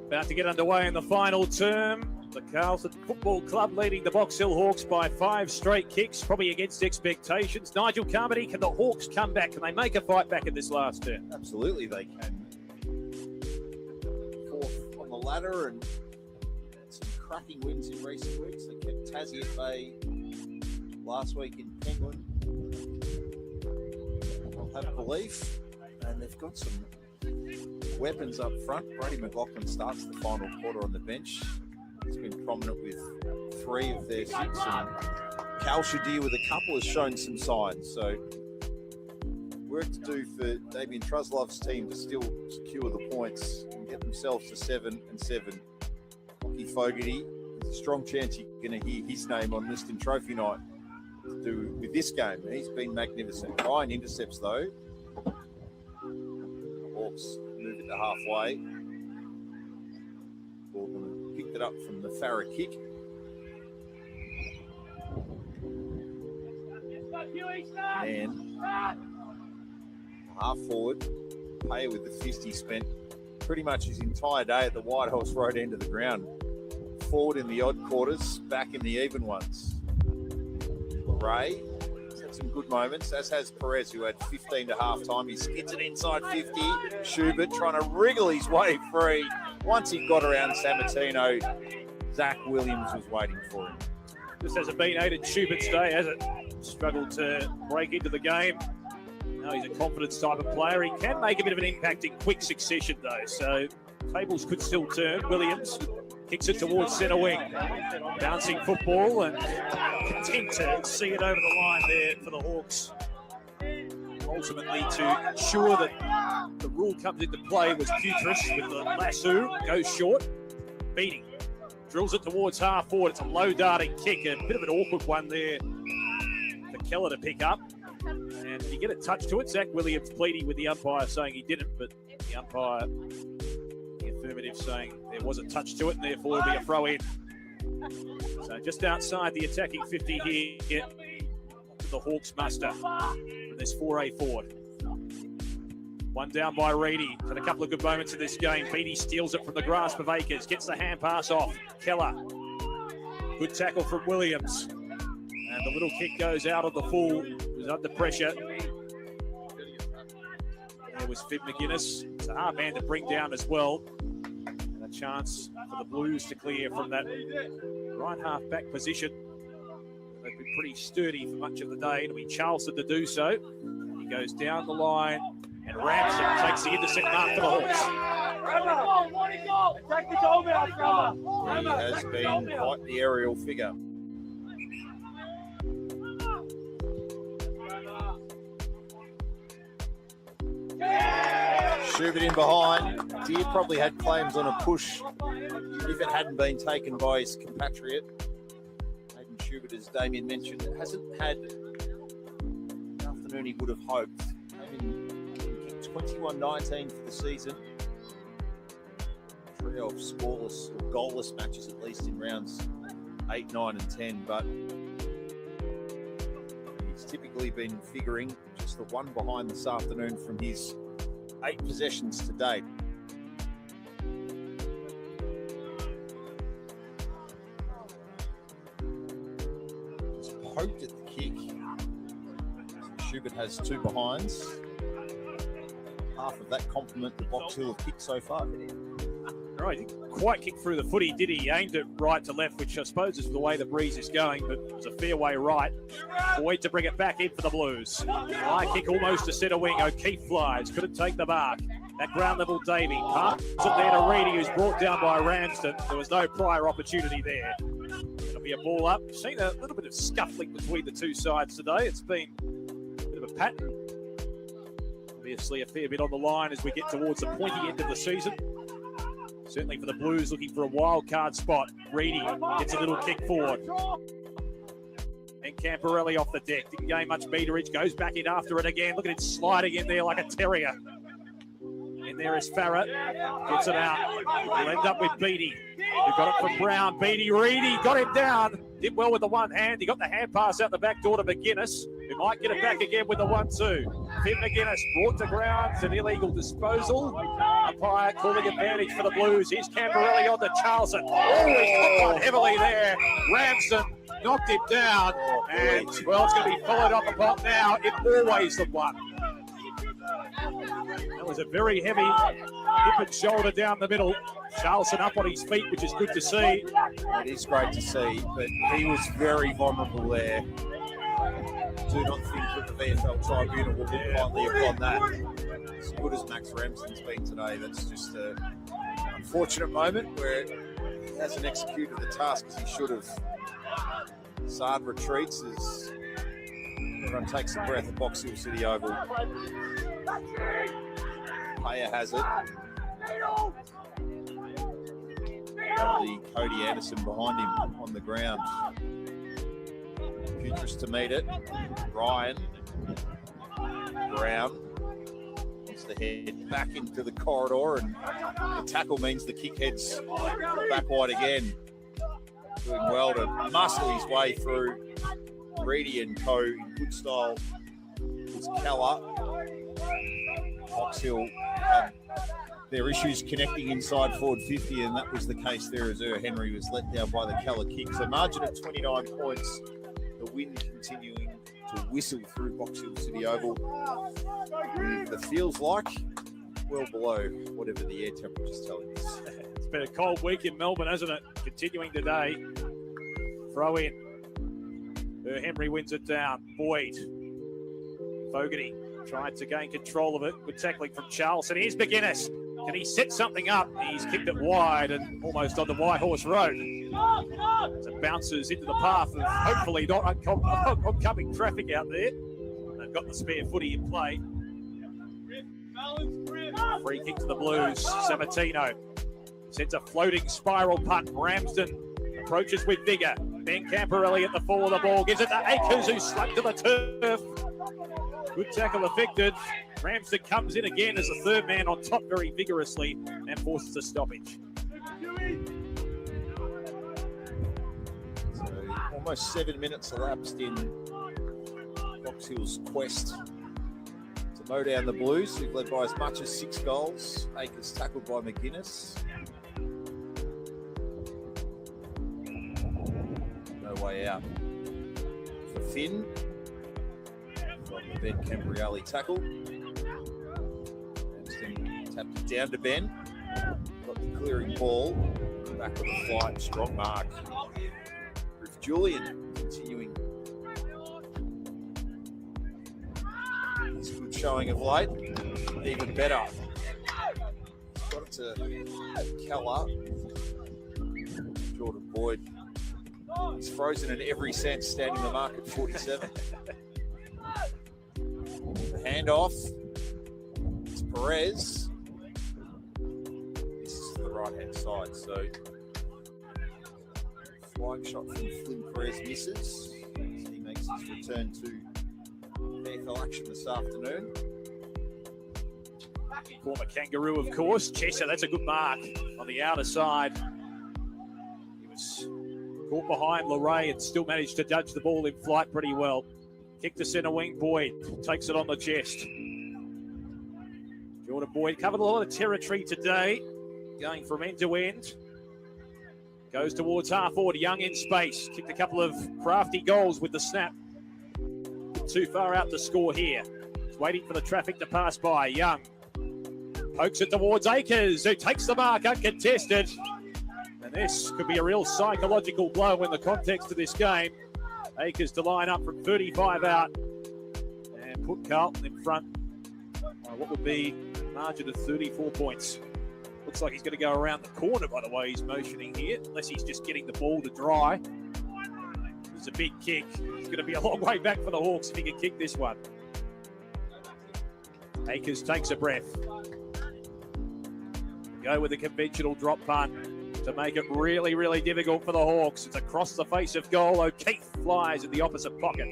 About to get underway in the final term. The Carlton Football Club leading the Box Hill Hawks by 5 straight kicks, probably against expectations. Nigel Carmody, can the Hawks come back? Can they make a fight back in this last term? Absolutely, they can. Fourth on the ladder and some cracking wins in recent weeks. They kept Tassie at bay last week in Penguin. They'll have belief, and they've got some weapons up front. Brady McLaughlin starts the final quarter on the bench. He's been prominent with 3 of their 6, and Cal Shadir with a couple has shown some signs. So work to do for Damien Truslove's team to still secure the points and get themselves to 7-7. Lockie Fogarty, there's a strong chance you're going to hear his name on Liston Trophy night to do with this game. He's been magnificent. 9 intercepts though. The Hawks move it to halfway. Baldwin picked it up from the Farah kick. And half forward, Payer with the fist he spent pretty much his entire day at the White Horse Road end of the ground. Forward in the odd quarters, back in the even ones. Ray has had some good moments, as has Perez, who had 15 to half time. He skids it inside 50. Schubert trying to wriggle his way free. Once he got around Sammartino, Zach Williams was waiting for him. Just hasn't been aided Schubert's day, has it? Struggled to break into the game. No, he's a confidence type of player. He can make a bit of an impact in quick succession, though. So tables could still turn. Williams kicks it towards centre wing. Bouncing football and content to see it over the line there for the Hawks. Ultimately, to ensure that the rule comes into play was Putris with the lasso, goes short. Beating, drills it towards half forward. It's a low darting kick, a bit of an awkward one there for Keller to pick up. And you get a touch to it. Zach Williams pleading with the umpire saying he didn't, but the umpire, the affirmative, saying there was a touch to it and therefore it'll be a throw in. So just outside the attacking 50 here to the Hawks muster from this 4A forward. One down by Reedy. Had a couple of good moments in this game. Beatty steals it from the grasp of Akers. Gets the hand pass off. Keller. Good tackle from Williams. And the little kick goes out of the full. It was under pressure. There was Fib McGuinness. It's a hard man to bring down as well. And a chance for the Blues to clear from that right half back position. They've been pretty sturdy for much of the day. It'll be Charleston to do so. He goes down the line. And Ramsden takes the intercept mark for the Hawks. He has been quite the aerial figure. Schubert in behind. Deere probably had claims on a push if it hadn't been taken by his compatriot. Hayden Schubert, as Damien mentioned, hasn't had the afternoon he would have hoped. 21-19 for the season. Trio of scoreless or goalless matches, at least in rounds 8, 9 and 10, but he's typically been figuring just the one behind this afternoon from his 8 possessions to date. It's poked at the kick. Schubert has 2 behinds. Half of that compliment the Box Hill have kicked so far. Right, he didn't quite kick through the footy, did he? He aimed it right to left, which I suppose is the way the breeze is going, but it was a fair way right. Boyd to bring it back in for the Blues. High kick almost to centre wing. O'Keefe flies, couldn't take the mark. That ground level Davey. Parks it there to Reedy, who's brought down by Ramsden. There was no prior opportunity there. It'll be a ball up. Seen a little bit of scuffling between the two sides today. It's been a bit of a pattern. Obviously a fair bit on the line as we get towards the pointy end of the season. Certainly for the Blues looking for a wild card spot. Reedy gets a little kick forward. And Camporelli off the deck. Didn't gain much meterage. Goes back in after it again. Look at it sliding in there like a terrier. man there is Farrah. Gets it out. He'll end up with Beattie. Who got it from Brown. Beattie Reedy got him down. Did well with the one hand. He got the hand pass out the back door to McGuinness, who might get it back again with the 1-2. Finn McGuinness brought to ground. It's an illegal disposal. Umpire calling advantage for the Blues. Here's Camperelli on to Charleston. Oh, he's got one heavily there. Ramsden knocked him down. And, well, it's going to be followed up upon now. It always the one. That was a very heavy hip and shoulder down the middle. Charleston up on his feet, which is good to see. It is great to see, but he was very vulnerable there. Do not think that the VFL tribunal will look kindly upon that. As good as Max Ramsden's been today, that's just an unfortunate moment where he hasn't executed the task as he should have. Sard retreats as everyone takes a breath at Box Hill City Oval. Payer has it. The Cody Anderson behind him on the ground. Futures to meet it. Ryan Brown wants to head back into the corridor, and the tackle means the kick heads back wide again. Doing well to muscle his way through. Reedy and co in good style was Keller. Box Hill had their issues connecting inside forward 50, and that was the case there as Henry was let down by the Keller kick. So margin at 29 points. The wind continuing to whistle through Box Hill City Oval. With the feels like well below whatever the air temperature is telling us. It's been a cold week in Melbourne, hasn't it? Continuing today. Throw in. Henry wins it down. Boyd. Fogarty tried to gain control of it. Good tackling from Charleston. Here's McGuinness. Can he set something up? He's kicked it wide and almost on the White Horse Road. So it bounces into the path of hopefully not oncoming traffic out there. They've got the spare footy in play. Free kick to the Blues. Sabatino sends a floating spiral punt. Ramsden approaches with vigour. Ben Camperelli at the fall of the ball. Gives it to Akers, who slugged to the turf. Good tackle affected. Ramsden comes in again as the third man on top very vigorously and forces a stoppage. So almost 7 minutes elapsed in Box Hill's quest to mow down the Blues, who've led by as much as 6 goals. Akers tackled by McGuinness. No way out for Finn. From the Ben Camperelli tackle. Tapped it down to Ben. Got the clearing ball. Back with the flight. Strong mark. Griff Julian continuing his good showing of late. Even better. Got it to Keller. Jordan Boyd. He's frozen in every sense, standing the mark at 47. The handoff. It's Perez. This is the right-hand side, so flying shot from Flynn Perez misses. He makes his return to VFL action this afternoon. Former Kangaroo, of course. Chesser, that's a good mark on the outer side. He was caught behind Leray and still managed to judge the ball in flight pretty well. Kick to centre wing. Boyd takes it on the chest. Jordan Boyd covered a lot of territory today, going from end to end. Goes towards half forward. Young in space. Kicked a couple of crafty goals with the snap. Too far out to score here. He's waiting for the traffic to pass by. Young pokes it towards Akers, who takes the mark uncontested. And this could be a real psychological blow in the context of this game. Akers to line up from 35 out and put Carlton in front on what would be a margin of 34 points. Looks like he's going to go around the corner, by the way he's motioning here, unless he's just getting the ball to dry. It's a big kick. It's going to be a long way back for the Hawks if he can kick this one. Akers takes a breath. Go with a conventional drop punt to make it really, really difficult for the Hawks. It's across the face of goal. O'Keefe flies in the opposite pocket.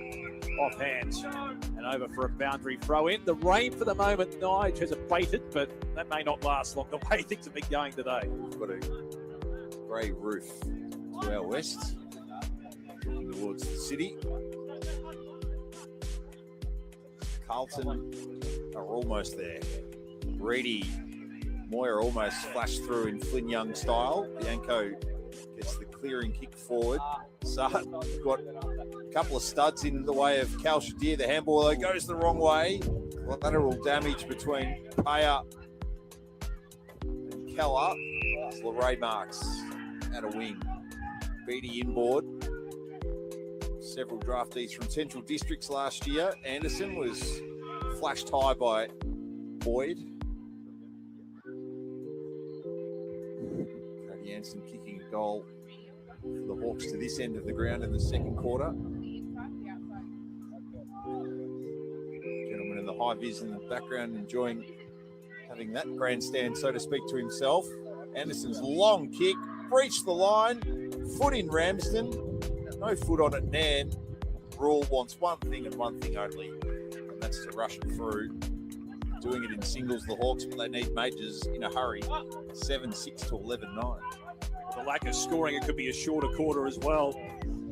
Off hands. And And over for a boundary throw in. The rain for the moment, Nige has abated, but that may not last long the way things have been going today. We've got a grey roof to our west, looking towards the city. Carlton are almost there. Reedy, Moyer almost flashed through in Flynn Young style. Bianco gets the clearing kick forward. Sart got a couple of studs in the way of Cal Shadir. The handball though goes the wrong way. Lateral damage between Paya and Keller. LeRae Marks at a wing. Beatty inboard. Several draftees from Central Districts last year. Anderson was flashed high by Boyd. Cody Anderson kicking a goal for the Hawks to this end of the ground in the second quarter. Gentleman in the high vis in the background enjoying having that grandstand, so to speak, to himself. Anderson's long kick, breached the line, foot in Ramsden, no foot on it, Nan. Rule wants one thing and one thing only, and that's to rush it through. Doing it in singles, the Hawks, but they need majors in a hurry. 7-6 to 11-9. The lack of scoring, it could be a shorter quarter as well.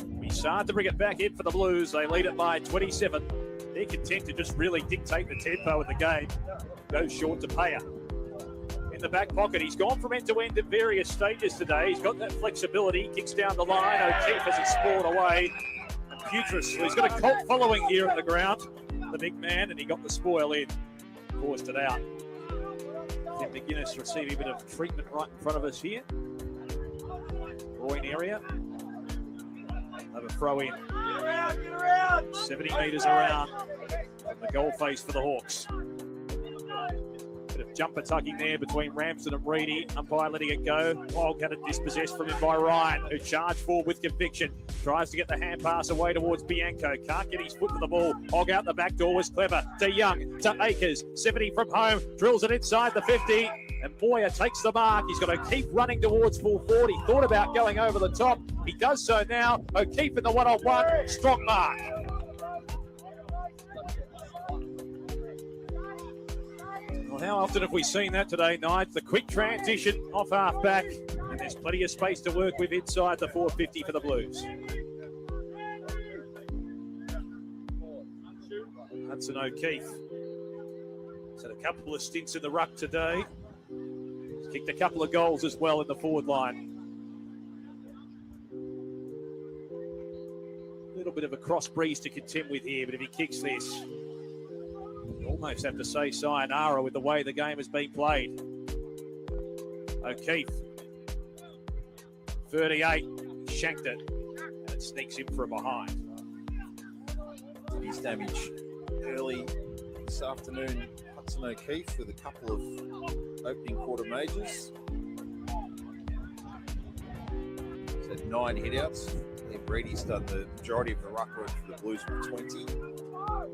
We start to bring it back in for the Blues. They lead it by 27. They're content to just really dictate the tempo of the game. Goes short to Paya. In the back pocket, he's gone from end to end at various stages today. He's got that flexibility, kicks down the line. O'Keefe has it sprawled away. And Putris, he's got a cult following here at the ground, the big man, and he got the spoil in. Forced it out. Tim McGuinness receiving a bit of treatment right in front of us here. Groin area. Have a throw in. 70 metres around the goal face for the Hawks. Bit of jumper tucking there between Ramsden and Reedy. Umpire letting it go. Hogg had it dispossessed from him by Ryan, who charged forward with conviction. Tries to get the hand pass away towards Bianco. Can't get his foot to the ball. Hogg out the back door was clever. To Young, to Akers. 70 from home. Drills it inside the 50. And Moyer takes the mark. He's got to keep running towards full forward. He thought about going over the top. He does so now. O'Keefe in the one-on-one. Strong mark. Well, how often have we seen that today, Knight? The quick transition off half-back. And there's plenty of space to work with inside the 450 for the Blues. Hudson O'Keefe. He's had a couple of stints in the ruck today. He's kicked a couple of goals as well in the forward line. A little bit of a cross breeze to contend with here, but if he kicks this, you almost have to say sayonara with the way the game has been played. O'Keefe. 38, shanked it, and it sneaks in from behind. His damage early this afternoon, Hudson O'Keefe with a couple of opening quarter majors. He's had 9 hitouts. Reedy's done the majority of the ruck work for the Blues with 20.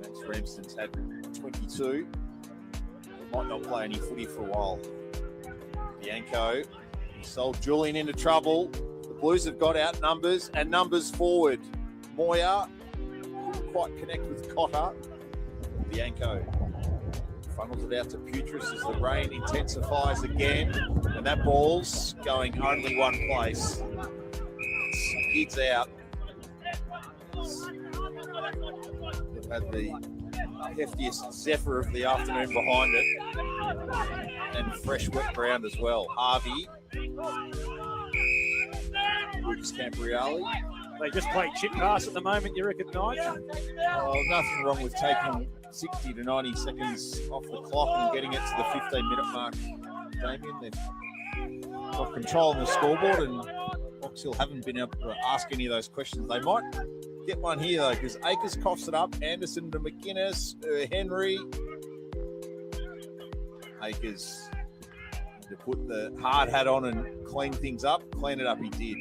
Max Ramsden's had 22. He might not play any footy for a while. Bianco, he sold Julian into trouble. The Blues have got out numbers and numbers forward. Moyer couldn't quite connect with Cotter. Bianco funnels it out to Putris as the rain intensifies again. And that ball's going only one place. Skids out. They've had the heftiest zephyr of the afternoon behind it. And fresh wet ground as well. Harvey. Lucas Campriali. They just play chip pass at the moment, you reckon, Nige? Oh, nothing wrong with taking 60 to 90 seconds off the clock and getting it to the 15-minute mark. Damien, they've got control on the scoreboard, and Box Hill haven't been able to ask any of those questions. They might get one here, though, because Akers coughs it up. Anderson to McGuinness, Henry. Akers to put the hard hat on and clean things up. Clean it up, he did.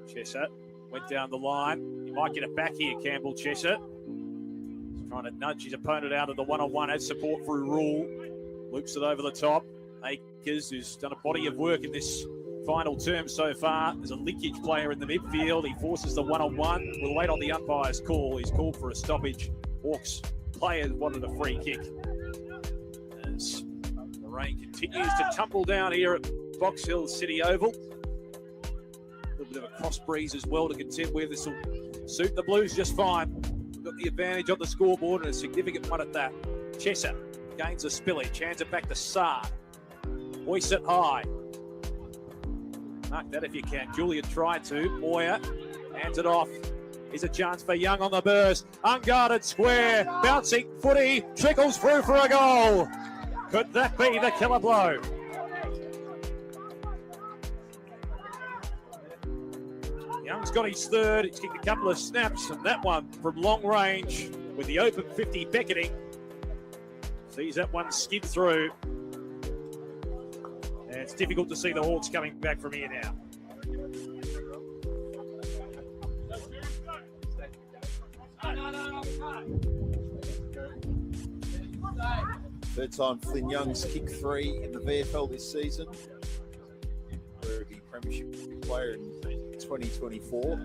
Chesser went down the line. He might get it back here, Campbell Chesser. He's trying to nudge his opponent out of the one-on-one as support through Rule. Loops it over the top. Akers, who's done a body of work in this final term so far. There's a linkage player in the midfield. He forces the one-on-one. We'll wait on the umpire's call. He's called for a stoppage. Hawks players wanted a free kick. As the rain continues to tumble down here at Box Hill City Oval. A little bit of a cross breeze as well to contend with. This will suit the Blues just fine. We've got the advantage on the scoreboard and a significant one at that. Chesser gains a spillage. Hands it back to Saad. Hoists it high. Mark that if you can. Julian tried to. Moyer hands it off. Here's a chance for Young on the burst. Unguarded square. Bouncing footy. Trickles through for a goal. Could that be the killer blow? Young's got his third. He's kicked a couple of snaps, and that one from long range with the open 50 beckoning. Sees that one skid through. And it's difficult to see the Hawks coming back from here now. Third time Flynn Young's kicked 3 in the VFL this season. Rugby Premiership player in 2024.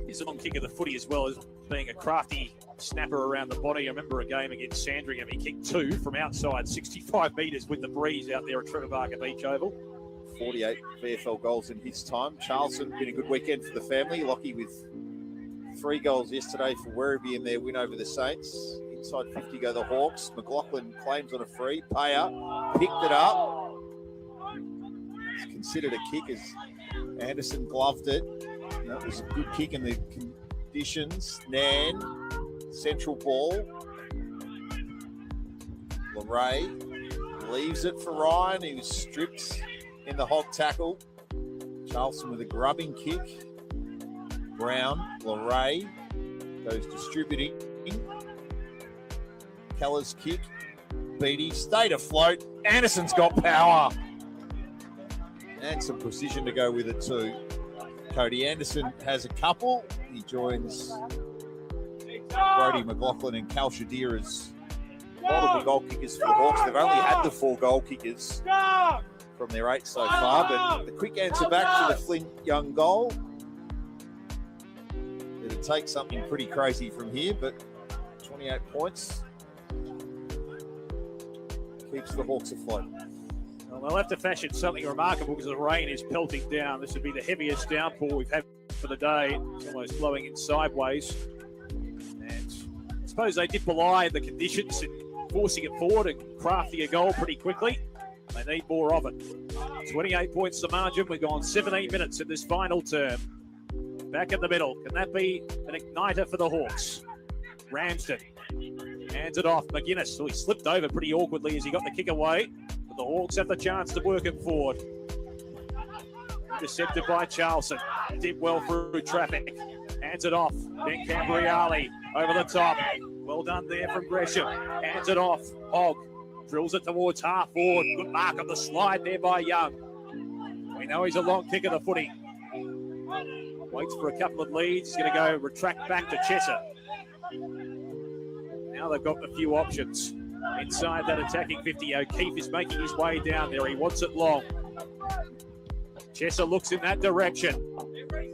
He's a long kick of the footy as well as being a crafty snapper around the body. I remember a game against Sandringham. He kicked 2 from outside 65 metres with the breeze out there at Trevor Barker Beach Oval. 48 VFL goals in his time. Charleston, been a good weekend for the family. Lockie with 3 goals yesterday for Werribee in their win over the Saints. Inside 50 go the Hawks. McLaughlin claims on a free. Payer picked it up. It's considered a kick as Anderson gloved it. That was a good kick in the conditions. Nan, central ball. LeRae leaves it for Ryan. He was stripped in the hog tackle. Charleston with a grubbing kick. Brown, LeRae goes distributing. Keller's kick. Beatty stayed afloat. Anderson's got power. And some precision to go with it too. Cody Anderson has a couple. He joins Brody McLaughlin and Cal Shadir as multiple goal kickers for the Hawks. They've only had the 4 goal kickers from their 8 so far, but the quick answer back to the Flynn Young goal. It'll take something pretty crazy from here, but 28 points keeps the Hawks afloat. Well, they'll have to fashion something remarkable because the rain is pelting down. This would be the heaviest downpour we've had for the day. It's almost blowing in sideways. And I suppose they did belie the conditions in forcing it forward and crafting a goal pretty quickly. They need more of it. 28 points the margin. We've gone 17 minutes in this final term. Back in the middle. Can that be an igniter for the Hawks? Ramsden hands it off. McGuinness. So he slipped over pretty awkwardly as he got the kick away. The Hawks have the chance to work it forward. Intercepted by Charleston. Did well through traffic. Hands it off. Ben Cambriali over the top. Well done there from Gresham. Hands it off. Hogg drills it towards half forward. Good mark on the slide there by Young. We know he's a long kick of the footy. Waits for a couple of leads. He's going to go retract back to Chesser. Now they've got a few options. Inside that attacking 50, O'Keefe is making his way down there. He wants it long. Chesser looks in that direction.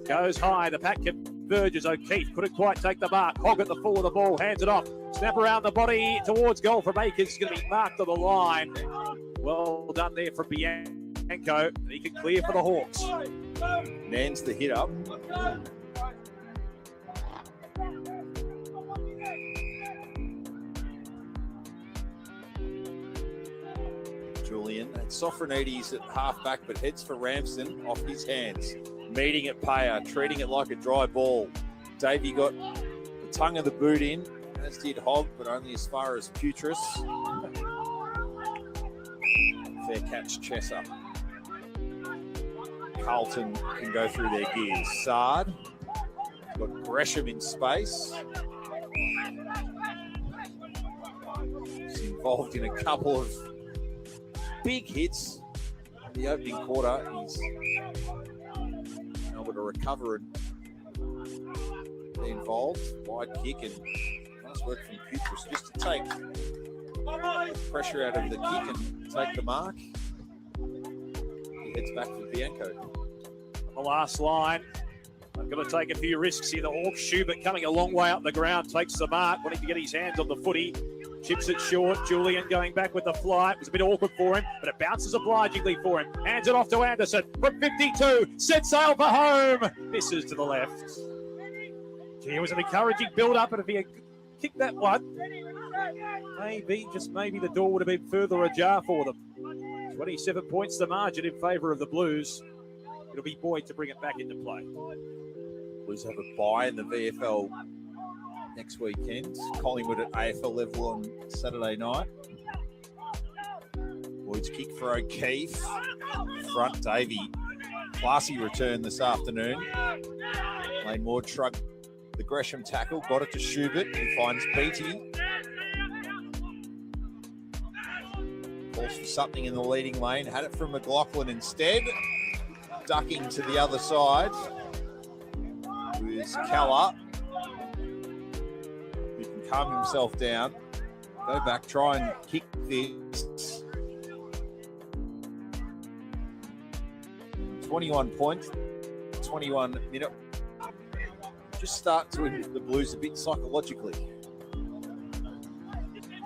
Goes high. The pack converges. O'Keefe couldn't quite take the mark. Hogg at the full of the ball. Hands it off. Snap around the body towards goal from Akers. He's going to be marked on the line. Well done there from Bianco. He can clear for the Hawks. Nan's the hit up. Julian. And Sofronides at half-back, but heads for Ramsden off his hands. Meeting at Payer, treating it like a dry ball. Davey got the tongue of the boot in, as did Hogg, but only as far as Putris. Fair catch, Chesser. Carlton can go through their gears. Sard. Got Gresham in space. He's involved in a couple of big hits in the opening quarter. He's now able to recover and be involved. Wide kick and nice work from Putris just to take pressure out of the kick and take the mark. He heads back for Bianco. The last line. I'm going to take a few risks here. The Hawks. Schubert coming a long way up the ground, takes the mark, wanting to get his hands on the footy. Chips it short. Julian going back with the fly. It was a bit awkward for him, but it bounces obligingly for him. Hands it off to Anderson from 52. Set sail for home. Misses to the left. Gee, it was an encouraging build-up, and if he had kicked that one, maybe, just maybe, the door would have been further ajar for them. 27 points the margin in favour of the Blues. It'll be Boyd to bring it back into play. Blues have a bye in the VFL next weekend. Collingwood at AFL level on Saturday night. Boyd's kick for O'Keefe. Front Davey. Classy return this afternoon. Lane Ward shrugged the Gresham tackle, got it to Schubert, who finds Beattie. Calls for something in the leading lane, had it from McLaughlin instead. Ducking to the other side is Keller, who can calm himself down, go back, try and kick this. 21 points, 21 minute. Just start to hit the Blues a bit psychologically.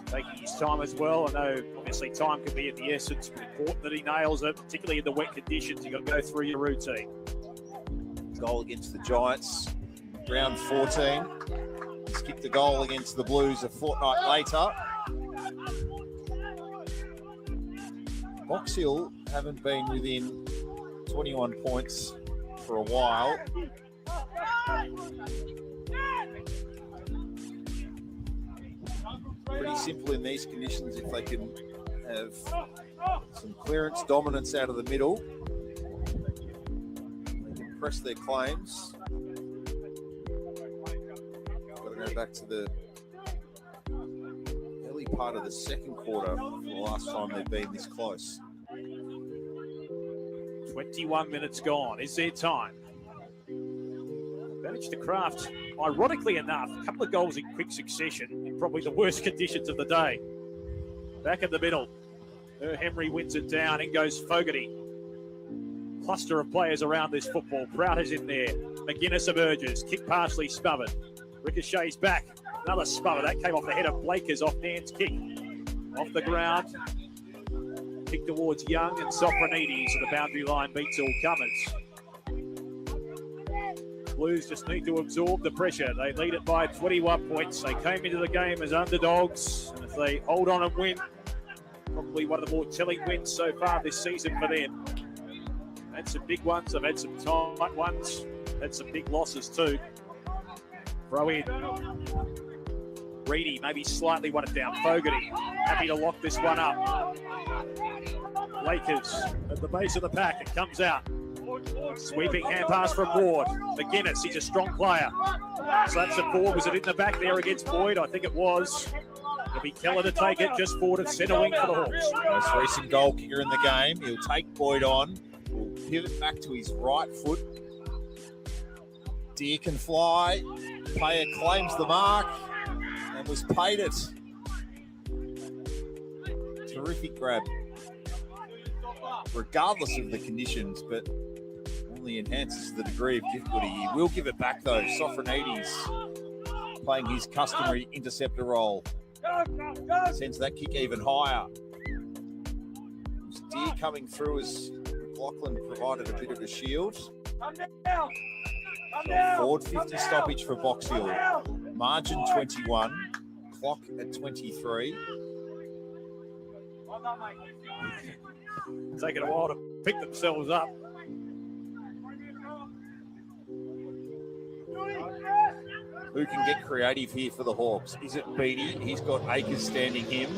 Taking his time as well. I know, obviously, time can be of the essence, but important that he nails it, particularly in the wet conditions. You've got to go through your routine. Goal against the Giants, round 14. He's kicked a goal against the Blues a fortnight later. Box Hill haven't been within 21 points for a while. Pretty simple in these conditions if they can have some clearance dominance out of the middle. They can press their claims. Got to go back to the early part of the second quarter for the last time they've been this close. 21 minutes gone. Is there time? Managed to craft, ironically enough, a couple of goals in quick succession in probably the worst conditions of the day. Back in the middle. Henry wins it down. In goes Fogarty. Cluster of players around this football. Prout is in there. McGuinness emerges. Kick partially smothered. Ricochets back. Another smother. That came off the head of Blakers off Nan's kick. Off the ground. Kick towards Young and Sophronides. And the boundary line beats all comers. Blues just need to absorb the pressure. They lead it by 21 points. They came into the game as underdogs, and if they hold on and win, probably one of the more telling wins so far this season for them. Had some big ones. They've had some tight ones. Had some big losses too. Throw in. Reedy maybe slightly won it down. Fogarty happy to lock this one up. Lakers at the base of the pack. It comes out. Sweeping hand pass from Ward. McGuinness, he's a strong player. Slaps it forward. Was it in the back there against Boyd? I think it was. It'll be Keller to take it just forward at centre wing for the Hawks. Most recent goal kicker in the game. He'll take Boyd on. Will pivot back to his right foot. Deer can fly. Player claims the mark and was paid it. Terrific grab. Regardless of the conditions, but only enhances the degree of difficulty. He will give it back though. Sophronides playing his customary interceptor role. Sends that kick even higher. Deer coming through as McLaughlin provided a bit of a shield. Forward 50 stoppage for Box Hill. Margin 21. Clock at 23. Taking a while to pick themselves up. Who can get creative here for the Hawks? Is it Beattie? He's got Akers standing him.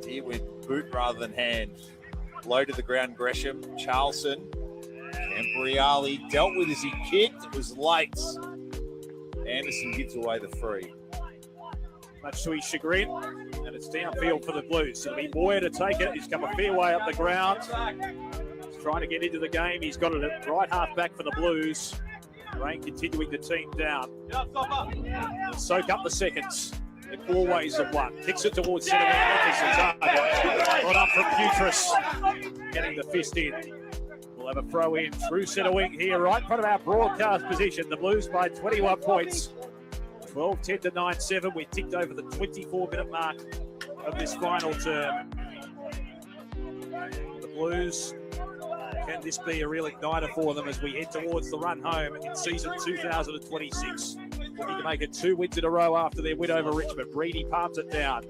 Deer went boot rather than hand. Low to the ground, Gresham. Charlson. Cambriali dealt with as he kicked. It was late. Anderson gives away the free. Much to his chagrin, and it's downfield for the Blues. It'll be Boyer to take it. He's come a fair way up the ground. trying to get into the game. He's got it at right half back for the Blues. Rain continuing the team down. Soak up the seconds. It always have won. Kicks it towards centre wing. Got up from Buttress. Getting the fist in. We'll have a throw in through centre wing here, right in front of our broadcast position. The Blues by 21 points. 12-10 to 9-7. We're ticked over the 24-minute mark of this final term. The Blues, can this be a real igniter for them as we head towards the run home in season 2026? Looking to make it 2 wins in a row after their win over Richmond. Breedy palms it down.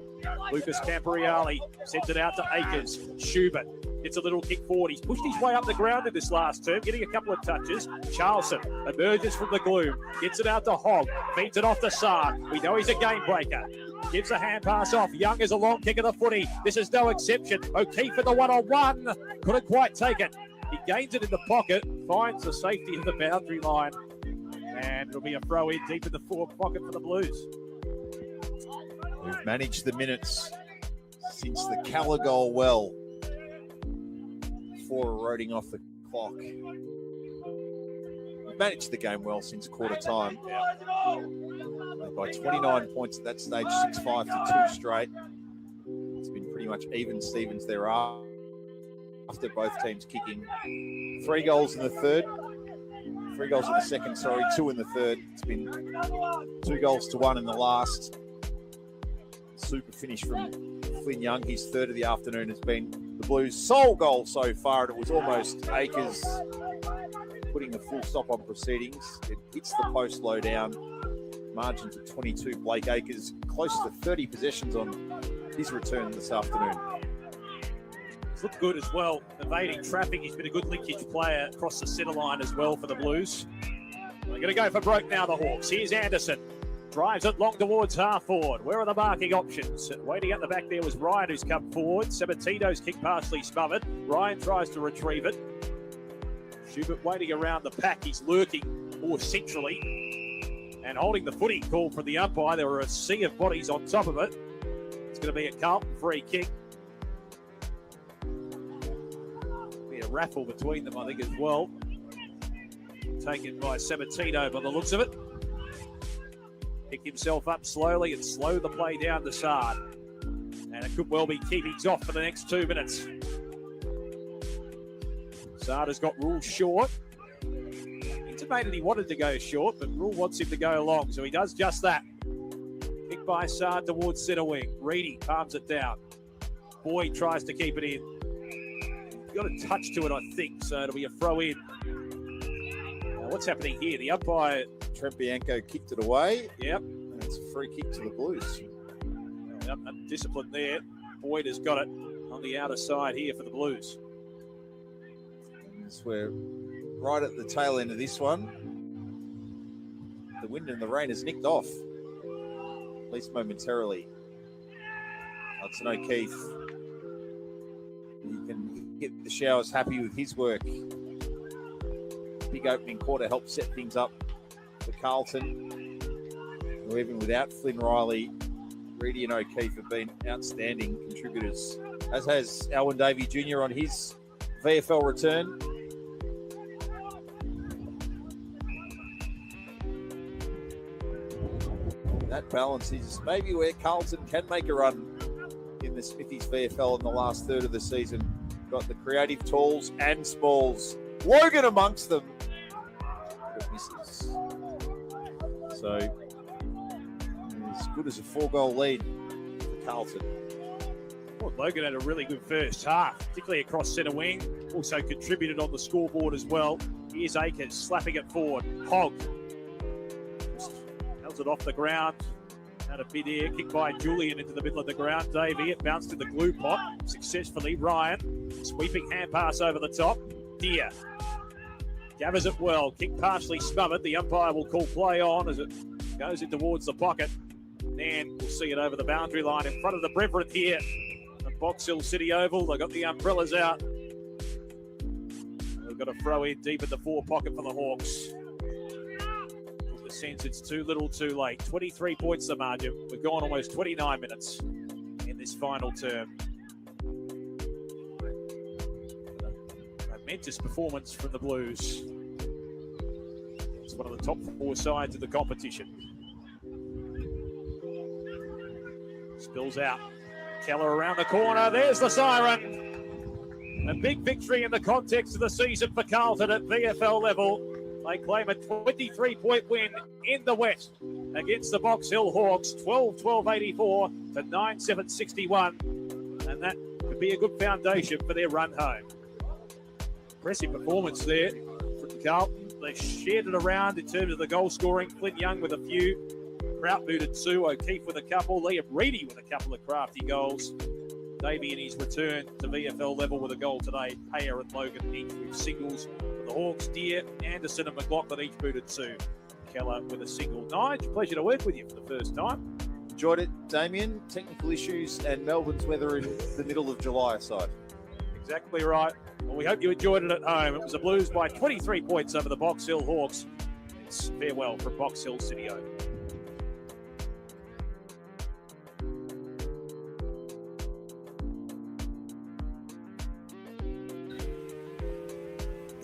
Lucas Campriali sends it out to Akers. Schubert gets a little kick forward. He's pushed his way up the ground in this last term, getting a couple of touches. Charlson emerges from the gloom, gets it out to Hogg, feeds it off to Saar. We know he's a game breaker. Gives a hand pass off. Young is a long kick of the footy. This is no exception. O'Keefe in the one-on-one. Couldn't quite take it. He gains it in the pocket, finds the safety in the boundary line. And it'll be a throw in deep in the forward pocket for the Blues. We've managed the minutes since the Calla goal well before eroding off the clock. We've managed the game well since quarter time. By 29 points at that stage, 6-5 to 2 straight. It's been pretty much even Stevens thereafter. After both teams kicking 3 goals in the third. 3 goals in the second, 2 in the third. It's been 2 goals to 1 in the last. Super finish from Flynn Young. His third of the afternoon has been the Blues' sole goal so far, and it was almost Akers putting a full stop on proceedings. It hits the post low down. Margins at 22. Blake Akers close to 30 possessions on his return this afternoon. He's looked good as well, evading traffic. He's been a good linkage player across the centre line as well for the Blues. They're going to go for broke now, the Hawks. Here's Anderson. Drives it long towards half forward. Where are the marking options? Waiting at the back there was Ryan, who's come forward. Sabatino's kick partially smothered. Ryan tries to retrieve it. Schubert waiting around the pack. He's lurking more centrally and holding the footy called from the umpire. There were a sea of bodies on top of it. It's going to be a Carlton free kick. Be a raffle between them, I think, as well. Taken by Sabatino by the looks of it. Pick himself up slowly and slow the play down to Sard. And it could well be keepings off for the next 2 minutes. Sard has got Rule short. Intimated he wanted to go short, but Rule wants him to go long, so he does just that. Kick by Sard towards centre wing. Reedy palms it down. Boyd tries to keep it in. He's got a touch to it, I think, so it'll be a throw in. Now, what's happening here? The umpire... Trent Bianco kicked it away. Yep. And it's a free kick to the Blues. Yep, discipline there. Boyd has got it on the outer side here for the Blues. And as we're right at the tail end of this one, the wind and the rain has nicked off, at least momentarily. Hudson O'Keefe, he can get the Showers happy with his work. Big opening quarter helped set things up for Carlton, who even without Flynn Riley, Reedy and O'Keefe have been outstanding contributors, as has Alwyn Davey Jr. on his VFL return. That balance is maybe where Carlton can make a run in the Smithies VFL in the last third of the season. Got the creative tools and smalls. Logan amongst them. But misses. So, as good as a 4-goal lead for Carlton. Well, Logan had a really good first half, particularly across centre wing. Also contributed on the scoreboard as well. Here's Akers slapping it forward. Hogg held it off the ground. Out of mid-air, kicked by Julian into the middle of the ground. Davey, it bounced in the glue pot successfully. Ryan, sweeping hand pass over the top. Deer gathers it well. Kick partially smothered. The umpire will call play on as it goes in towards the pocket. And we'll see it over the boundary line in front of the Brethren here at Box Hill City Oval. They've got the umbrellas out. They've got a throw in deep in the forward pocket for the Hawks. In the sense it's too little too late. 23 points the margin. We've gone almost 29 minutes in this final term. A Momentous performance from the Blues. It's one of the top 4 sides of the competition. Spills out. Keller around the corner. There's the siren. A big victory in the context of the season for Carlton at VFL level. They claim a 23-point win in the wet against the Box Hill Hawks, 12-12-84 to 9-7-61. And that could be a good foundation for their run home. Impressive performance there from Carlton. They shared it around in terms of the goal scoring. Flynn Young with a few. Kraut booted 2. O'Keefe with a couple. Liam Reedy with a couple of crafty goals. Davey in his return to VFL level with a goal today. Payer and Logan each with singles. For the Hawks, Deere, Anderson and McLaughlin each booted 2. Keller with a single. Nige, pleasure to work with you for the first time. Enjoyed it, Damien. Technical issues and Melbourne's weather in the middle of July aside. Exactly right. Well, we hope you enjoyed it at home. It was the Blues by 23 points over the Box Hill Hawks. It's farewell from Box Hill City Open.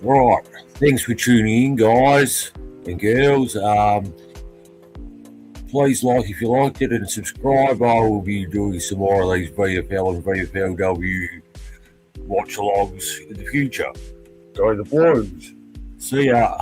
Right. Thanks for tuning in, guys and girls. Please like if you liked it and subscribe. I will be doing some more of these VFL and VFLW watch-alongs in the future. Go the Blues. See ya.